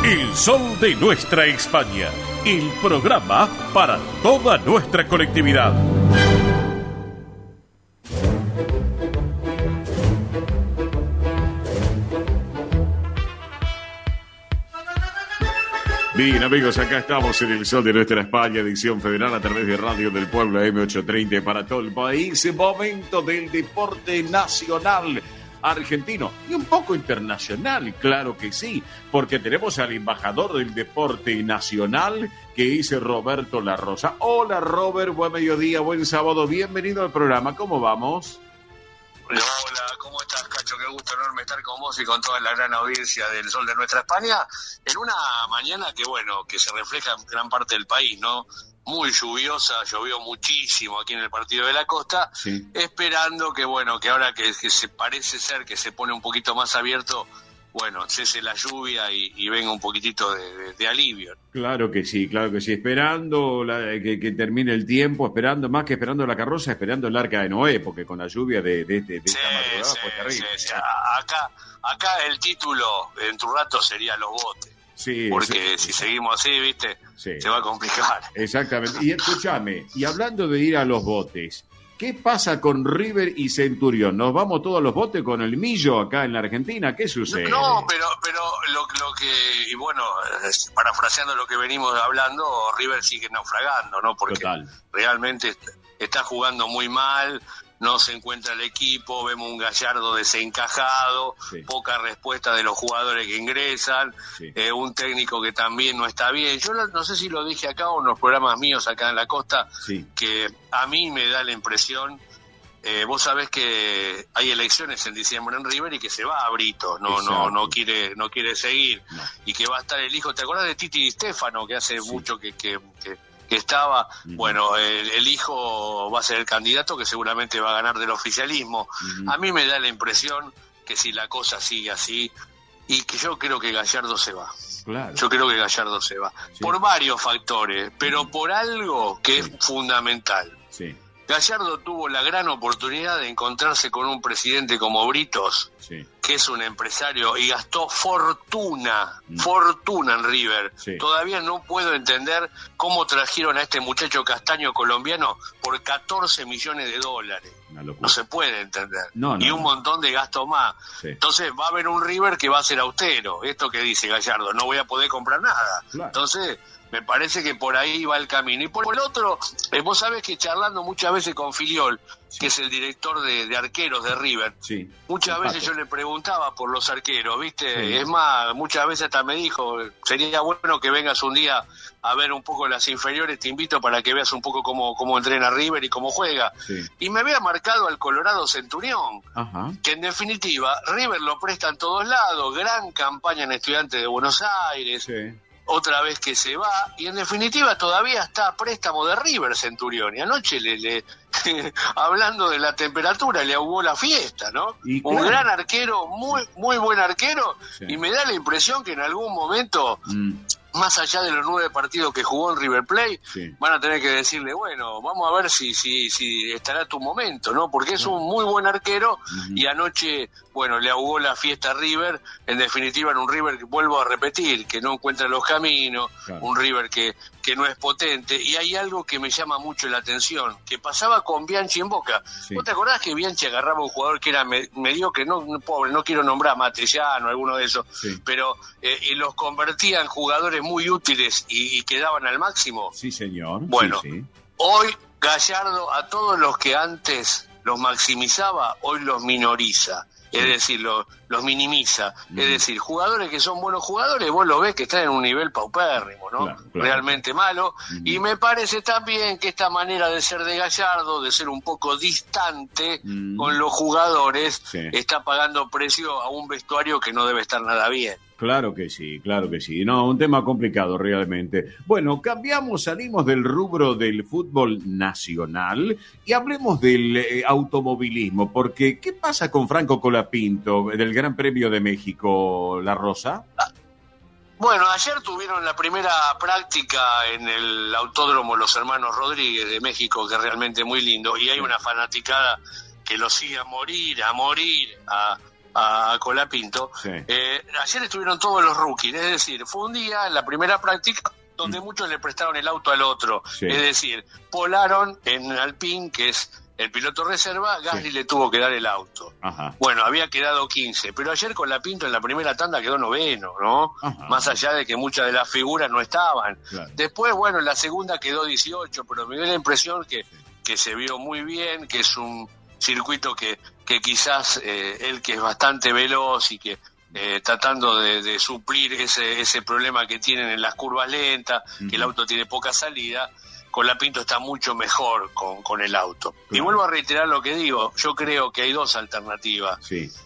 El sol de nuestra España, el programa para toda nuestra colectividad. Bien, amigos, acá estamos en el sol de nuestra España, edición federal a través de Radio del Pueblo M830 para todo el país. Momento del deporte nacional argentino y un poco internacional, claro que sí, porque tenemos al embajador del deporte nacional, que es Roberto La Rosa. Hola, Robert, buen mediodía, buen sábado, bienvenido al programa, ¿cómo vamos? Hola, ¿cómo estás, Cacho? Qué gusto enorme estar con vos y con toda la gran audiencia del Sol de nuestra España, en una mañana que se refleja en gran parte del país, ¿no? Muy lluviosa, llovió muchísimo aquí en el Partido de la Costa, sí. Esperando que ahora que se parece ser que se pone un poquito más abierto, cese la lluvia y venga un poquitito de alivio. Claro que sí, esperando que termine el tiempo, esperando la carroza, esperando el arca de Noé, porque con la lluvia de esta madrugada fue terrible. Sí. Acá el título en tu rato sería Los Botes. Sí, porque si seguimos así, ¿viste? Sí. Se va a complicar. Exactamente. Y escúchame, y hablando de ir a los botes, ¿qué pasa con River y Centurión? ¿Nos vamos todos a los botes con el Millo acá en la Argentina? ¿Qué sucede? No, pero lo que, parafraseando lo que venimos hablando, River sigue naufragando, ¿no? Porque realmente está jugando muy mal, no se encuentra el equipo, vemos un Gallardo desencajado, poca respuesta de los jugadores que ingresan, un técnico que también no está bien. Yo no sé si lo dije acá o en los programas míos acá en la costa, que a mí me da la impresión, vos sabés que hay elecciones en diciembre en River y que se va a Brito, no quiere seguir, y que va a estar el hijo. ¿Te acordás de Titi Di Stefano, que hace mucho que estaba? El hijo va a ser el candidato que seguramente va a ganar del oficialismo. A mí me da la impresión que si la cosa sigue así, y que yo creo que Gallardo se va. Claro. Yo creo que Gallardo se va. Por varios factores, pero por algo que es fundamental. Gallardo tuvo la gran oportunidad de encontrarse con un presidente como Britos, que es un empresario, y gastó fortuna en River. Todavía no puedo entender cómo trajeron a este muchacho castaño colombiano por $14 millones. No se puede entender. Y un montón de gastos más. Entonces va a haber un River que va a ser austero. Esto que dice Gallardo, no voy a poder comprar nada. Entonces me parece que por ahí va el camino. Y por el otro, vos sabés que charlando muchas veces con Filiol, que es el director de arqueros de River, muchas veces yo le preguntaba por los arqueros, ¿viste? Es más, muchas veces hasta me dijo, sería bueno que vengas un día a ver un poco las inferiores, te invito para que veas un poco cómo entrena River y cómo juega. Y me había marcado al Colorado Centurión, que en definitiva River lo presta en todos lados, gran campaña en Estudiantes de Buenos Aires, otra vez que se va, y en definitiva todavía está a préstamo de River Centurión, y anoche hablando de la temperatura, le ahogó la fiesta, ¿no? Un gran arquero, muy buen arquero, y me da la impresión que en algún momento, más allá de los 9 partidos que jugó en River Plate, van a tener que decirle, vamos a ver si estará tu momento, ¿no? Porque es un muy buen arquero, y anoche, le ahogó la fiesta a River. En definitiva, en un River que, vuelvo a repetir, que no encuentra los caminos, un River que no es potente. Y hay algo que me llama mucho la atención, que pasaba con Bianchi en Boca. ¿Vos te acordás que Bianchi agarraba un jugador que era mediocre, pobre, no quiero nombrar Matriciano, alguno de esos, pero y los convertía en jugadores muy útiles y quedaban al máximo? Sí, señor. Hoy Gallardo, a todos los que antes los maximizaba, hoy los minoriza. es decir, los minimiza. Es decir, jugadores que son buenos jugadores, vos lo ves que están en un nivel paupérrimo, ¿no? Claro. Realmente malo. Y me parece también que esta manera de ser de Gallardo, de ser un poco distante con los jugadores, está pagando precio a un vestuario que no debe estar nada bien. Claro que sí, claro que sí. No, un tema complicado realmente. Bueno, salimos del rubro del fútbol nacional y hablemos del automovilismo, porque ¿qué pasa con Franco Colapinto del Gran Premio de México, La Rosa? Bueno, ayer tuvieron la primera práctica en el Autódromo Los Hermanos Rodríguez de México, que es realmente muy lindo, y hay una fanaticada que lo sigue a morir a Colapinto. Ayer estuvieron todos los rookies, es decir, fue un día en la primera práctica donde muchos le prestaron el auto al otro, es decir, Polaron en Alpine, que es el piloto reserva, Gasly le tuvo que dar el auto. Bueno, había quedado 15, pero ayer Colapinto en la primera tanda quedó 9º, ¿no? Más allá de que muchas de las figuras no estaban. Después, bueno, en la segunda quedó 18, pero me dio la impresión que se vio muy bien, que es un circuito que quizás él, que es bastante veloz y que tratando de suplir ese problema que tienen en las curvas lentas, que el auto tiene poca salida, Colapinto está mucho mejor con el auto. Y vuelvo a reiterar lo que digo, yo creo que hay dos alternativas.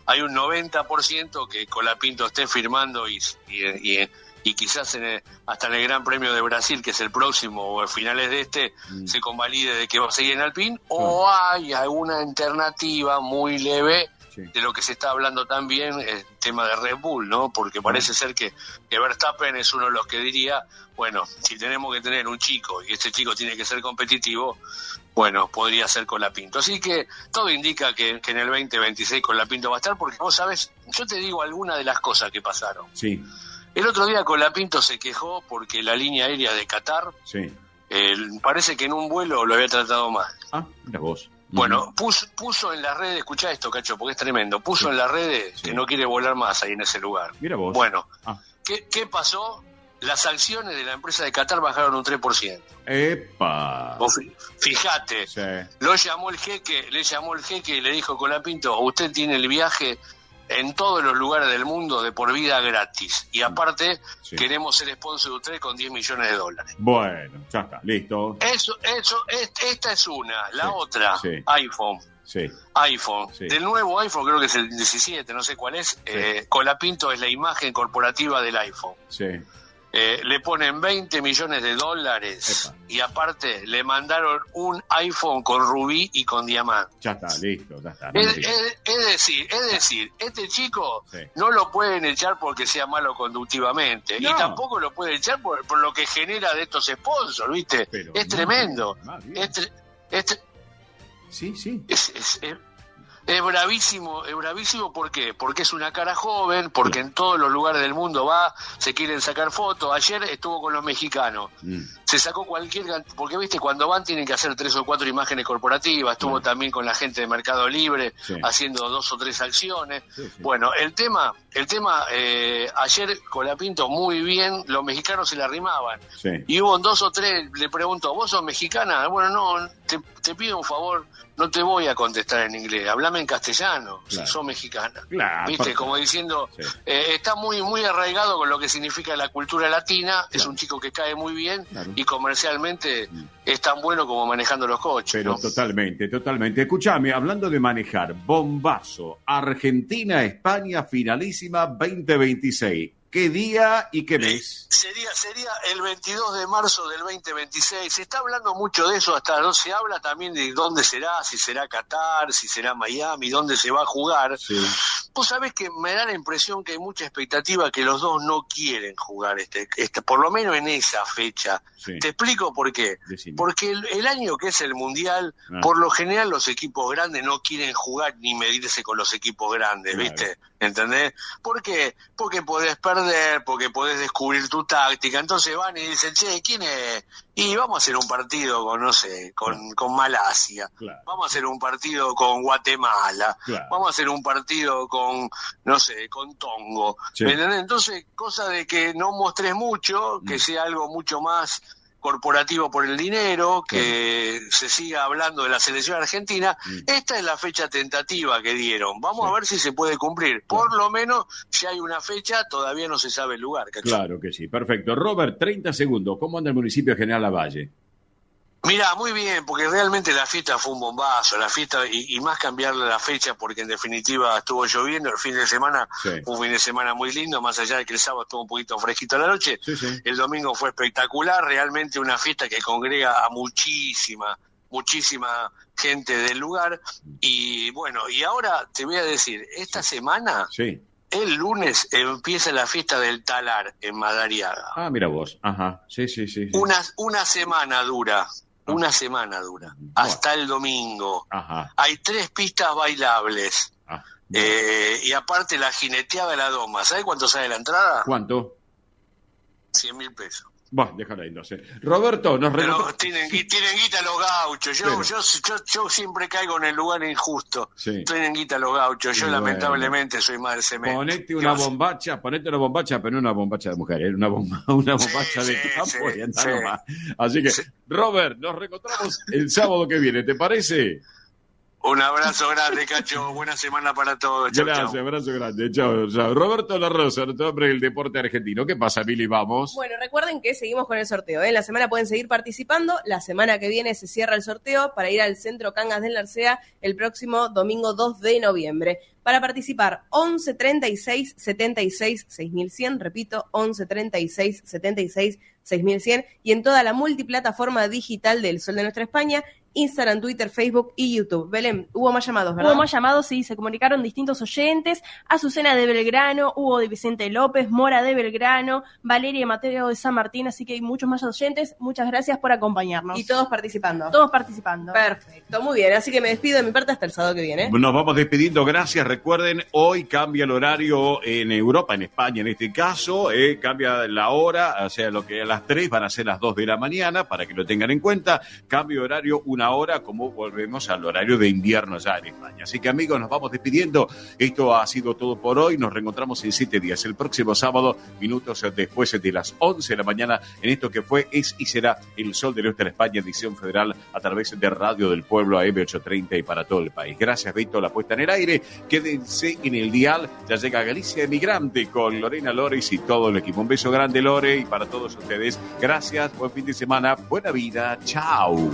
Hay un 90% que Colapinto esté firmando y quizás hasta en el Gran Premio de Brasil, que es el próximo, o a finales de se convalide de que va a seguir en Alpine, o hay alguna alternativa muy leve de lo que se está hablando también, el tema de Red Bull, ¿no? Porque parece ser que Verstappen es uno de los que diría, bueno, si tenemos que tener un chico y este chico tiene que ser competitivo, bueno, podría ser Colapinto. Así que todo indica que en el 2026 Colapinto va a estar, porque vos sabés, yo te digo algunas de las cosas que pasaron. El otro día Colapinto se quejó porque la línea aérea de Qatar parece que en un vuelo lo había tratado mal. Mira vos. Bueno, puso en las redes, escuchá esto, Cacho, porque es tremendo, puso en las redes que no quiere volar más ahí en ese lugar. Mira vos. Bueno, ¿qué pasó? Las acciones de la empresa de Qatar bajaron un 3%. ¡Epa! Vos fíjate, le llamó el jeque y le dijo, Colapinto, usted tiene el viaje en todos los lugares del mundo de por vida gratis. Y aparte, queremos ser sponsor de usted con $10 millones. Bueno, ya está, listo. Esta es una. La otra, iPhone. iPhone. Del nuevo iPhone, creo que es el 17, no sé cuál es. Colapinto es la imagen corporativa del iPhone. Le ponen $20 millones y aparte le mandaron un iPhone con rubí y con diamante. Ya está, listo, ya está. Es decir, este chico no lo pueden echar porque sea malo conductivamente, y tampoco lo pueden echar por lo que genera de estos sponsors, ¿viste? Pero es tremendo. Es bravísimo, ¿por qué? Porque es una cara joven, porque en todos los lugares del mundo se quieren sacar fotos. Ayer estuvo con los mexicanos, se sacó porque viste, cuando van tienen que hacer 3 o 4 imágenes corporativas, estuvo también con la gente de Mercado Libre, haciendo 2 o 3 acciones. Bueno, el tema, ayer Colapinto muy bien, los mexicanos se le arrimaban, y hubo 2 o 3, le preguntó, ¿vos sos mexicana? Bueno, no, te pido un favor, no te voy a contestar en inglés, hablame en castellano, si sos mexicana. ¿Viste? Como diciendo, está muy, muy arraigado con lo que significa la cultura latina, es un chico que cae muy bien y comercialmente es tan bueno como manejando los coches. Pero totalmente. Escuchame, hablando de manejar, bombazo, Argentina-España, finalísima 2026. ¿Qué día y qué mes? Sería el 22 de marzo del 2026. Se está hablando mucho de eso, hasta no se habla también de dónde será, si será Qatar, si será Miami, dónde se va a jugar. Vos sabés que me da la impresión que hay mucha expectativa que los dos no quieren jugar por lo menos en esa fecha. Te explico por qué. Porque el año que es el Mundial, por lo general los equipos grandes no quieren jugar ni medirse con los equipos grandes, ¿viste? ¿Entendés? ¿Por qué? Porque podés perder, porque podés descubrir tu táctica. Entonces van y dicen, che, ¿quién es? Y vamos a hacer un partido con, no sé, con Malasia. Vamos a hacer un partido con Guatemala. Vamos a hacer un partido con, no sé, con Tongo. ¿Me entendés? Entonces, cosa de que no mostres mucho, que sea algo mucho más corporativo por el dinero, que se siga hablando de la selección argentina. Esta es la fecha tentativa que dieron. Vamos a ver si se puede cumplir. Por lo menos ya hay una fecha, todavía no se sabe el lugar. Claro que sí, perfecto. Robert, 30 segundos. ¿Cómo anda el municipio de General Lavalle? Mirá, muy bien, porque realmente la fiesta fue un bombazo, la fiesta, y más cambiarle la fecha, porque en definitiva estuvo lloviendo, el fin de semana fue un fin de semana muy lindo, más allá de que el sábado estuvo un poquito fresquito a la noche, el domingo fue espectacular, realmente una fiesta que congrega a muchísima gente del lugar, y bueno, y ahora te voy a decir, esta semana, el lunes empieza la fiesta del Talar en Madariaga. Ah, mira vos, ajá, sí. Una semana dura. Una semana dura, hasta el domingo. Hay 3 pistas bailables. Y aparte la jineteada de la doma. ¿Sabes cuánto sale la entrada? ¿Cuánto? 100.000 pesos. Bueno, déjalo ahí, no sé. Roberto, nos Pero tienen guita los gauchos. Yo siempre caigo en el lugar injusto. Tienen guita los gauchos. Yo lamentablemente soy más del cemento. Ponete una bombacha, pero no una bombacha de mujer, una bombacha de campo y anda nomás. Así que, Robert, nos reencontramos el sábado que viene, ¿te parece? Un abrazo grande, Cacho. Buena semana para todos. Chau, Gracias, abrazo grande. Chao. Roberto La Rosa, nuestro hombre del deporte argentino. ¿Qué pasa, Mili? Vamos. Bueno, recuerden que seguimos con el sorteo. En la semana pueden seguir participando. La semana que viene se cierra el sorteo para ir al Centro Cangas del Narcea el próximo domingo 2 de noviembre. Para participar, 11 36 76 6100, repito, 11 36 76 6100, y en toda la multiplataforma digital del Sol de Nuestra España, Instagram, Twitter, Facebook y YouTube. Belén, hubo más llamados, ¿verdad? Hubo más llamados, sí, se comunicaron distintos oyentes: Azucena de Belgrano, Hugo de Vicente López, Mora de Belgrano, Valeria y Mateo de San Martín, así que hay muchos más oyentes. Muchas gracias por acompañarnos. Y todos participando. Todos participando. Perfecto, muy bien, así que me despido de mi parte hasta el sábado que viene. Nos vamos despidiendo, gracias. Recuerden, hoy cambia el horario en Europa, en España en este caso, cambia la hora, o sea, lo que a las 3 van a ser las 2 de la mañana, para que lo tengan en cuenta. Cambio de horario una hora, como volvemos al horario de invierno ya en España. Así que, amigos, nos vamos despidiendo. Esto ha sido todo por hoy. Nos reencontramos en 7 días, el próximo sábado, minutos después de las 11 de la mañana, en esto que fue, es y será El Sol de Nuestra España, edición federal, a través de Radio del Pueblo AM 830 y para todo el país. Gracias, Beto, la puesta en el aire. Quédense en el dial. Ya llega Galicia Emigrante con Lorena Lores y todo el equipo. Un beso grande, Lore, y para todos ustedes. Gracias, buen fin de semana, buena vida, chao.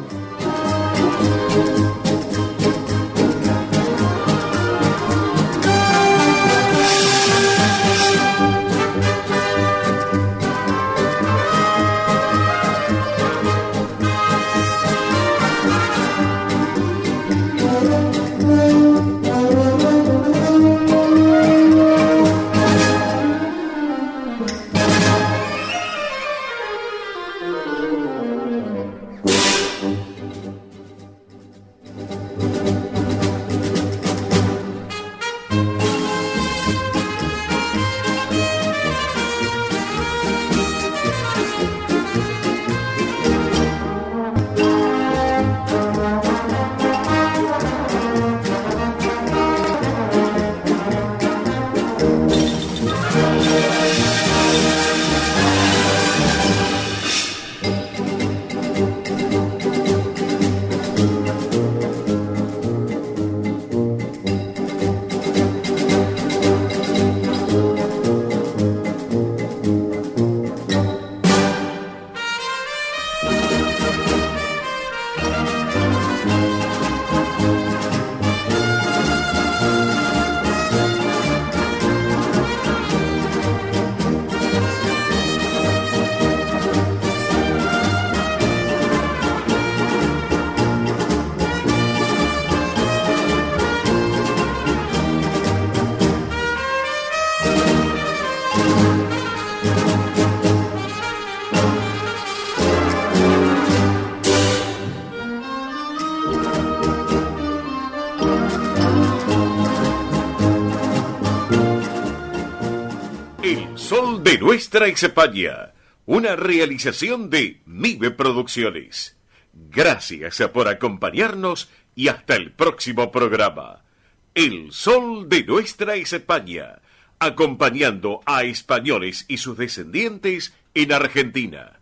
De Nuestra España, una realización de MIBE Producciones. Gracias por acompañarnos y hasta el próximo programa. El Sol de Nuestra España, acompañando a españoles y sus descendientes en Argentina.